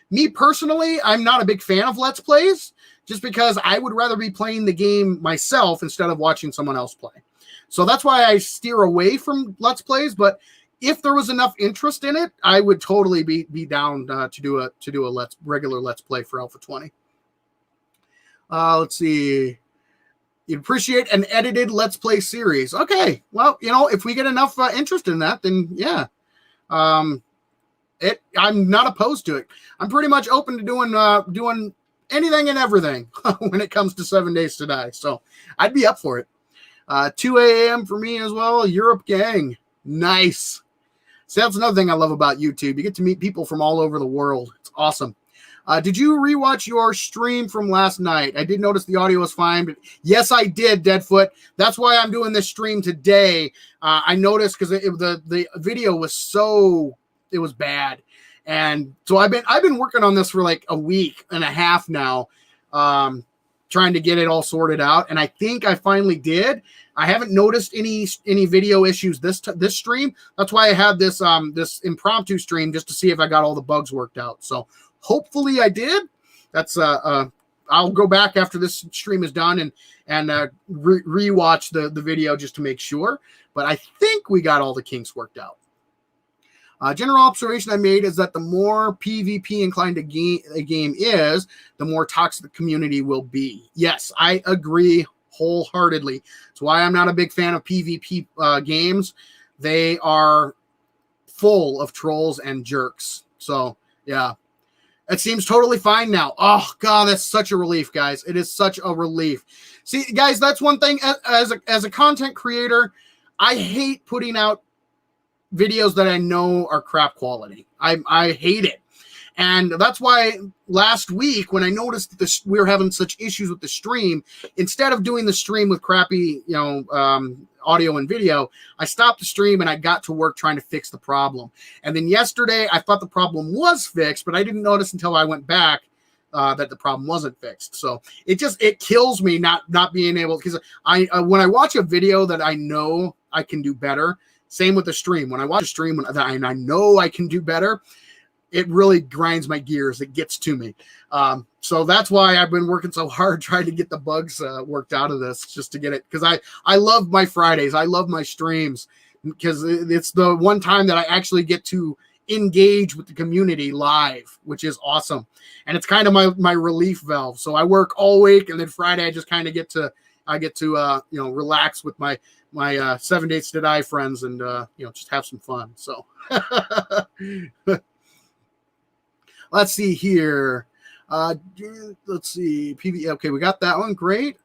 Me personally, I'm not a big fan of Let's Plays just because I would rather be playing the game myself instead of watching someone else play. So that's why I steer away from Let's Plays. But if there was enough interest in it, I would totally be down to do a regular Let's Play for Alpha 20. Let's see. You'd appreciate an edited Let's Play series. Okay. Well, if we get enough interest in that, then yeah. I'm not opposed to it. I'm pretty much open to doing anything and everything when it comes to 7 Days to Die. So I'd be up for it. 2 a.m. for me as well. Europe gang. Nice. See, that's another thing I love about YouTube. You get to meet people from all over the world. It's awesome. Did you rewatch your stream from last night? I did notice the audio was fine, but yes, I did, Deadfoot. That's why I'm doing this stream today. I noticed because the video was it was bad. And so I've been working on this for like a week and a half now, trying to get it all sorted out. And I think I finally did. I haven't noticed any video issues this stream. That's why I had this impromptu stream, just to see if I got all the bugs worked out. So hopefully I did. That's I'll go back after this stream is done and rewatch the video just to make sure. But I think we got all the kinks worked out. General observation I made is that the more PvP inclined a game is, the more toxic the community will be. Yes, I agree wholeheartedly. That's why I'm not a big fan of PvP games. They are full of trolls and jerks. So, yeah. It seems totally fine now. Oh, God, that's such a relief, guys. It is such a relief. See, guys, that's one thing. As a content creator, I hate putting out videos that I know are crap quality. I hate it. And that's why last week when I noticed that we were having such issues with the stream, instead of doing the stream with crappy, audio and video, I stopped the stream and I got to work trying to fix the problem. And then yesterday I thought the problem was fixed, but I didn't notice until I went back that the problem wasn't fixed. So it kills me not being able, because when I watch a video that I know I can do better. Same with the stream. When I watch a stream and I know I can do better, it really grinds my gears. It gets to me. So that's why I've been working so hard trying to get the bugs worked out of this, just to get it. Because I love my Fridays. I love my streams because it's the one time that I actually get to engage with the community live, which is awesome. And it's kind of my relief valve. So I work all week, and then Friday I just kind of get to relax with my 7 Dates to Die friends and just have some fun. So let's see here. Let's see. Okay, we got that one. Great.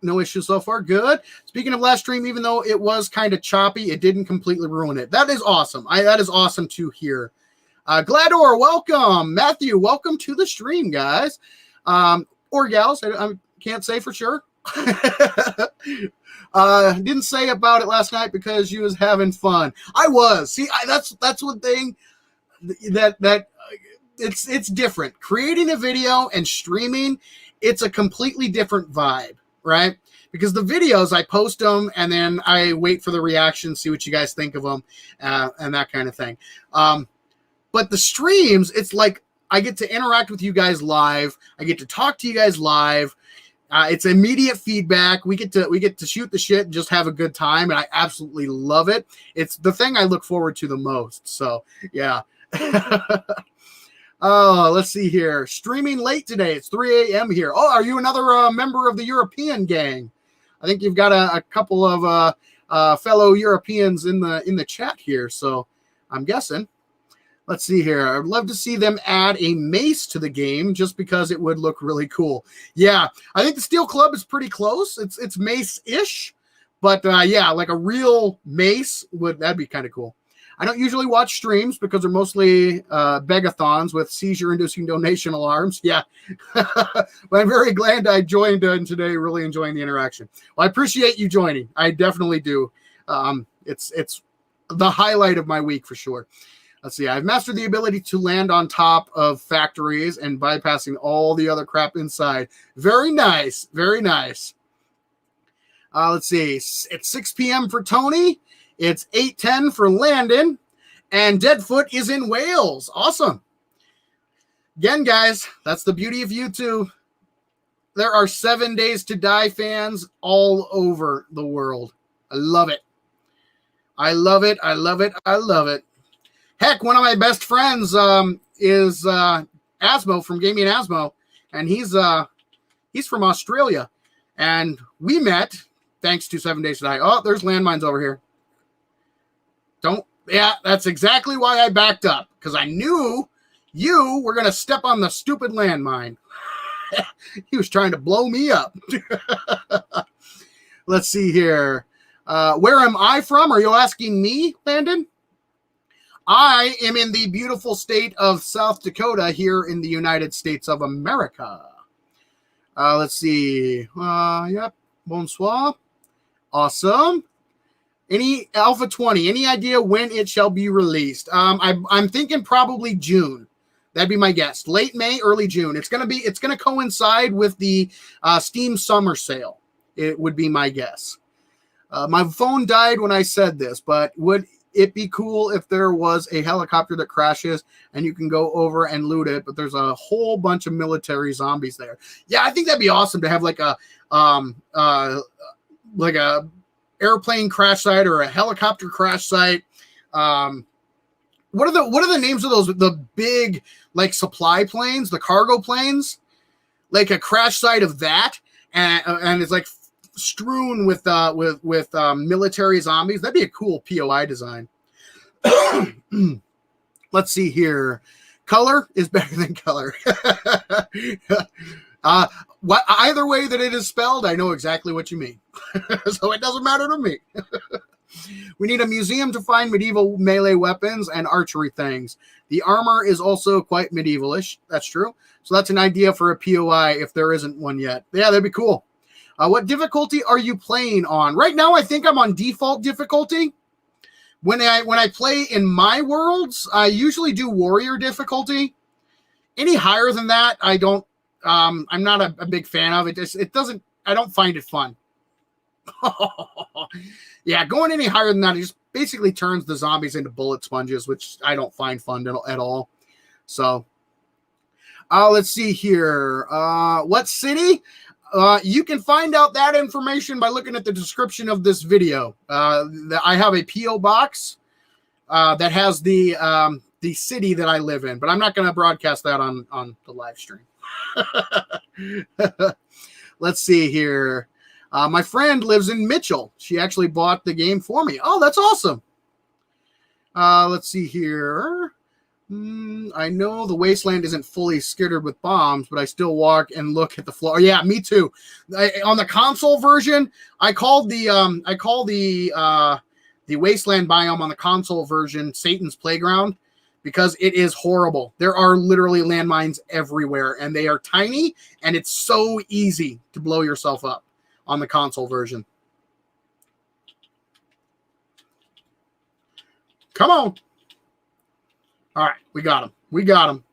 No issues so far. Good. Speaking of last stream, even though it was kind of choppy, it didn't completely ruin it. That is awesome. That is awesome to hear. Glador, welcome. Matthew, welcome to the stream, guys. Or gals. I can't say for sure. Didn't say about it last night because you was having fun. I was. See, that's one thing that it's different. Creating a video and streaming, it's a completely different vibe, right? Because the videos, I post them and then I wait for the reaction, see what you guys think of them, and that kind of thing. But the streams, it's like I get to interact with you guys live. I get to talk to you guys live. It's immediate feedback. We get to shoot the shit and just have a good time, and I absolutely love it. It's the thing I look forward to the most. So yeah. Oh, let's see here. Streaming late today. It's 3 a.m. here. Oh, are you another member of the European gang? I think you've got a couple of fellow Europeans in the chat here. So I'm guessing. Let's see here. I'd love to see them add a mace to the game just because it would look really cool. Yeah, I think the Steel Club is pretty close. It's mace-ish, but yeah, like a real mace that'd be kind of cool. I don't usually watch streams because they're mostly begathons with seizure-inducing donation alarms. Yeah, but I'm very glad I joined today. Really enjoying the interaction. Well, I appreciate you joining. I definitely do. It's the highlight of my week for sure. Let's see. I've mastered the ability to land on top of factories and bypassing all the other crap inside. Very nice. Very nice. Let's see. It's 6 p.m. for Tony. It's 8:10 for Landon. And Deadfoot is in Wales. Awesome. Again, guys, that's the beauty of YouTube. There are 7 Days to Die fans all over the world. I love it. I love it. I love it. I love it. Heck, one of my best friends is Asmo from Gaming Asmo, and he's from Australia, and we met thanks to 7 Days to Die. Oh, there's landmines over here. Yeah, that's exactly why I backed up, because I knew you were gonna step on the stupid landmine. He was trying to blow me up. Let's see here. Where am I from? Are you asking me, Landon? I am in the beautiful state of South Dakota here in the United States of America. Let's see. Yep. Bonsoir. Awesome. Any Alpha 20? Any idea when it shall be released? I'm thinking probably June. That'd be my guess. Late May, early June. It's gonna coincide with the Steam summer sale. It would be my guess. My phone died when I said this, but would it be cool if there was a helicopter that crashes and you can go over and loot it, but there's a whole bunch of military zombies there? Yeah, I think that'd be awesome to have like a airplane crash site or a helicopter crash site. What are the names of those? The big like supply planes, the cargo planes, like a crash site of that, and it's like strewn with military zombies. That'd be a cool POI design. Let's see here. Color is better than color. Either way that it is spelled, I know exactly what you mean. So it doesn't matter to me. We need a museum to find medieval melee weapons and archery things. The armor is also quite medievalish. That's true. So that's an idea for a POI if there isn't one yet. Yeah, that'd be cool. What difficulty are you playing on? Right now, I think I'm on default difficulty. When I play in my worlds, I usually do warrior difficulty. Any higher than that, I don't. I'm not a big fan of it. It doesn't. I don't find it fun. Yeah, going any higher than that, it just basically turns the zombies into bullet sponges, which I don't find fun at all. So, let's see here. What city? You can find out that information by looking at the description of this video. I have a P.O. box that has the city that I live in, but I'm not going to broadcast that on the live stream. Let's see here. My friend lives in Mitchell. She actually bought the game for me. Oh, that's awesome. Let's see here. I know the wasteland isn't fully skittered with bombs, but I still walk and look at the floor. Yeah, me too. On the console version, I called the wasteland biome on the console version Satan's Playground because it is horrible. There are literally landmines everywhere, and they are tiny, and it's so easy to blow yourself up on the console version. Come on. All right, we got him. We got him.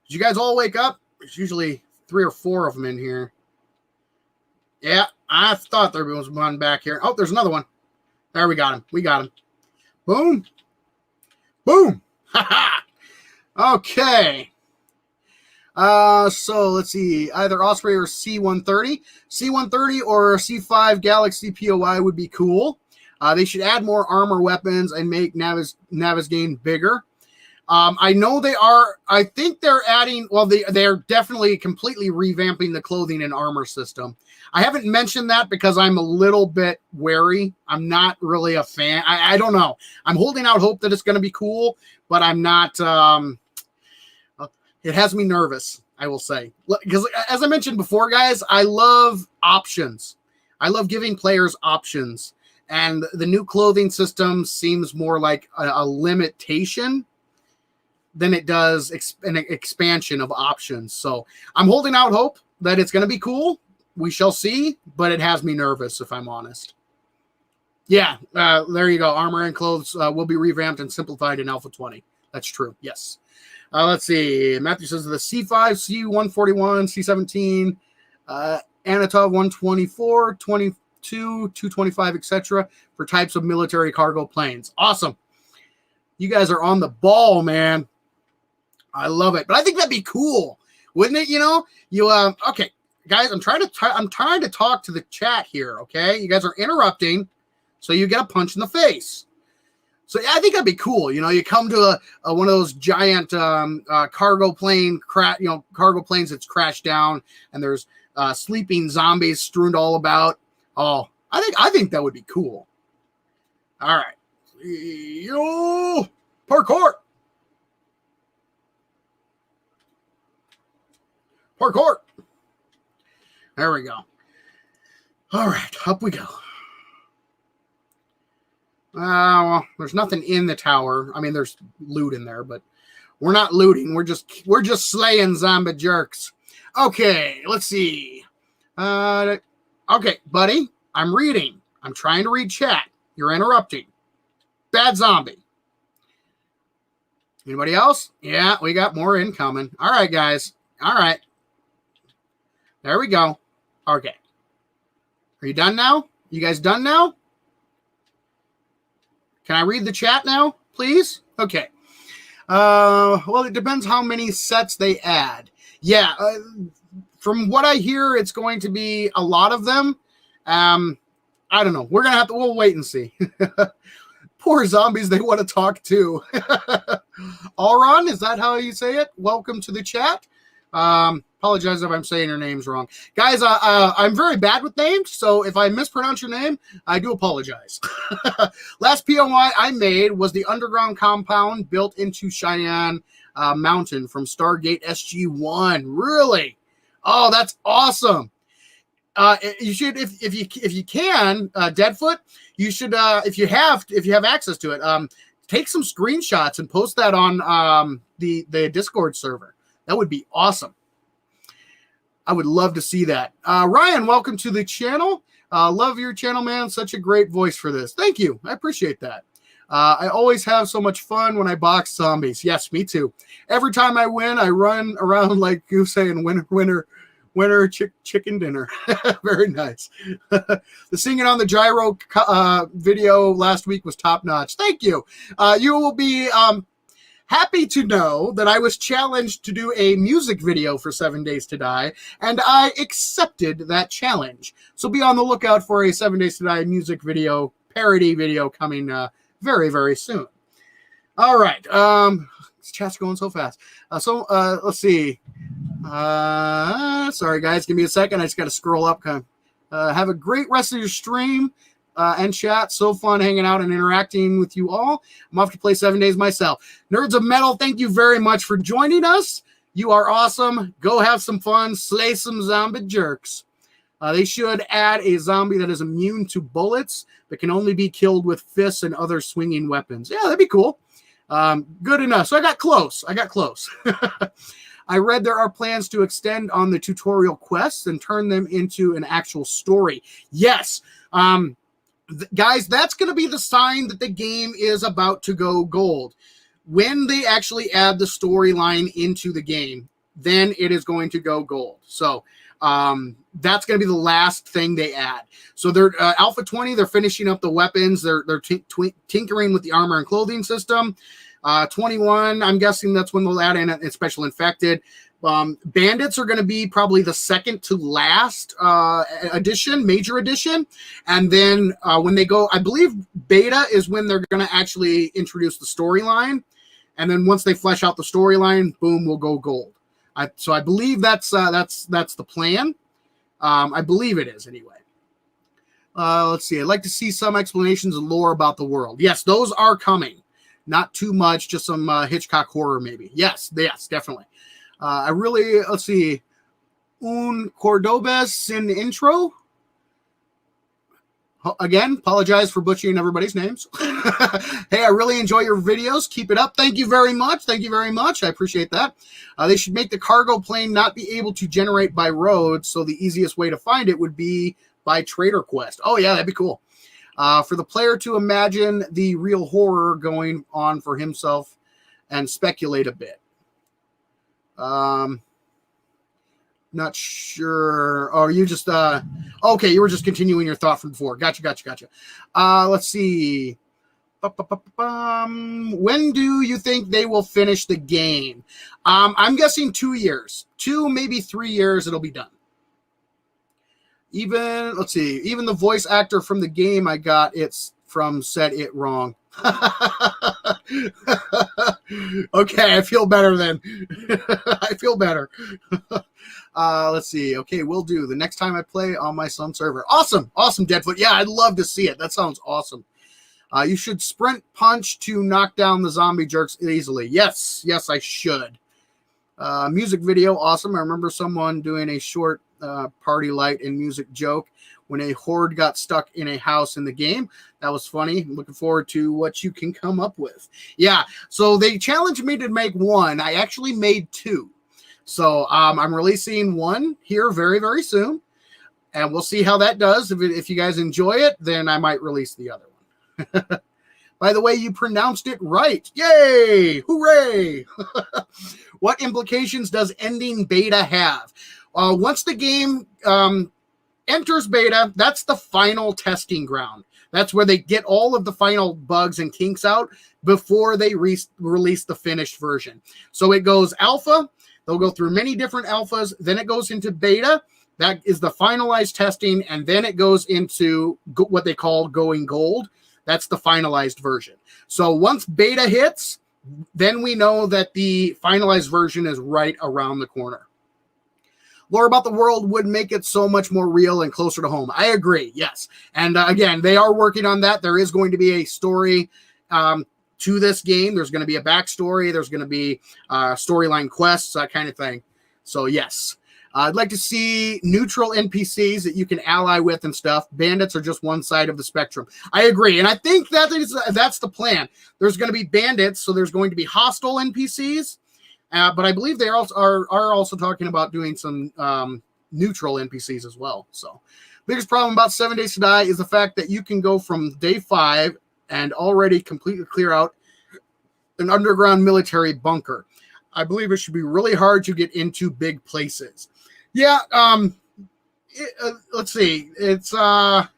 Did you guys all wake up? There's usually 3 or 4 of them in here. Yeah, I thought there was one back here. Oh, there's another one. There, we got him. We got him. Boom. Boom. Ha-ha. Okay. So let's see. Either Osprey or C-130. C-130 or C-5 Galaxy POI would be cool. They should add more armor weapons and make Navigaine bigger. I know they are. I think they're adding. Well, they're definitely completely revamping the clothing and armor system. I haven't mentioned that because I'm a little bit wary. I'm not really a fan. I don't know. I'm holding out hope that it's going to be cool, but I'm not. It has me nervous, I will say, because as I mentioned before, guys, I love options. I love giving players options. And the new clothing system seems more like a limitation than it does an expansion of options. So I'm holding out hope that it's going to be cool. We shall see, but it has me nervous, if I'm honest. Yeah, there you go. Armor and clothes will be revamped and simplified in Alpha 20. That's true. Yes. Let's see. Matthew says the C5, C141, C17, Anatov 124, 22, 225, etc. for types of military cargo planes. Awesome. You guys are on the ball, man. I love it. But I think that'd be cool, wouldn't it? You know, okay, guys, I'm trying to talk to the chat here. Okay, you guys are interrupting, so you get a punch in the face. So yeah, I think that'd be cool. You know, you come to one of those giant cargo planes that's crashed down, and there's sleeping zombies strewn all about. Oh, I think that would be cool. All right, yo, parkour. Parkour. There we go. All right, up we go. Well, there's nothing in the tower. I mean, there's loot in there, but we're not looting. We're just slaying zombie jerks. Okay, let's see. Okay, buddy, I'm reading. I'm trying to read chat. You're interrupting. Bad zombie. Anybody else? Yeah, we got more incoming. All right, guys. All right. There we go. Okay. Are you done now? You guys done now? Can I read the chat now, please? Okay. Well, it depends how many sets they add. Yeah, from what I hear, it's going to be a lot of them. I don't know. We'll wait and see. Poor zombies, they want to talk too. Auron, is that how you say it? Welcome to the chat. Apologize if I'm saying your names wrong. Guys, I'm very bad with names, so if I mispronounce your name, I do apologize. Last POI I made was the underground compound built into Cheyenne Mountain from Stargate SG-1. Really? Oh, that's awesome. You should, if you can, Deadfoot, you should, if you have access to it, take some screenshots and post that on the Discord server. That would be awesome. I would love to see that. Ryan, welcome to the channel. Love your channel, man. Such a great voice for this. Thank you. I appreciate that. I always have so much fun when I box zombies. Yes, me too. Every time I win, I run around like Goose saying, winner, chicken dinner. Very nice. The singing on the gyro video last week was top notch. Thank you. You will be happy to know that I was challenged to do a music video for 7 Days to Die, and I accepted that challenge. So be on the lookout for a 7 Days to Die music video, parody video coming very, very soon. All right. This chat's going so fast. Let's see. Sorry, guys. Give me a second. I just got to scroll up. Have a great rest of your stream and chat. So fun hanging out and interacting with you all. I'm off to play 7 Days myself. Nerds of Metal, thank you very much for joining us. You are awesome. Go have some fun. Slay some zombie jerks. They should add a zombie that is immune to bullets but can only be killed with fists and other swinging weapons. Yeah, that'd be cool. Good enough. So I got close. I read there are plans to extend on the tutorial quests and turn them into an actual story. Yes. Guys, that's going to be the sign that the game is about to go gold. When they actually add the storyline into the game, then it is going to go gold. So that's going to be the last thing they add. So they're Alpha 20, they're finishing up the weapons. They're tinkering with the armor and clothing system. 21, I'm guessing that's when they'll add in a special infected. Bandits are going to be probably the second to last major edition. And then when they go, I believe beta is when they're going to actually introduce the storyline. And then once they flesh out the storyline, boom, we'll go gold. So I believe that's the plan. I believe it is anyway. Let's see. I'd like to see some explanations and lore about the world. Yes, those are coming. Not too much, just some Hitchcock horror maybe. Yes, definitely. Let's see. Un Cordobes in intro. Again, apologize for butchering everybody's names. Hey, I really enjoy your videos. Keep it up. Thank you very much. I appreciate that. They should make the cargo plane not be able to generate by road, so the easiest way to find it would be by Trader Quest. Oh, yeah, that'd be cool. For the player to imagine the real horror going on for himself and speculate a bit. Not sure. Oh, you just okay, you were just continuing your thought from before. Gotcha. Let's see. When do you think they will finish the game? I'm guessing 2 years. 2, maybe 3 years, it'll be done. Even the voice actor from the game I got it's from said it wrong. Okay, I feel better then. I feel better. Let's see. Okay, we'll do the next time I play on my son's server. Awesome, Deadfoot. Yeah, I'd love to see it. That sounds awesome. You should sprint punch to knock down the zombie jerks easily. Yes, I should. Music video, awesome. I remember someone doing a short party light and music joke when a horde got stuck in a house in the game. That was funny. I'm looking forward to what you can come up with. Yeah, so they challenged me to make one. I actually made two. So I'm releasing one here very, very soon. And we'll see how that does. If you guys enjoy it, then I might release the other one. By the way, you pronounced it right. Yay! Hooray! What implications does ending beta have? Once the game enters beta, that's the final testing ground. That's where they get all of the final bugs and kinks out before they release the finished version. So it goes alpha. They'll go through many different alphas. Then it goes into beta. That is the finalized testing. And then it goes into what they call going gold. That's the finalized version. So once beta hits, then we know that the finalized version is right around the corner. Lore about the world would make it so much more real and closer to home. I agree, yes. And again, they are working on that. There is going to be a story to this game. There's going to be a backstory. There's going to be storyline quests, that kind of thing. So yes. I'd like to see neutral NPCs that you can ally with and stuff. Bandits are just one side of the spectrum. I agree. And I think that's the plan. There's going to be bandits, so there's going to be hostile NPCs. But I believe they are also talking about doing some neutral NPCs as well. So biggest problem about 7 Days to Die is the fact that you can go from day 5 and already completely clear out an underground military bunker. I believe it should be really hard to get into big places. Yeah, let's see. It's I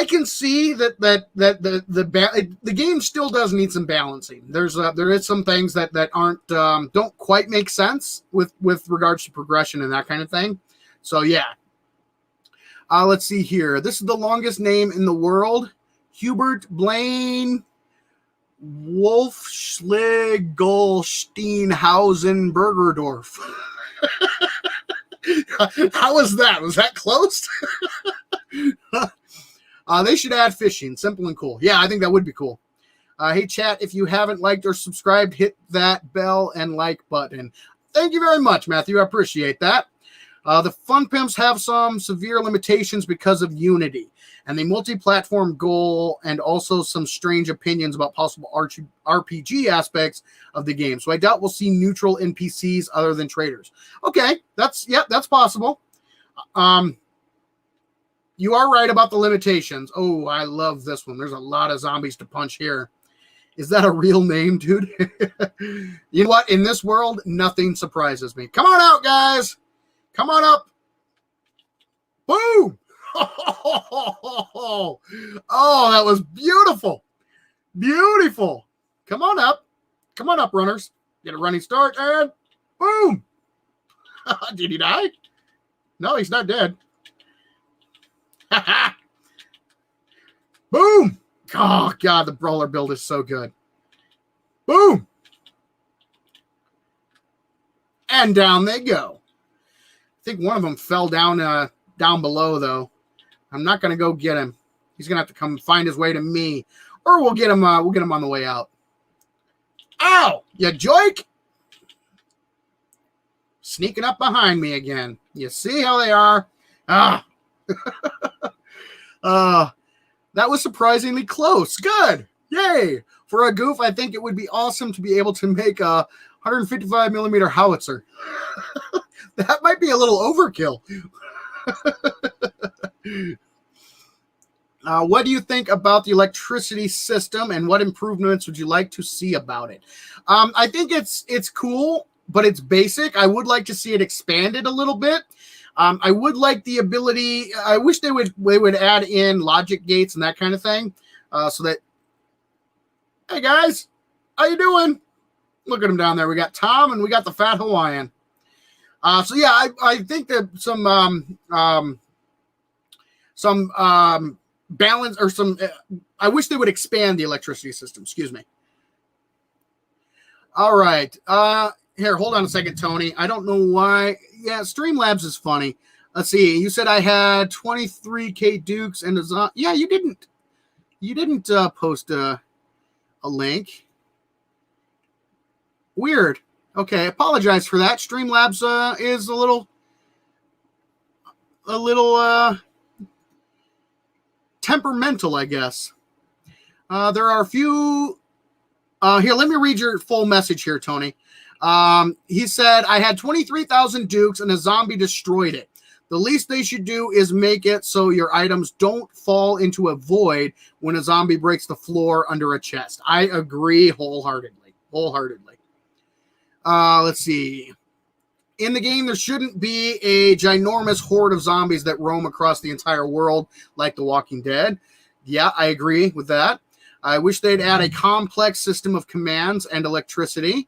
can see that the game still does need some balancing. There is some things that aren't don't quite make sense with regards to progression and that kind of thing. So yeah. Let's see here. This is the longest name in the world. Hubert Blaine Wolfschligelsteinhausen Bergerdorf. How was that? Was that close? They should add fishing. Simple and cool. Yeah, I think that would be cool. Hey, chat, if you haven't liked or subscribed, hit that bell and like button. Thank you very much, Matthew. I appreciate that. The Fun Pimps have some severe limitations because of Unity and the multi-platform goal, and also some strange opinions about possible RPG aspects of the game. So I doubt we'll see neutral NPCs other than traders. Okay, that's possible. You are right about the limitations. Oh, I love this one. There's a lot of zombies to punch here. Is that a real name, dude? You know what? In this world, nothing surprises me. Come on out, guys. Come on up. Boom. Oh, that was beautiful. Beautiful. Come on up. Come on up, runners. Get a running start, and boom. Did he die? No, he's not dead. Boom. Oh, God, the brawler build is so good. Boom. And down they go. I think one of them fell down below, though. I'm not going to go get him. He's going to have to come find his way to me. Or we'll get him on the way out. Ow! You joik! Sneaking up behind me again. You see how they are? Ah! That was surprisingly close. Good. Yay. For a goof, I think it would be awesome to be able to make a 155 millimeter howitzer. That might be a little overkill. What do you think about the electricity system, and what improvements would you like to see about it? I think it's cool, but it's basic. I would like to see it expanded a little bit. I would like the ability. I wish they would add in logic gates and that kind of thing, so that. Hey guys, how you doing? Look at them down there. We got Tom and we got the Fat Hawaiian. So yeah, I think that some balance or some. I wish they would expand the electricity system. Excuse me. All right. Here, hold on a second, Tony. I don't know why. Yeah, Streamlabs is funny. Let's see. You said I had 23K Dukes and a yeah, you didn't. You didn't post a link. Weird. Okay, apologize for that. Streamlabs is a little temperamental, I guess. There are a few. Here, let me read your full message here, Tony. He said, I had 23,000 dukes and a zombie destroyed it. The least they should do is make it so your items don't fall into a void when a zombie breaks the floor under a chest. I agree wholeheartedly. Let's see. In the game, there shouldn't be a ginormous horde of zombies that roam across the entire world like The Walking Dead. Yeah, I agree with that. I wish they'd add a complex system of commands and electricity,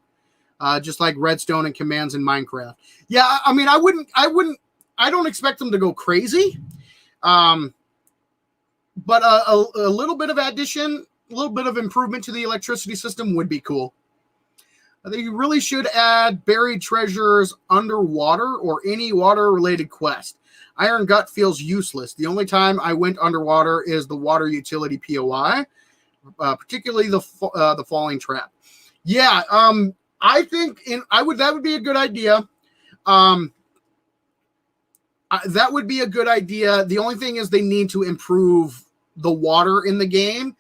just like redstone and commands in Minecraft. Yeah, I mean, I don't expect them to go crazy. But a little bit of addition, a little bit of improvement to the electricity system would be cool. I think you really should add buried treasures underwater or any water-related quest. Iron Gut feels useless. The only time I went underwater is the water utility POI, particularly the falling trap. Yeah, I think that would be a good idea. That would be a good idea. The only thing is they need to improve the water in the game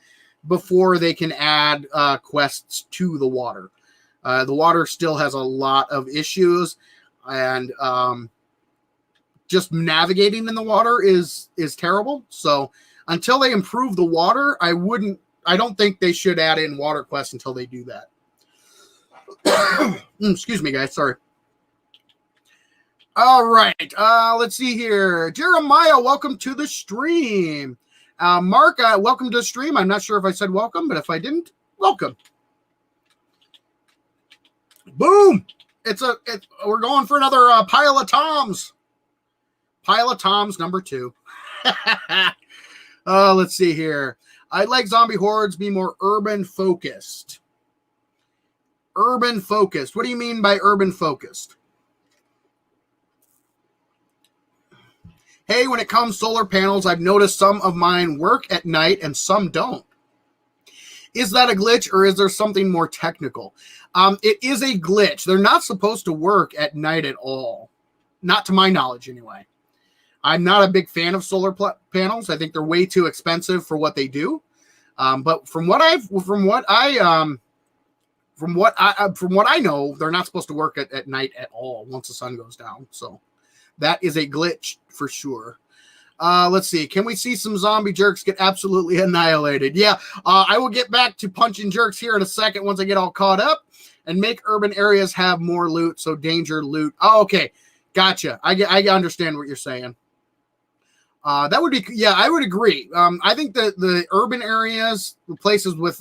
before they can add quests to the water. The water still has a lot of issues, and just navigating in the water is terrible. So until they improve the water, I don't think they should add in water quests until they do that. Excuse me, guys. Sorry. All right. Let's see here. Jeremiah, welcome to the stream. Mark, welcome to the stream. I'm not sure if I said welcome, but if I didn't, welcome. Boom! We're going for another pile of toms. Pile of toms number 2. Let's see here. I'd like zombie hordes be more urban focused. Urban focused. What do you mean by urban focused? Hey, when it comes to solar panels, I've noticed some of mine work at night and some don't. Is that a glitch or is there something more technical? It is a glitch. They're not supposed to work at night at all. Not to my knowledge, anyway. I'm not a big fan of solar panels. I think they're way too expensive for what they do. But from what I know, they're not supposed to work at night at all once the sun goes down. So that is a glitch for sure. Let's see. Can we see some zombie jerks get absolutely annihilated? Yeah, I will get back to punching jerks here in a second once I get all caught up, and make urban areas have more loot. So danger loot. Oh, okay. Gotcha. I understand what you're saying. That would be, yeah, I would agree. I think that the urban areas, the places with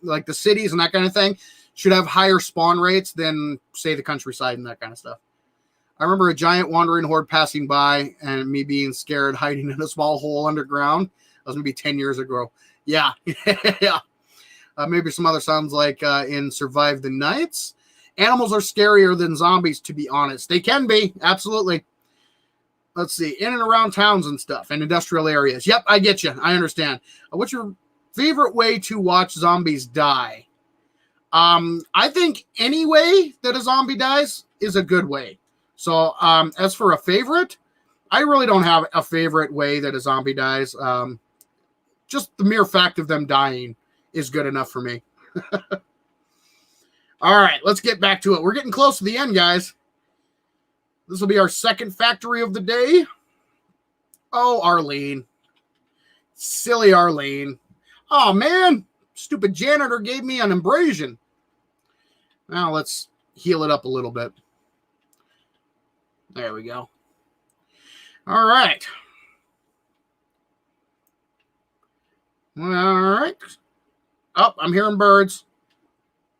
like the cities and that kind of thing, should have higher spawn rates than, say, the countryside and that kind of stuff. I remember a giant wandering horde passing by and me being scared, hiding in a small hole underground. That was maybe 10 years ago. Yeah. Yeah. Maybe some other sounds like in Survive the Nights. Animals are scarier than zombies, to be honest. They can be. Absolutely. Let's see. In and around towns and stuff and industrial areas. Yep, I get you. I understand. What's your favorite way to watch zombies die? I think any way that a zombie dies is a good way. So as for a favorite, I really don't have a favorite way that a zombie dies. Just the mere fact of them dying is good enough for me. All right, let's get back to it. We're getting close to the end, guys. This will be our second factory of the day. Oh, Arlene. Silly Arlene. Oh, man. Stupid janitor gave me an abrasion. Now let's heal it up a little bit. There we go. All right. All right. Oh, I'm hearing birds.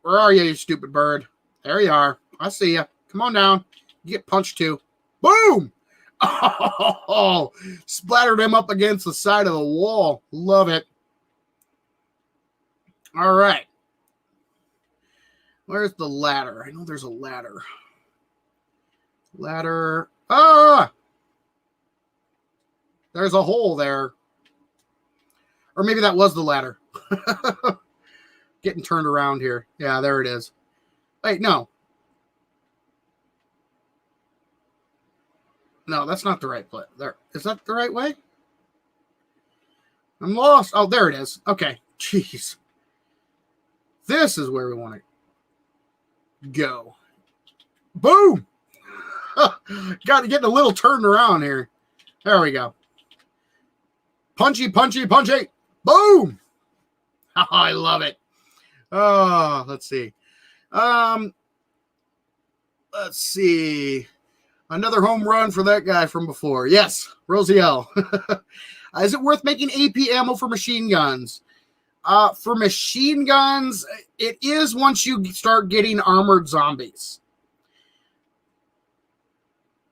Where are you, you stupid bird? There you are. I see you. Come on down. You get punched too. Boom! Oh, splattered him up against the side of the wall. Love it. All right. Where's the ladder? I know there's a ladder. Ladder. Ah! There's a hole there. Or maybe that was the ladder. Getting turned around here. Yeah, there it is. Wait, no. No, that's not the right place. There. Is that the right way? I'm lost. Oh, there it is. Okay. Jeez. This is where we want to go. Boom! Got to get a little turned around here. There we go. Punchy, punchy, punchy. Boom! I love it. Oh, let's see. Let's see. Another home run for that guy from before. Yes, Rosiel. Is it worth making AP ammo for machine guns? For machine guns, it is once you start getting armored zombies.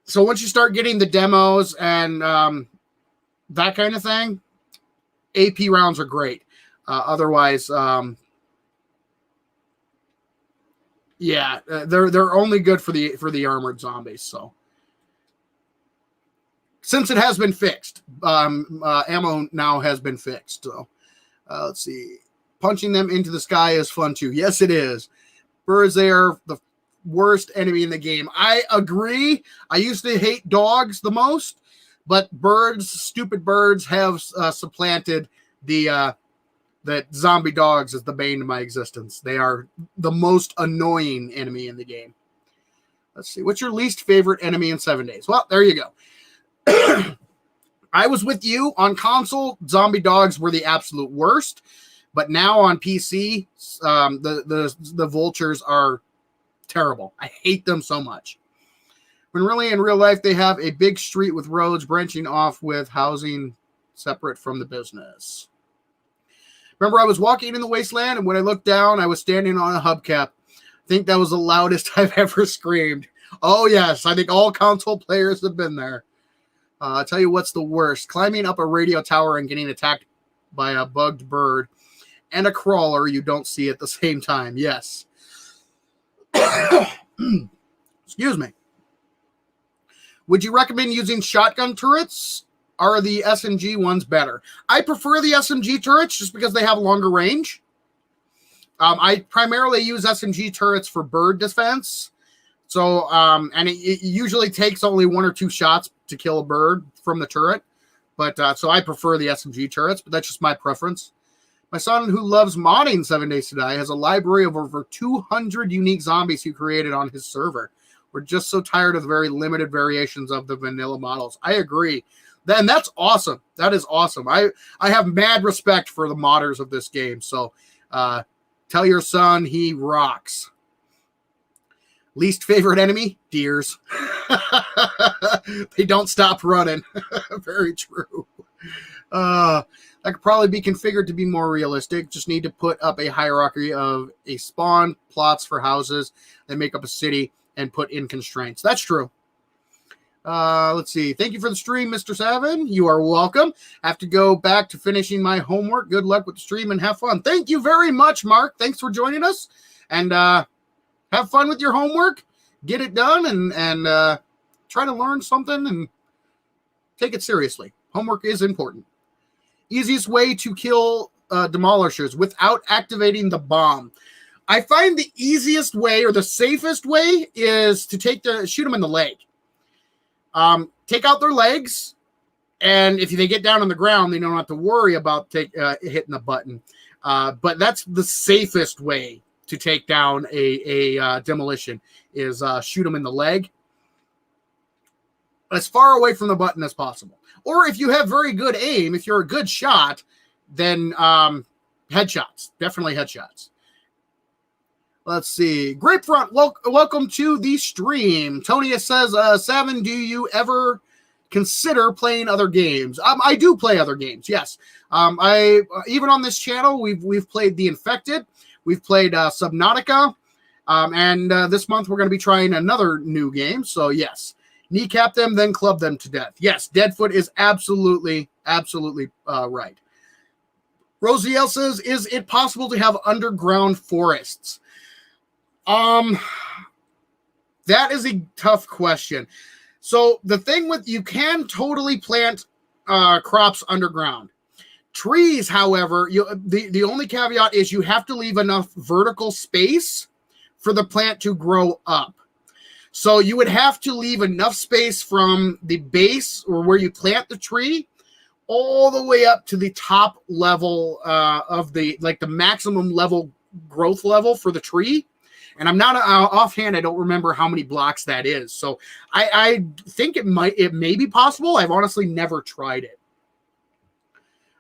So once you start getting the demos and that kind of thing, AP rounds are great. Otherwise, yeah, they're only good for the armored zombies. So since it has been fixed, ammo now has been fixed. So let's see, punching them into the sky is fun too. Yes, it is. Birds, they are the worst enemy in the game. I agree. I used to hate dogs the most, but birds, stupid birds, have supplanted the zombie dogs as the bane of my existence. They are the most annoying enemy in the game. Let's see. What's your least favorite enemy in 7 days? Well, there you go. I was with you on console. Zombie dogs were the absolute worst, but now on PC, the vultures are terrible. I hate them so much. When really in real life, they have a big street with roads branching off with housing separate from the business. Remember, I was walking in the wasteland, and when I looked down, I was standing on a hubcap. I think that was the loudest I've ever screamed. Oh, yes. I think all console players have been there. I'll tell you what's the worst. Climbing up a radio tower and getting attacked by a bugged bird and a crawler you don't see at the same time. Yes. Excuse me. Would you recommend using shotgun turrets? Are the SMG ones better? I prefer the SMG turrets just because they have longer range. I primarily use SMG turrets for bird defense. So, and it usually takes only 1 or 2 shots to kill a bird from the turret. But so I prefer the SMG turrets, but that's just my preference. My son, who loves modding 7 Days to Die, has a library of over 200 unique zombies he created on his server. We're just so tired of the very limited variations of the vanilla models. I agree. And that's awesome. That is awesome. I have mad respect for the modders of this game. So tell your son he rocks. Least favorite enemy? Deers. They don't stop running. Very true. That could probably be configured to be more realistic. Just need to put up a hierarchy of a spawn, plots for houses, then make up a city and put in constraints. That's true. Let's see. Thank you for the stream, Mr. Savin. You are welcome. I have to go back to finishing my homework. Good luck with the stream and have fun. Thank you very much, Mark. Thanks for joining us. And have fun with your homework. Get it done and try to learn something and take it seriously. Homework is important. Easiest way to kill demolishers without activating the bomb. I find the easiest way or the safest way is to shoot them in the leg. Take out their legs, and if they get down on the ground, they don't have to worry about hitting the button. But that's the safest way to take down a demolition is shoot them in the leg as far away from the button as possible. Or if you have very good aim, if you're a good shot, then headshots, definitely headshots. Let's see. Grapefront, welcome to the stream. Tony says, Savin, do you ever consider playing other games? I do play other games, yes. I even on this channel, we've played The Infected. We've played Subnautica. And this month, we're going to be trying another new game. So, yes. Kneecap them, then club them to death. Yes, Deadfoot is absolutely right. Rosiel says, is it possible to have underground forests? That is a tough question. So the thing with, you can totally plant crops underground. Trees, however, the only caveat is you have to leave enough vertical space for the plant to grow up. So you would have to leave enough space from the base or where you plant the tree all the way up to the top level of the maximum level growth level for the tree. And I'm not offhand, I don't remember how many blocks that is. So I think it may be possible. I've honestly never tried it.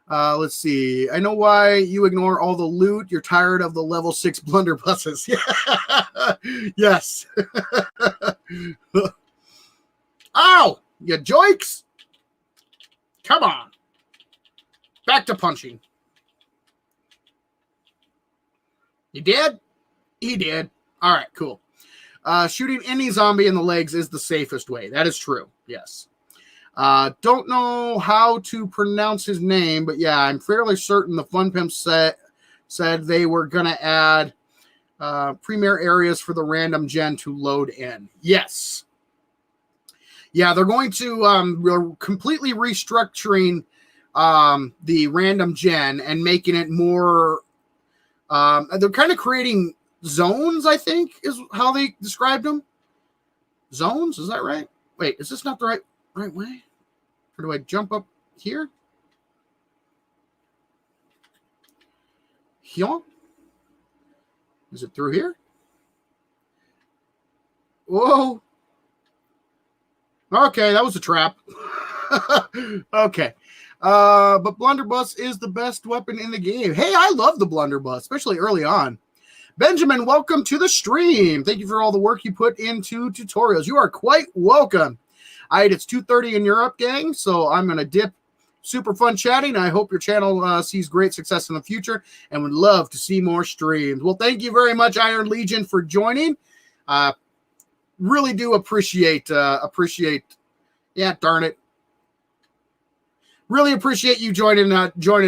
Let's see. I know why you ignore all the loot. You're tired of the level 6 blunderbusses. Yes. Ow! You joiks! Come on. Back to punching. You did? He did. All right, cool. Shooting any zombie in the legs is the safest way. That is true. Yes. Don't know how to pronounce his name, but yeah, I'm fairly certain the Fun Pimp said they were going to add premier areas for the random gen to load in. Yes. Yeah, they're going to completely restructuring the random gen and making it more. They're kind of creating zones, I think, is how they described them. Zones, is that right? Wait, is this not the right way? Or do I jump up here? Here? Is it through here? Whoa. Okay, that was a trap. Okay. But blunderbuss is the best weapon in the game. Hey, I love the blunderbuss, especially early on. Benjamin, welcome to the stream. Thank you for all the work you put into tutorials. You are quite welcome. All right, it's 2:30 in Europe, gang, so I'm going to dip. Super fun chatting. I hope your channel sees great success in the future and would love to see more streams. Well, thank you very much, Iron Legion, for joining. Really do appreciate. Yeah, darn it. Really appreciate you joining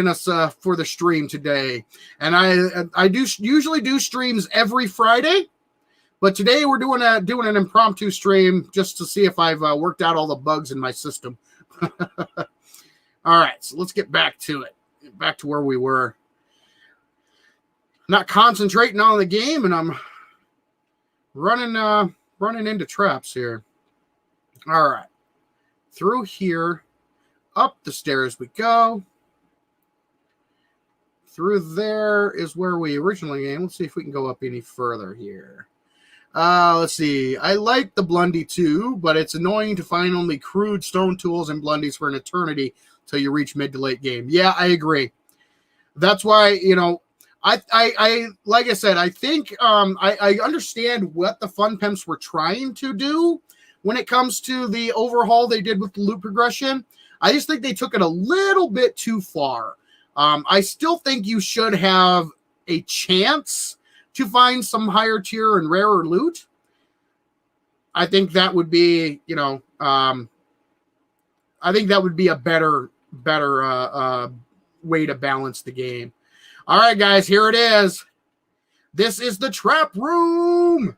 us for the stream today. And I do usually do streams every Friday. But today we're doing an impromptu stream just to see if I've worked out all the bugs in my system. All right, so let's get back to it. Get back to where we were. Not concentrating on the game, and I'm running into traps here. All right, through here, up the stairs we go. Through there is where we originally came. Let's see if we can go up any further here. Let's see. I like the Blundy too, but it's annoying to find only crude stone tools and Blundies for an eternity till you reach mid to late game. Yeah, I agree. That's why, I like I said, I think I understand what the Fun Pimps were trying to do when it comes to the overhaul they did with the loot progression. I just think they took it a little bit too far. I still think you should have a chance to find some higher tier and rarer loot. I think that would be, I think that would be a better way to balance the game. All right, guys, here it is. This is the trap room.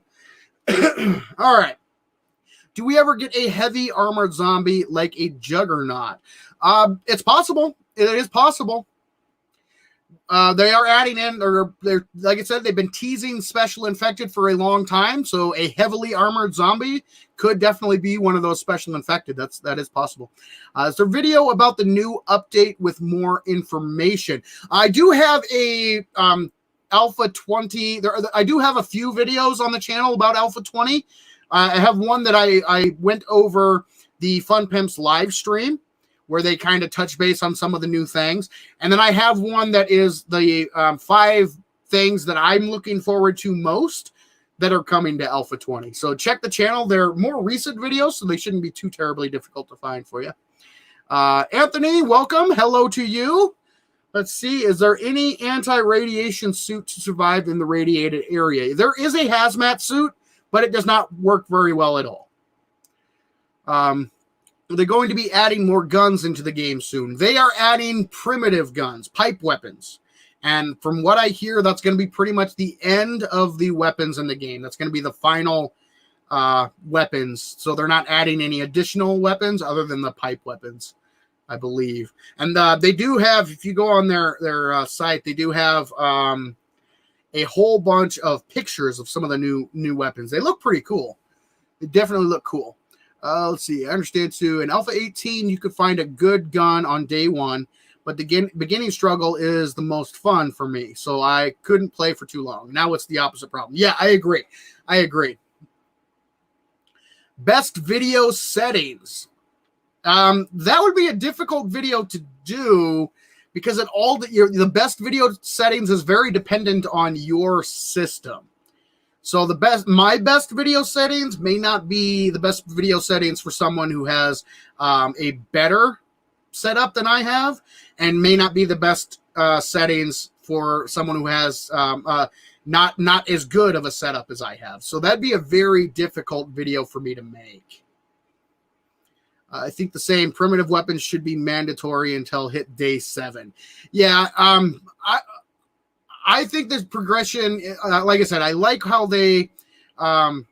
All right. Do we ever get a heavy armored zombie like a juggernaut? It's possible. It is possible. They are adding in, or they're, like I said, they've been teasing special infected for a long time. So a heavily armored zombie could definitely be one of those special infected. That is possible. It's a video about the new update with more information. I do have a Alpha 20. I do have a few videos on the channel about Alpha 20. I have one that I went over the Fun Pimps live stream, where they kind of touch base on some of the new things. And then I have one that is the 5 things that I'm looking forward to most that are coming to Alpha 20. So check the channel. They're more recent videos, so they shouldn't be too terribly difficult to find for you. Anthony, welcome. Hello to you. Let's see. Is there any anti-radiation suit to survive in the radiated area? There is a hazmat suit, but it does not work very well at all. They're going to be adding more guns into the game soon. They are adding primitive guns, pipe weapons. And from what I hear, that's going to be pretty much the end of the weapons in the game. That's going to be the final weapons. So they're not adding any additional weapons other than the pipe weapons, I believe. And they do have, if you go on their site, they do have a whole bunch of pictures of some of the new weapons. They look pretty cool. They definitely look cool. Let's see. I understand too. In Alpha 18, you could find a good gun on day one, but the beginning struggle is the most fun for me, so I couldn't play for too long. Now it's the opposite problem. Yeah, I agree. Best video settings. That would be a difficult video to do because the best video settings is very dependent on your system. So my best video settings may not be the best video settings for someone who has a better setup than I have, and may not be the best settings for someone who has not as good of a setup as I have. So that'd be a very difficult video for me to make. I think the same primitive weapons should be mandatory until hit day 7. Yeah, I think this progression, like I said, I like how they attempted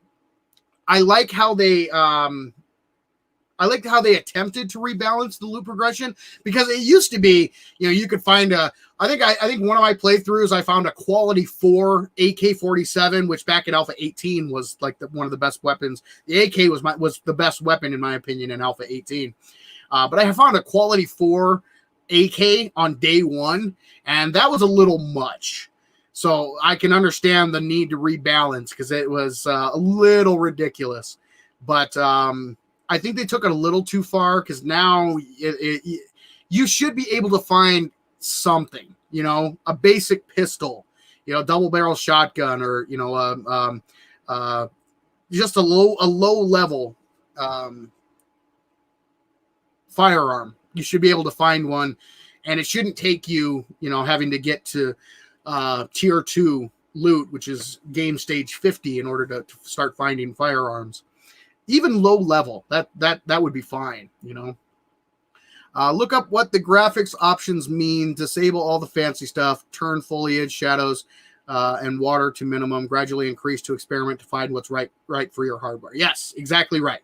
to rebalance the loot progression, because it used to be, you could find I think one of my playthroughs, I found a quality 4 AK-47, which back in Alpha 18 was like one of the best weapons. The AK was the best weapon in my opinion in Alpha 18. But I found a quality 4 AK on day 1, and that was a little much. So I can understand the need to rebalance because it was a little ridiculous. But I think they took it a little too far, because now you should be able to find something, a basic pistol, double barrel shotgun, or just a low level firearm. You should be able to find one, and it shouldn't take you, having to get to tier 2 loot, which is game stage 50, in order to start finding firearms. Even low level, that would be fine, Look up what the graphics options mean. Disable all the fancy stuff. Turn foliage, shadows, and water to minimum. Gradually increase to experiment to find what's right for your hardware. Yes, exactly right.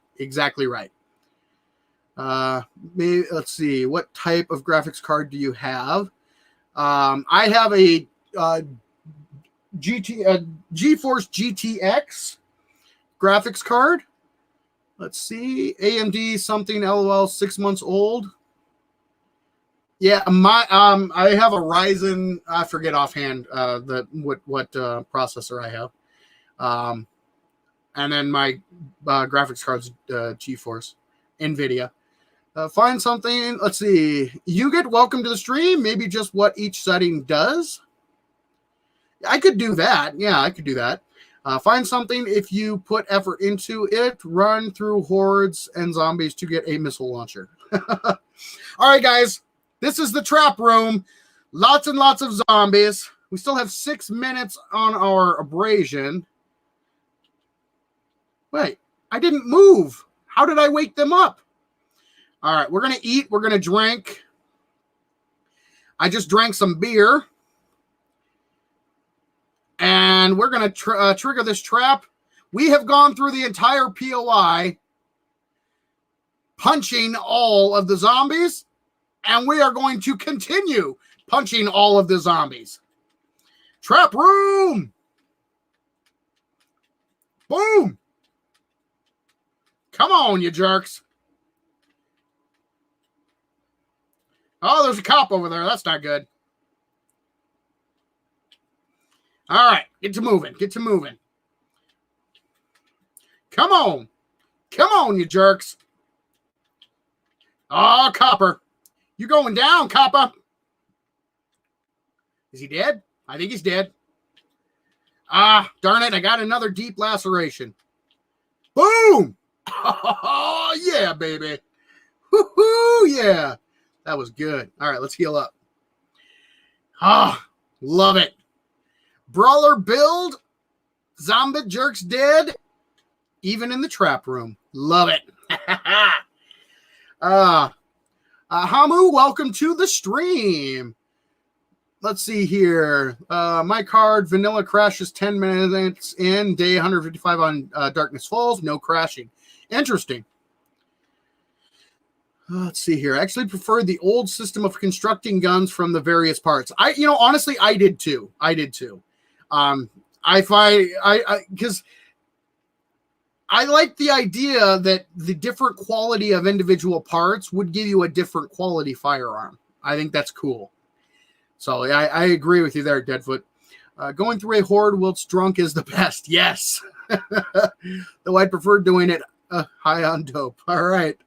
Maybe, let's see. What type of graphics card do you have? I have a GeForce GTX graphics card. Let's see, AMD something, LOL, 6 months old. Yeah, I have a Ryzen. I forget offhand what processor I have. And then my graphics card's GeForce, NVIDIA. Find something. Let's see. You get welcome to the stream. Maybe just what each setting does. I could do that. Yeah, I could do that. Find something if you put effort into it. Run through hordes and zombies to get a missile launcher. All right, guys. This is the trap room. Lots and lots of zombies. We still have 6 minutes on our abrasion. Wait, I didn't move. How did I wake them up? All right, we're going to eat. We're going to drink. I just drank some beer. And we're going to trigger this trap. We have gone through the entire POI, punching all of the zombies, and we are going to continue punching all of the zombies. Trap room! Boom! Come on, you jerks. Oh, there's a cop over there. That's not good. All right, get to moving. Come on, you jerks. Oh, copper. You going down, copper. Is he dead? I think he's dead. Ah, darn it. I got another deep laceration. Boom. Oh, yeah, baby. Woohoo, yeah. That was good. All right, let's heal up. Ah, love it. Brawler build. Zombie jerks dead. Even in the trap room. Love it. Hamu, welcome to the stream. Let's see here. My card, vanilla crashes 10 minutes in. Day 155 on Darkness Falls. No crashing. Interesting. Let's see here. I actually prefer the old system of constructing guns from the various parts. Honestly, I did too. I find, because I like the idea that the different quality of individual parts would give you a different quality firearm. I think that's cool. So I agree with you there, Deadfoot. Going through a horde whilst drunk is the best. Yes. Though I prefer doing it high on dope. All right.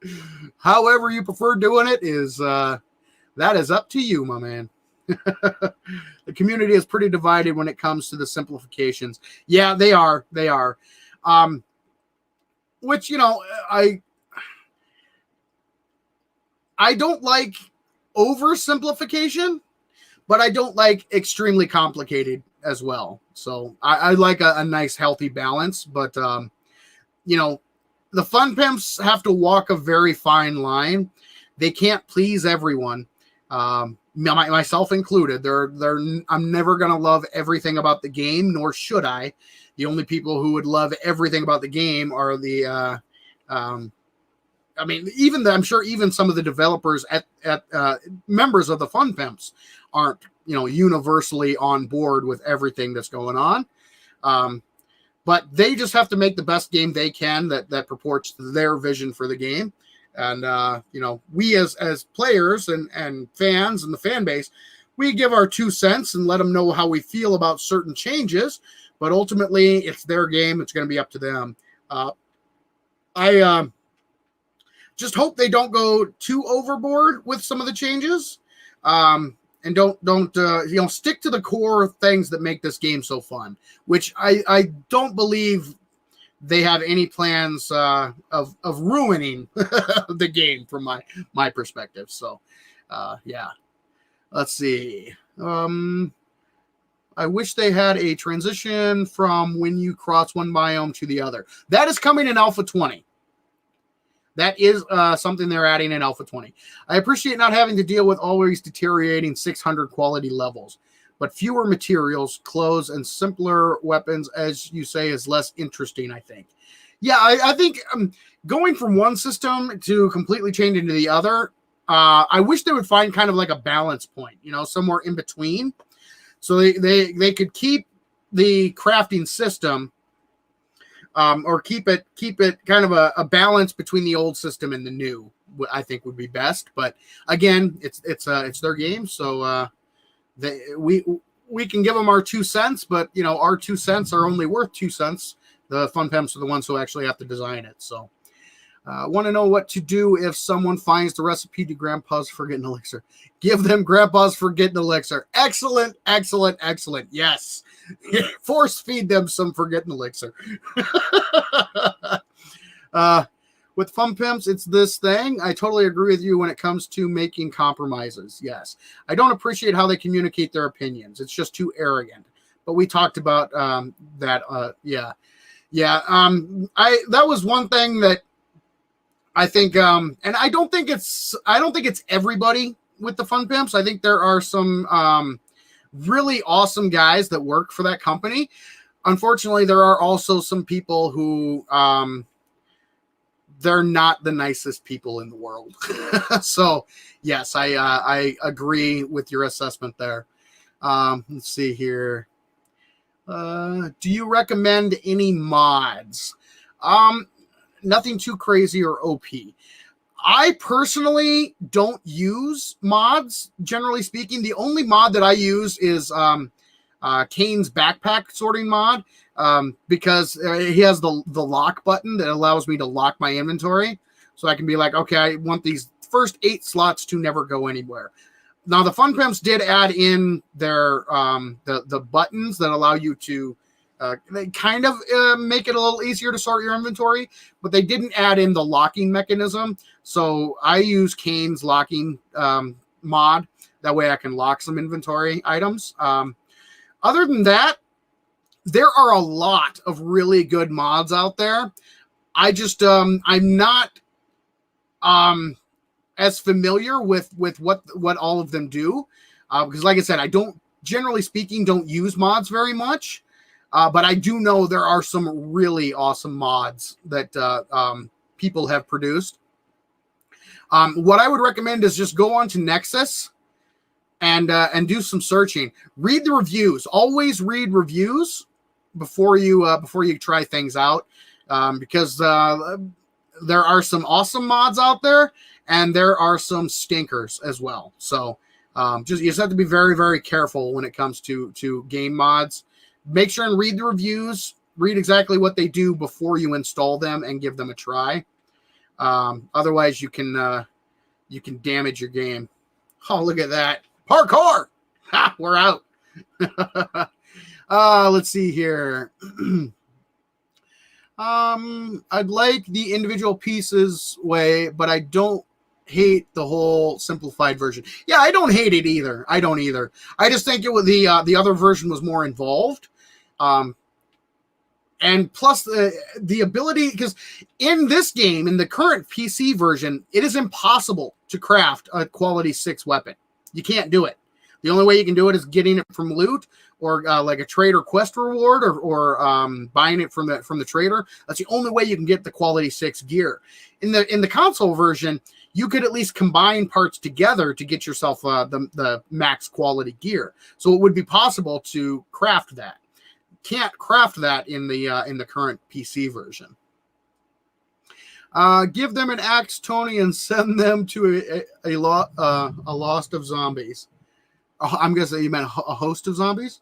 However you prefer doing it is that is up to you, my man. The community is pretty divided when it comes to the simplifications. Yeah, they are. They are. Which, you know, I don't like oversimplification, but I don't like extremely complicated as well. So I like a nice, healthy balance. But, you know, the fun pimps have to walk a very fine line. They can't please everyone, myself included. I'm never going to love everything about the game, nor should I. The only people who would love everything about the game are the, I mean, I'm sure even some of the developers at members of the Fun Pimps aren't, you know, universally on board with everything that's going on. But they just have to make the best game they can that purports to their vision for the game. And, you know, we as players and fans and the fan base, we give our 2 cents and let them know how we feel about certain changes. But ultimately, it's their game. It's going to be up to them. I just hope they don't go too overboard with some of the changes, and don't you know, stick to the core things that make this game so fun. Which I don't believe they have any plans of ruining the game from my perspective. So, yeah. Let's see. I wish they had a transition from when you cross one biome to the other. That is coming in Alpha 20. That is something they're adding in Alpha 20. I appreciate not having to deal with always deteriorating 600 quality levels, but fewer materials, clothes, and simpler weapons, as you say, is less interesting, I think. Yeah, I think going from one system to completely change into the other, I wish they would find kind of like a balance point, you know, somewhere in between. So they could keep the crafting system, or keep it kind of a balance between the old system and the new. I think would be best. But again, it's their game, so we can give them our 2 cents. But you know, our 2 cents are only worth 2 cents. The Fun Pimps are the ones who actually have to design it. So. Want to know what to do if someone finds the recipe to Grandpa's Forgotten Elixir. Give them Grandpa's Forgotten Elixir. Excellent, excellent, excellent. Yes. Force feed them some Forgotten Elixir. With Fun Pimps, it's this thing. I totally agree with you when it comes to making compromises. Yes. I don't appreciate how they communicate their opinions. It's just too arrogant. But we talked about that. Yeah. Yeah. That was one thing that I think, and I don't think it's everybody with the Fun Pimps. I think there are some really awesome guys that work for that company. Unfortunately, there are also some people who they're not the nicest people in the world. So, yes, I agree with your assessment there. Let's see here. Do you recommend any mods? Nothing too crazy or OP. I personally don't use mods, generally speaking. The only mod that I use is Kane's backpack sorting mod, because he has the lock button that allows me to lock my inventory. So I can be like, okay, I want these first 8 slots to never go anywhere. Now, the Fun Pimps did add in their the buttons that allow you to they kind of make it a little easier to sort your inventory, but they didn't add in the locking mechanism. So I use Kane's locking mod. That way I can lock some inventory items. Other than that, there are a lot of really good mods out there. I just, I'm not as familiar with what all of them do. Because like I said, I don't, generally speaking, don't use mods very much. But I do know there are some really awesome mods that people have produced. What I would recommend is just go on to Nexus and do some searching. Read the reviews. Always read reviews before you try things out. because there are some awesome mods out there, and there are some stinkers as well. So you just have to be very, very careful when it comes to game mods. Make sure and read the reviews, read exactly what they do before you install them and give them a try. Otherwise, you can damage your game. Oh, look at that. Parkour! Ha, we're out. Let's see here. I'd like the individual pieces way, but I don't hate the whole simplified version. Yeah, I don't hate it either. I don't either. I just think it was the other version was more involved. And plus the ability, because in this game, in the current PC version, it is impossible to craft a quality 6 weapon. You can't do it. The only way you can do it is getting it from loot or like a trader quest reward or buying it from the trader. That's the only way you can get the quality 6 gear. In the console version, you could at least combine parts together to get yourself the max quality gear. So it would be possible to craft that. Can't craft that in the current PC version. Give them an axe, Tony, and send them to a lost of zombies. Oh, I'm gonna say you meant a host of zombies.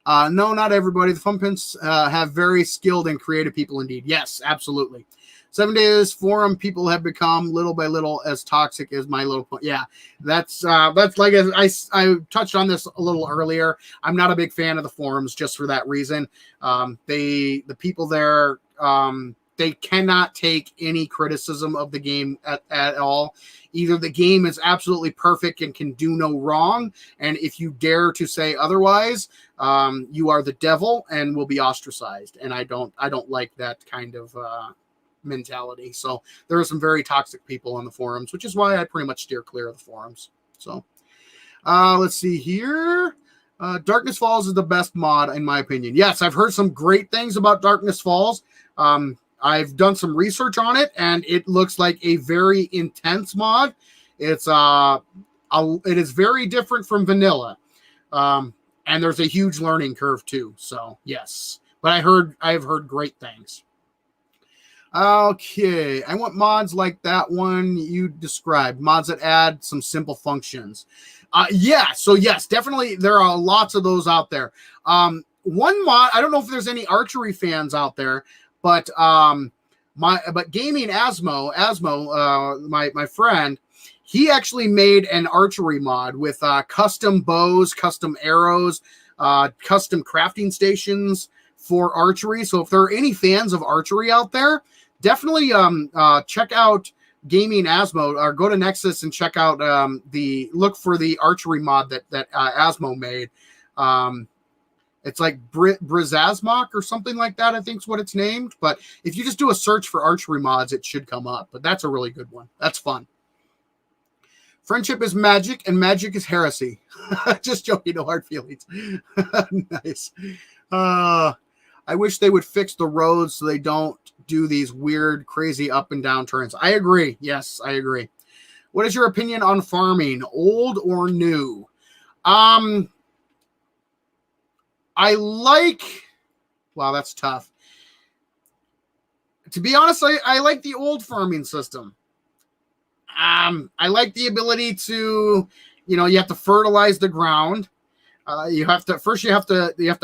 No, not everybody. The Funpins have very skilled and creative people indeed. Yes, absolutely. 7 Days forum people have become little by little as toxic as My Little Pony. Yeah, that's like I touched on this a little earlier. I'm not a big fan of the forums just for that reason. The people there, they cannot take any criticism of the game at all. Either the game is absolutely perfect and can do no wrong, and if you dare to say otherwise, you are the devil and will be ostracized. And I don't like that kind of mentality. So there are some very toxic people on the forums, which is why I pretty much steer clear of the forums. So let's see here. Darkness Falls is the best mod in my opinion. Yes, I've heard some great things about Darkness Falls. I've done some research on it, and it looks like a very intense mod. It is very different from vanilla, and there's a huge learning curve too. So yes, but I've heard great things. Okay, I want mods like that one you described. Mods that add some simple functions. Yeah, so yes, definitely there are lots of those out there. One mod, I don't know if there's any archery fans out there, but gaming Asmo, my friend, he actually made an archery mod with custom bows, custom arrows, custom crafting stations for archery. So if there are any fans of archery out there, definitely check out Gaming Asmo, or go to Nexus and check out look for the archery mod that Asmo made. It's like Brizazmok or something like that, I think is what it's named. But if you just do a search for archery mods, it should come up. But that's a really good one. That's fun. Friendship is magic, and magic is heresy. Just joking, no hard feelings. Nice. I wish they would fix the roads so they don't do these weird, crazy up and down turns. I agree. Yes, I agree. What is your opinion on farming, old or new? I like, wow, that's tough. To be honest, I like the old farming system. I like the ability to, you have to fertilize the ground. You have to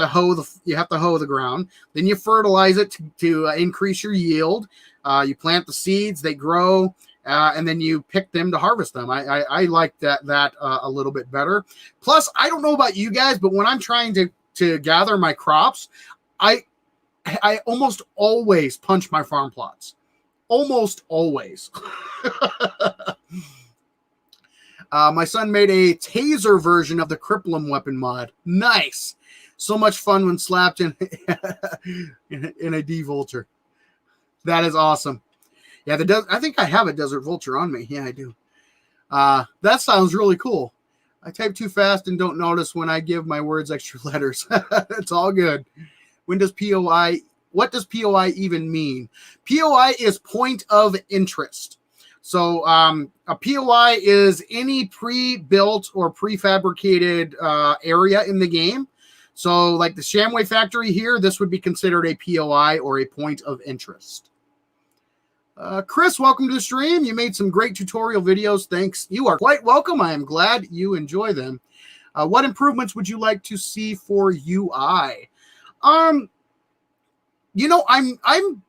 hoe the ground. Then you fertilize it to increase your yield. You plant the seeds, they grow, and then you pick them to harvest them. I like that a little bit better. Plus, I don't know about you guys, but when I'm trying to gather my crops, I almost always punch my farm plots. Almost always. My son made a taser version of the Crippleum weapon mod. Nice. So much fun when slapped in a D-Vulture. That is awesome. Yeah, I think I have a Desert Vulture on me. Yeah, I do. That sounds really cool. I type too fast and don't notice when I give my words extra letters. It's all good. What does POI even mean? POI is point of interest. So a POI is any pre-built or prefabricated area in the game. So like the Shamway factory here, this would be considered a POI or a point of interest. Chris, welcome to the stream. You made some great tutorial videos. Thanks. You are quite welcome. I am glad you enjoy them. What improvements would you like to see for UI? You know, I'm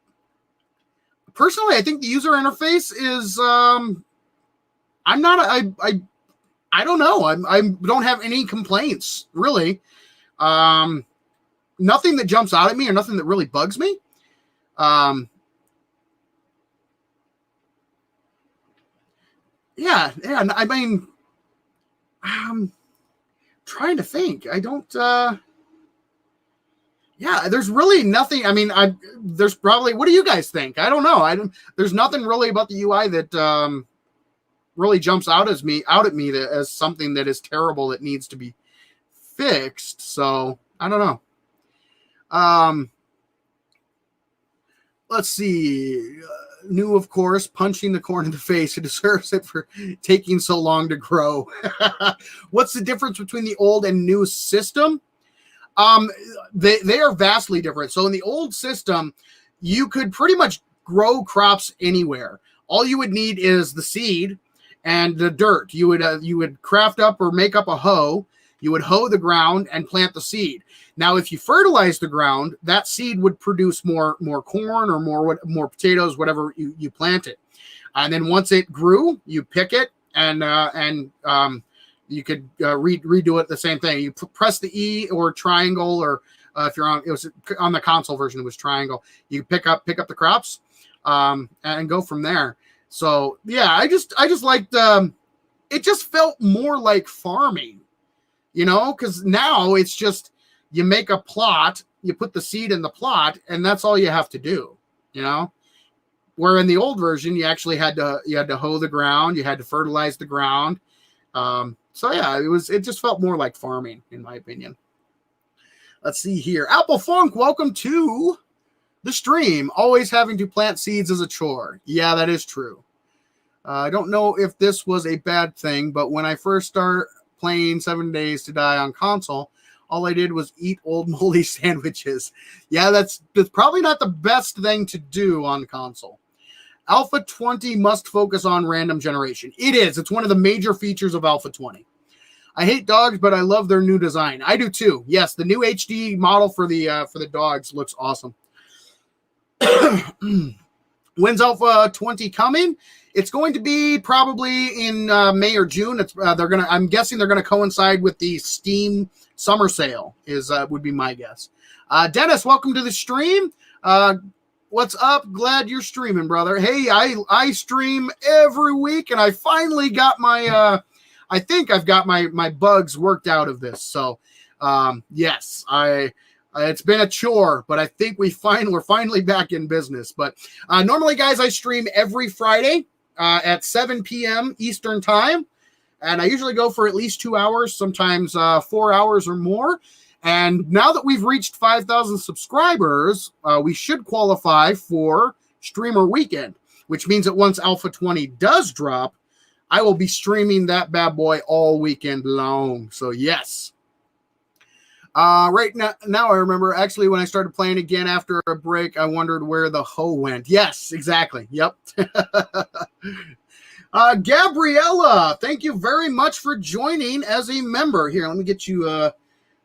personally, I think the user interface is, I'm not, I don't know. I don't have any complaints really. Nothing that jumps out at me or nothing that really bugs me. Yeah. I mean, trying to think. I don't, yeah, there's really nothing. I mean, there's probably, what do you guys think? I don't know. There's nothing really about the UI that, really jumps out at me as something that is terrible that needs to be fixed. So I don't know. Let's see. New, of course, punching the corn in the face. It deserves it for taking so long to grow. What's the difference between the old and new system? They are vastly different. So in the old system, you could pretty much grow crops anywhere. All you would need is the seed and the dirt. You would craft up or make up a hoe. You would hoe the ground and plant the seed. Now, if you fertilize the ground, that seed would produce more corn or more potatoes, whatever you planted. And then once it grew, you pick it and you could redo it the same thing. You press the E or triangle, or if you're it was on the console version, it was triangle. You pick up the crops and go from there. So yeah, I just liked, it just felt more like farming, you know, because now it's just, you make a plot, you put the seed in the plot, and that's all you have to do, you know, where in the old version, you actually had to hoe the ground, you had to fertilize the ground. So yeah, it just felt more like farming, in my opinion. Let's see here. Apple Funk, welcome to the stream. Always having to plant seeds is a chore. Yeah, that is true. I don't know if this was a bad thing, but when I first started playing 7 Days to Die on console, all I did was eat old moldy sandwiches. Yeah, that's probably not the best thing to do on console. Alpha 20 must focus on random generation. It is. It's one of the major features of Alpha 20. I hate dogs, but I love their new design. I do too. Yes, the new HD model for the dogs looks awesome. When's Alpha 20 coming? It's going to be probably in May or June. I'm guessing they're gonna coincide with the Steam summer sale. Would be my guess. Dennis, welcome to the stream. What's up? Glad you're streaming, brother. Hey, I stream every week, and I finally got my. I think I've got my bugs worked out of this. So, yes, it's been a chore, but I think we're finally back in business. But normally, guys, I stream every Friday at 7 p.m. Eastern time, and I usually go for at least 2 hours, sometimes 4 hours or more. And now that we've reached 5,000 subscribers, we should qualify for Streamer Weekend, which means that once Alpha 20 does drop, I will be streaming that bad boy all weekend long. So yes. Right now I remember, actually, when I started playing again after a break, I wondered where the hoe went. Yes, exactly. Yep. Gabriella, thank you very much for joining as a member. Here, let me get you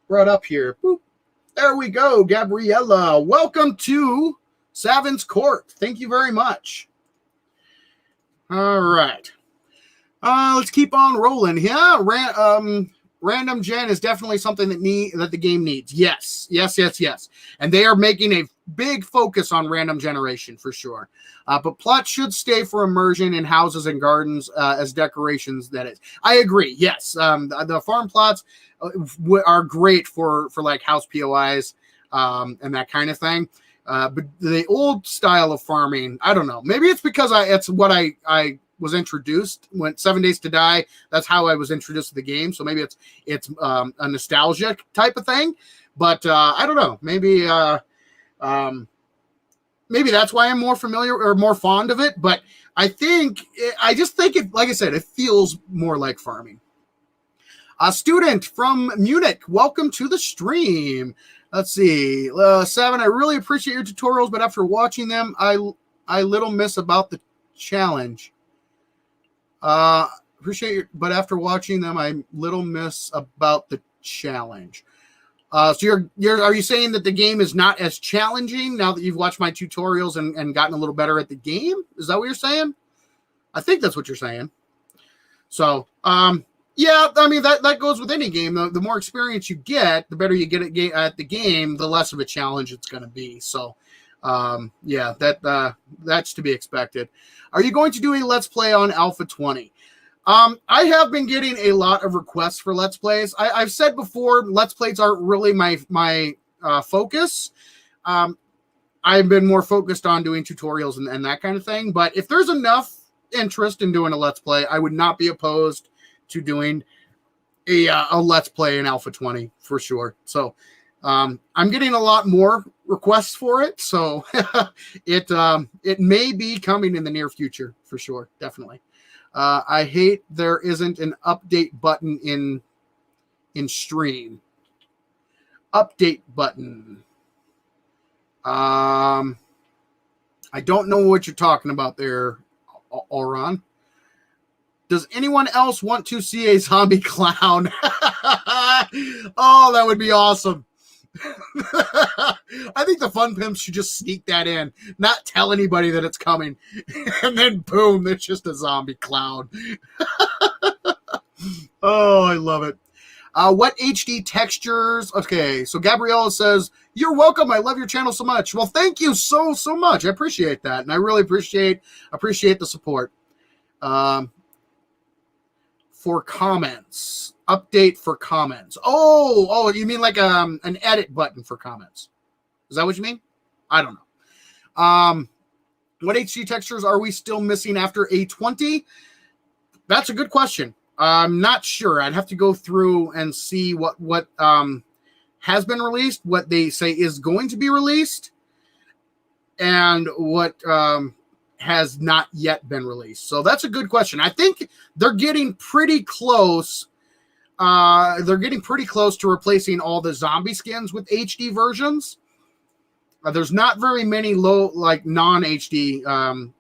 brought up here. Boop. There we go, Gabriella. Welcome to Savin's Court. Thank you very much. All right. Let's keep on rolling. Yeah, random gen is definitely something that the game needs. Yes. And they are making a big focus on random generation for sure. But plots should stay for immersion in houses and gardens as decorations. That is, I agree. Yes, the farm plots are great for like house POIs and that kind of thing. But the old style of farming, I don't know. Maybe it's because it's what I was introduced when 7 Days to Die. That's how I was introduced to the game. So maybe it's a nostalgic type of thing. But I don't know. Maybe that's why I'm more familiar or more fond of it. But I just think it, like I said, it feels more like farming. A student from Munich, welcome to the stream. Let's see. Seven, I really appreciate your tutorials, but after watching them, I little miss about the challenge. Appreciate your, but after watching them, I little miss about the challenge. So are you saying that the game is not as challenging now that you've watched my tutorials and gotten a little better at the game? Is that what you're saying? I think that's what you're saying. So, yeah, I mean, that goes with any game. The more experience you get, the better you get at the game, the less of a challenge it's going to be. So, yeah, that's to be expected. Are you going to do a Let's Play on Alpha 20? I have been getting a lot of requests for Let's Plays. I've said before, Let's Plays aren't really my focus. I've been more focused on doing tutorials and that kind of thing. But if there's enough interest in doing a Let's Play, I would not be opposed to doing a Let's Play in Alpha 20 for sure. So I'm getting a lot more requests for it. So it may be coming in the near future for sure. Definitely. I hate there isn't an update button in stream. Update button. I don't know what you're talking about there, Oron. Does anyone else want to see a zombie clown? Oh, that would be awesome. I think the Fun Pimps should just sneak that in, not tell anybody that it's coming, and then boom, there's just a zombie clown. Oh, I love it. What HD textures? Okay, so Gabriella says, you're welcome. I love your channel so much. Well, thank you so much. I appreciate that, and I really appreciate the support. For comments, update for comments. Oh, you mean like an edit button for comments? Is that what you mean? I don't know. What HD textures are we still missing after A20? That's a good question. I'm not sure. I'd have to go through and see what has been released, what they say is going to be released, and what has not yet been released. So that's a good question. I think they're getting pretty close. They're getting pretty close to replacing all the zombie skins with HD versions. There's not very many non-HD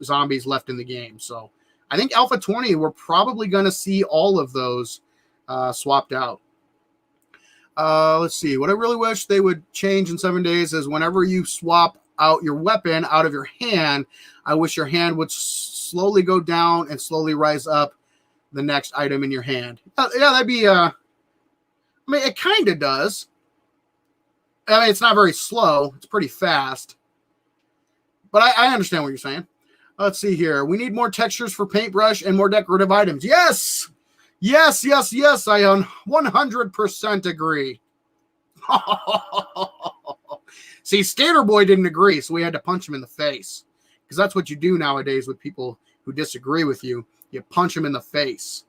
zombies left in the game. So I think Alpha 20, we're probably going to see all of those swapped out. Let's see. What I really wish they would change in 7 days is whenever you swap out your weapon out of your hand, I wish your hand would slowly go down and slowly rise up the next item in your hand. Yeah, that'd be, I mean, it kind of does. I mean, it's not very slow. It's pretty fast. But I understand what you're saying. Let's see here. We need more textures for paintbrush and more decorative items. Yes! Yes! I 100% agree. See, Skater Boy didn't agree, so we had to punch him in the face. Because that's what you do nowadays with people who disagree with you. You punch them in the face.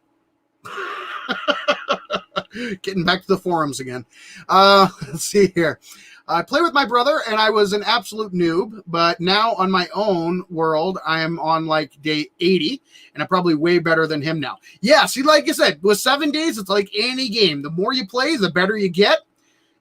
Getting back to the forums again. Let's see here. I play with my brother, and I was an absolute noob. But now on my own world, I am on like day 80, and I'm probably way better than him now. Yeah, see, like I said, with 7 days, it's like any game. The more you play, the better you get.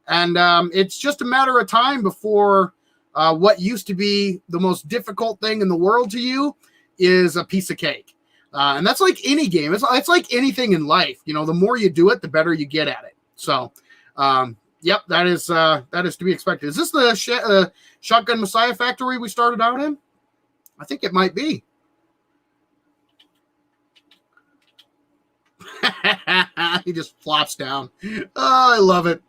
And it's just a matter of time before what used to be the most difficult thing in the world to you is a piece of cake. And that's like any game. It's like anything in life. You know, the more you do it, the better you get at it. So, yep, that is to be expected. Is this the Shotgun Messiah factory we started out in? I think it might be. He just flops down. Oh, I love it.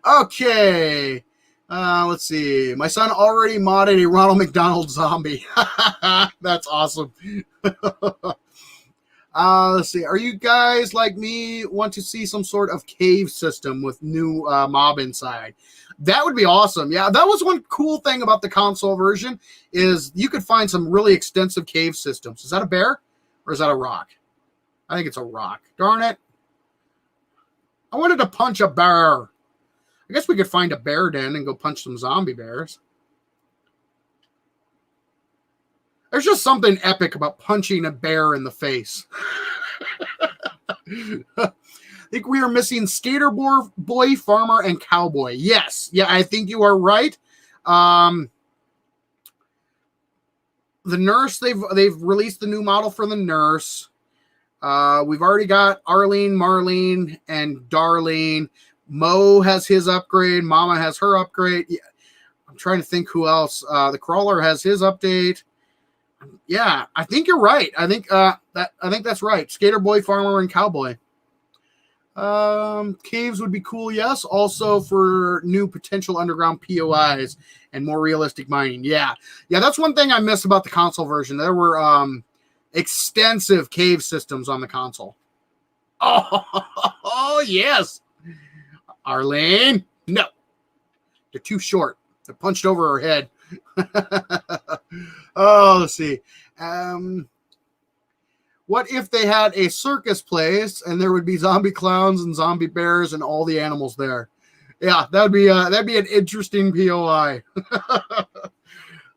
Okay. Let's see. My son already modded a Ronald McDonald zombie. That's awesome. Let's see. Are you guys like me want to see some sort of cave system with new mob inside? That would be awesome. Yeah, that was one cool thing about the console version is you could find some really extensive cave systems. Is that a bear or is that a rock? I think it's a rock. Darn it. I wanted to punch a bear. I guess we could find a bear den and go punch some zombie bears. There's just something epic about punching a bear in the face. I think we are missing skater boy, farmer, and cowboy. Yes. Yeah, I think you are right. The nurse, they've released the new model for the nurse. We've already got Arlene, Marlene, and Darlene. Mo has his upgrade. Mama has her upgrade. Yeah, I'm trying to think who else. The crawler has his update. Yeah, I think you're right. I think that's right. Skater boy, farmer, and cowboy. Caves would be cool, yes. Also for new potential underground POIs and more realistic mining. Yeah, that's one thing I miss about the console version. There were extensive cave systems on the console. Oh yes. Arlene, no. They're too short. They're punched over her head. Oh, let's see. What if they had a circus place and there would be zombie clowns and zombie bears and all the animals there? Yeah, that'd be an interesting POI.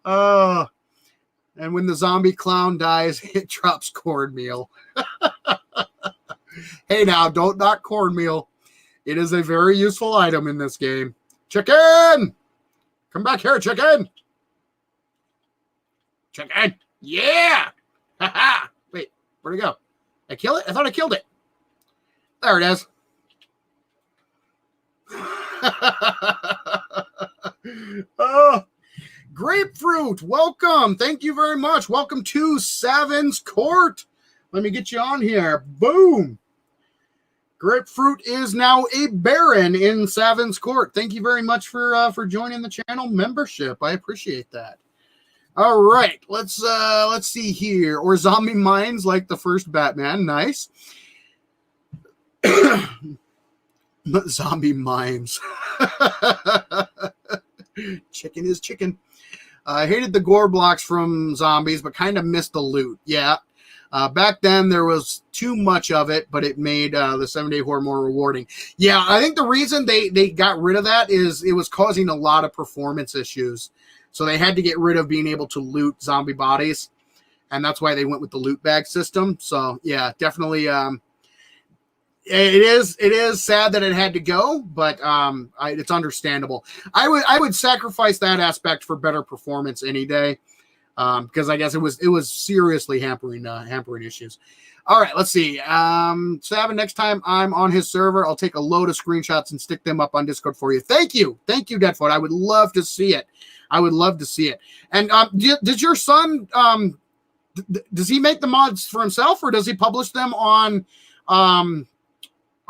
And when the zombie clown dies, it drops cornmeal. Hey, now don't knock cornmeal. It is a very useful item in this game. Chicken, come back here, chicken. Chicken, yeah. Wait. Where'd it go? I kill it? I thought I killed it. There it is. Oh, Grapefruit, welcome. Thank you very much. Welcome to Savin's Court. Let me get you on here. Boom. Grapefruit is now a baron in Savin's Court. Thank you very much for joining the channel membership. I appreciate that. All right, let's see here. Or zombie mines like the first Batman. Nice. Zombie mimes. Chicken is chicken. I hated the gore blocks from zombies, but kind of missed the loot. Yeah. Back then, there was too much of it, but it made the 7-day horror more rewarding. Yeah, I think the reason they got rid of that is it was causing a lot of performance issues. So they had to get rid of being able to loot zombie bodies, and that's why they went with the loot bag system. So yeah, definitely, it is sad that it had to go, but it's understandable. I would sacrifice that aspect for better performance any day, because I guess it was seriously hampering issues. All right, let's see. Savin, next time I'm on his server, I'll take a load of screenshots and stick them up on Discord for you. Thank you, Deadfoot. I would love to see it. And does your son, does he make the mods for himself, or does he publish them on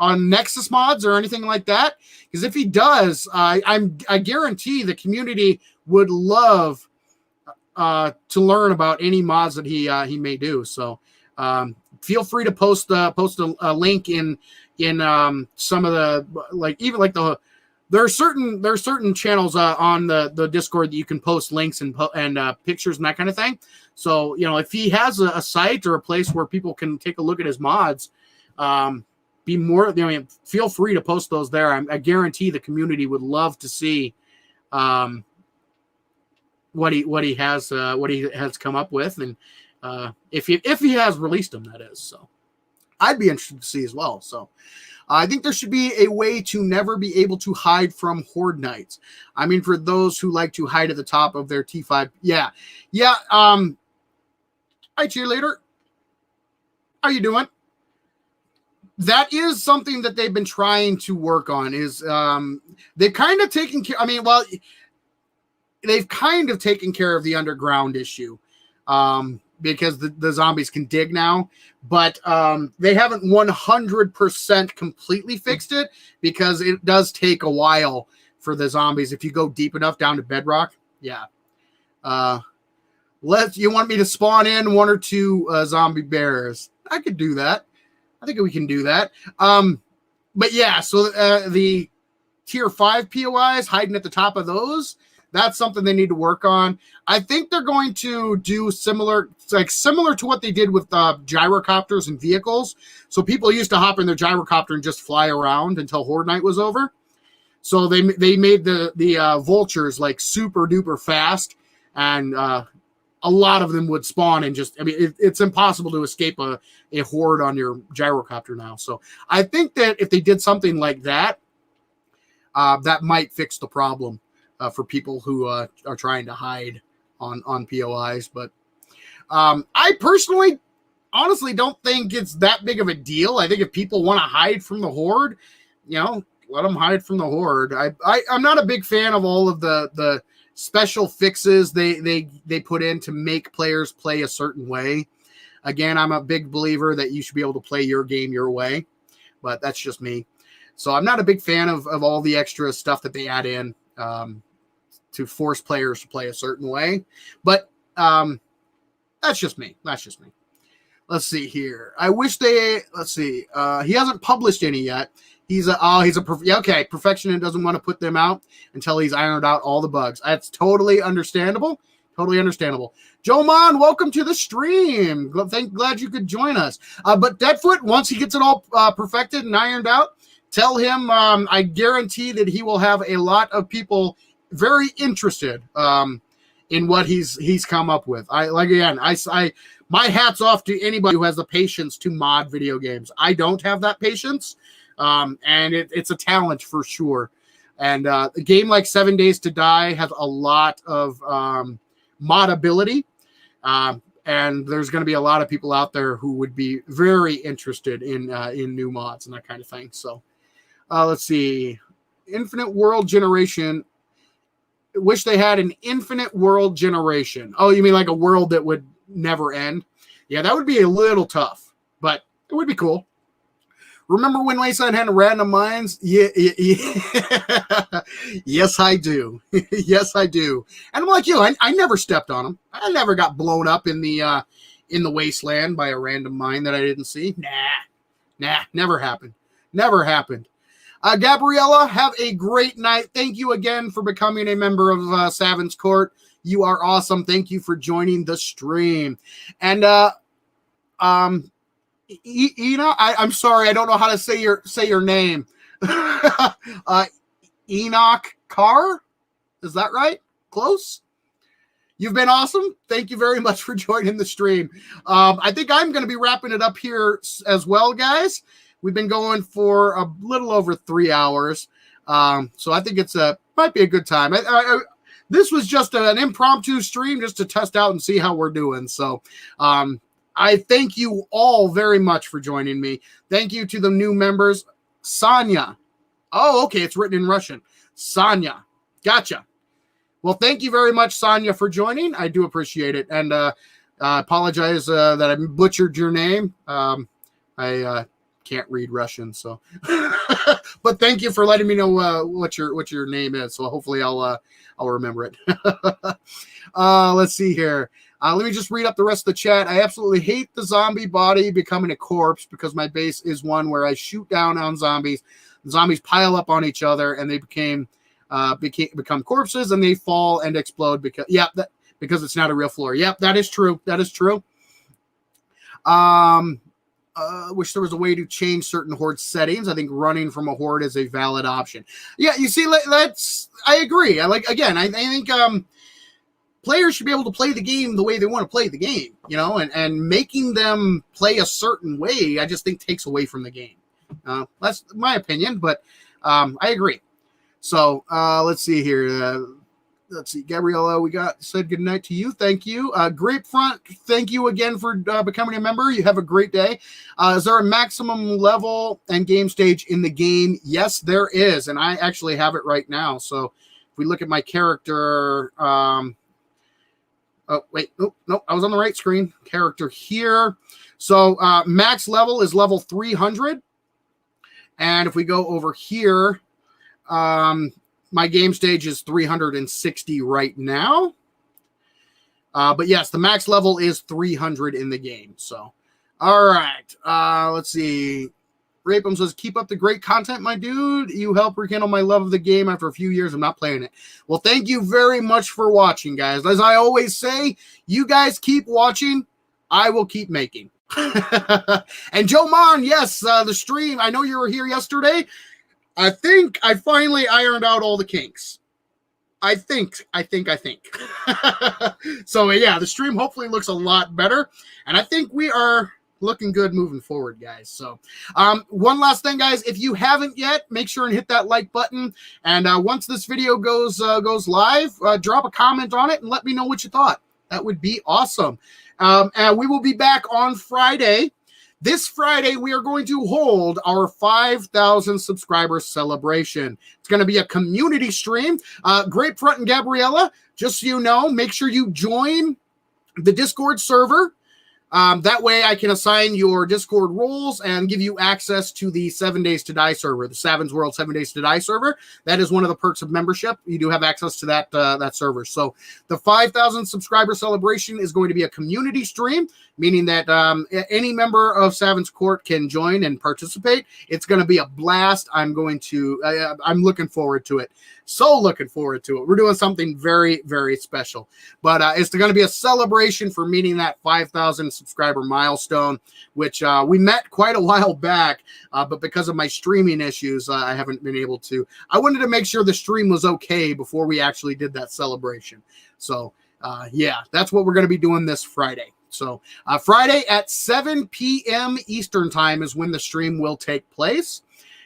Nexus mods or anything like that? Because if he does, I guarantee the community would love to learn about any mods that he may do. So feel free to post a link in some of the there are certain channels on the Discord that you can post links and pictures and that kind of thing. So if he has a site or a place where people can take a look at his mods, feel free to post those there. I guarantee the community would love to see what he has come up with, and if he has released them, that is. So I'd be interested to see as well. So I think there should be a way to never be able to hide from Horde Knights. I mean, for those who like to hide at the top of their T5. Yeah. Hi, cheerleader. How you doing? That is something that they've been trying to work on. Is they've kind of taken care. They've kind of taken care of the underground issue, because the zombies can dig now, but they haven't 100% completely fixed it, because it does take a while for the zombies if you go deep enough down to bedrock. Yeah. You want me to spawn in 1 or 2 zombie bears? I could do that. I think we can do that. But yeah, so the tier 5 POIs, hiding at the top of those, that's something they need to work on. I think they're going to do similar to what they did with gyrocopters and vehicles. So people used to hop in their gyrocopter and just fly around until Horde Night was over. So they made the vultures like super duper fast, and a lot of them would spawn and just, I mean, it's impossible to escape a horde on your gyrocopter now. So I think that if they did something like that, that might fix the problem for people who are trying to hide on POIs. But I personally, honestly, don't think it's that big of a deal. I think if people want to hide from the horde, let them hide from the horde. I'm not a big fan of all of the special fixes they put in to make players play a certain way. Again, I'm a big believer that you should be able to play your game your way, but that's just me. So I'm not a big fan of all the extra stuff that they add in to force players to play a certain way. But that's just me. Let's see here. I wish let's see. He hasn't published any yet. Okay. Perfectionist doesn't want to put them out until he's ironed out all the bugs. That's totally understandable. Joe Mon, welcome to the stream. Glad you could join us. But Deadfoot, once he gets it all perfected and ironed out, tell him I guarantee that he will have a lot of people very interested in what he's come up with. My hat's off to anybody who has the patience to mod video games. I don't have that patience. And it's a talent for sure. And a game like 7 Days to Die has a lot of modability. And there's going to be a lot of people out there who would be very interested in new mods and that kind of thing. So let's see. Infinite World Generation. Wish they had an infinite world generation. Oh, you mean like a world that would never end? Yeah, that would be a little tough, but it would be cool. Remember when Wayside had random mines? Yeah. Yes, I do. Yes, I do. And I'm like you. I never stepped on them. I never got blown up in the wasteland by a random mine that I didn't see. Nah, never happened. Gabriella, have a great night. Thank you again for becoming a member of Savin's Court. You are awesome. Thank you for joining the stream. And Ina, I'm sorry, I don't know how to say your name. Enoch Carr, is that right? Close. You've been awesome. Thank you very much for joining the stream. I think I'm going to be wrapping it up here as well, guys. We've been going for a little over 3 hours, so I think might be a good time. This was just an impromptu stream just to test out and see how we're doing. So I thank you all very much for joining me. Thank you to the new members. Sanya. Oh, okay. It's written in Russian. Sanya. Gotcha. Well, thank you very much, Sanya, for joining. I do appreciate it. And I apologize that I butchered your name. I can't read Russian, so. But thank you for letting me know what your name is. So hopefully I'll remember it. Let's see here. Let me just read up the rest of the chat. I absolutely hate the zombie body becoming a corpse because my base is one where I shoot down on zombies. The zombies pile up on each other and they become corpses and they fall and explode because it's not a real floor. Yep, that is true. Wish there was a way to change certain horde settings. I think running from a horde is a valid option. Yeah, you see, I agree. I think players should be able to play the game the way they want to play the game, and making them play a certain way, I just think takes away from the game. That's my opinion, but I agree. So let's see here. Let's see, Gabriella, said good night to you. Thank you. Grapefront, thank you again for becoming a member. You have a great day. Is there a maximum level and game stage in the game? Yes, there is, and I actually have it right now. So if we look at my character, oh, wait, no, I was on the right screen. Character here. So max level is level 300. And if we go over here, my game stage is 360 right now. But yes, the max level is 300 in the game. So, all right. Let's see. Rapum says, keep up the great content, my dude. You help rekindle my love of the game after a few years of not playing it. Well, thank you very much for watching, guys. As I always say, you guys keep watching. I will keep making. And Joe Mon, yes, the stream. I know you were here yesterday. I think I finally ironed out all the kinks. I think. So yeah, the stream hopefully looks a lot better, and I think we are looking good moving forward, guys. So one last thing, guys, if you haven't yet, make sure and hit that like button, and once this video goes live, drop a comment on it and let me know what you thought. That would be awesome. And we will be back on Friday. This Friday, we are going to hold our 5,000 subscriber celebration. It's going to be a community stream. Grapefrunt and Gabriella, just so you know, make sure you join the Discord server. That way I can assign your Discord roles and give you access to the 7 Days to Die server, the Savins World 7 Days to Die server. That is one of the perks of membership. You do have access to that server. So the 5,000 subscriber celebration is going to be a community stream, meaning that any member of Savins Court can join and participate. It's going to be a blast. I'm looking forward to it. So looking forward to it. We're doing something very, very special. But it's going to be a celebration for meeting that 5,000 subscriber milestone, which we met quite a while back, but because of my streaming issues, I haven't been able to. I wanted to make sure the stream was okay before we actually did that celebration. So yeah, that's what we're going to be doing this Friday. So Friday at 7 p.m. Eastern time is when the stream will take place.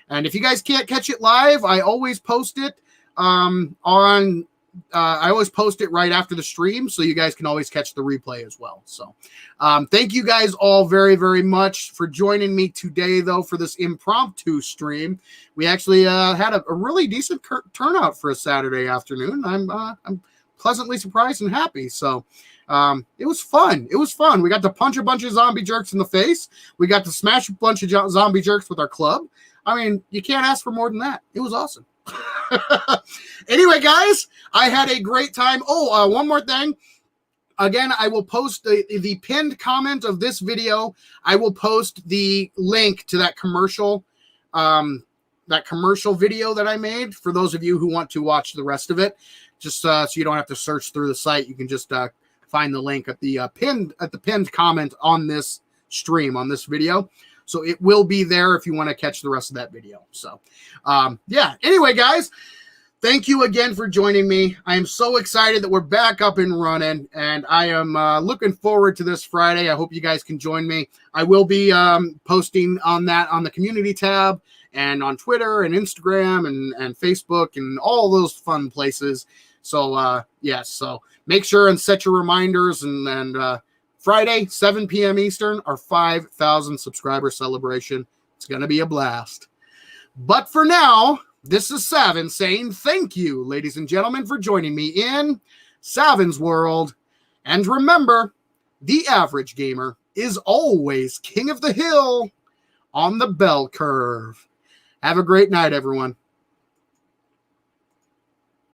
And if you guys can't catch it live, I always post it I always post it right after the stream, so you guys can always catch the replay as well. So thank you guys all very, very much for joining me today, though, for this impromptu stream. We actually had a really decent turnout for a Saturday afternoon. I'm pleasantly surprised and happy. So it was fun. It was fun. We got to punch a bunch of zombie jerks in the face. We got to smash a bunch of zombie jerks with our club. I mean, you can't ask for more than that. It was awesome. Anyway, guys, I had a great time. Oh, one more thing. Again, I will post the pinned comment of this video. I will post the link to that commercial video that I made for those of you who want to watch the rest of it. Just so you don't have to search through the site. You can just find the link at the pinned comment on this stream, on this video. So it will be there if you want to catch the rest of that video. So, yeah. Anyway, guys, thank you again for joining me. I am so excited that we're back up and running, and I am looking forward to this Friday. I hope you guys can join me. I will be posting on the community tab and on Twitter and Instagram and Facebook and all those fun places. So, yes. So make sure and set your reminders and Friday, 7 p.m. Eastern, our 5,000 subscriber celebration. It's going to be a blast. But for now, this is Savin saying thank you, ladies and gentlemen, for joining me in Savin's World. And remember, the average gamer is always king of the hill on the bell curve. Have a great night, everyone.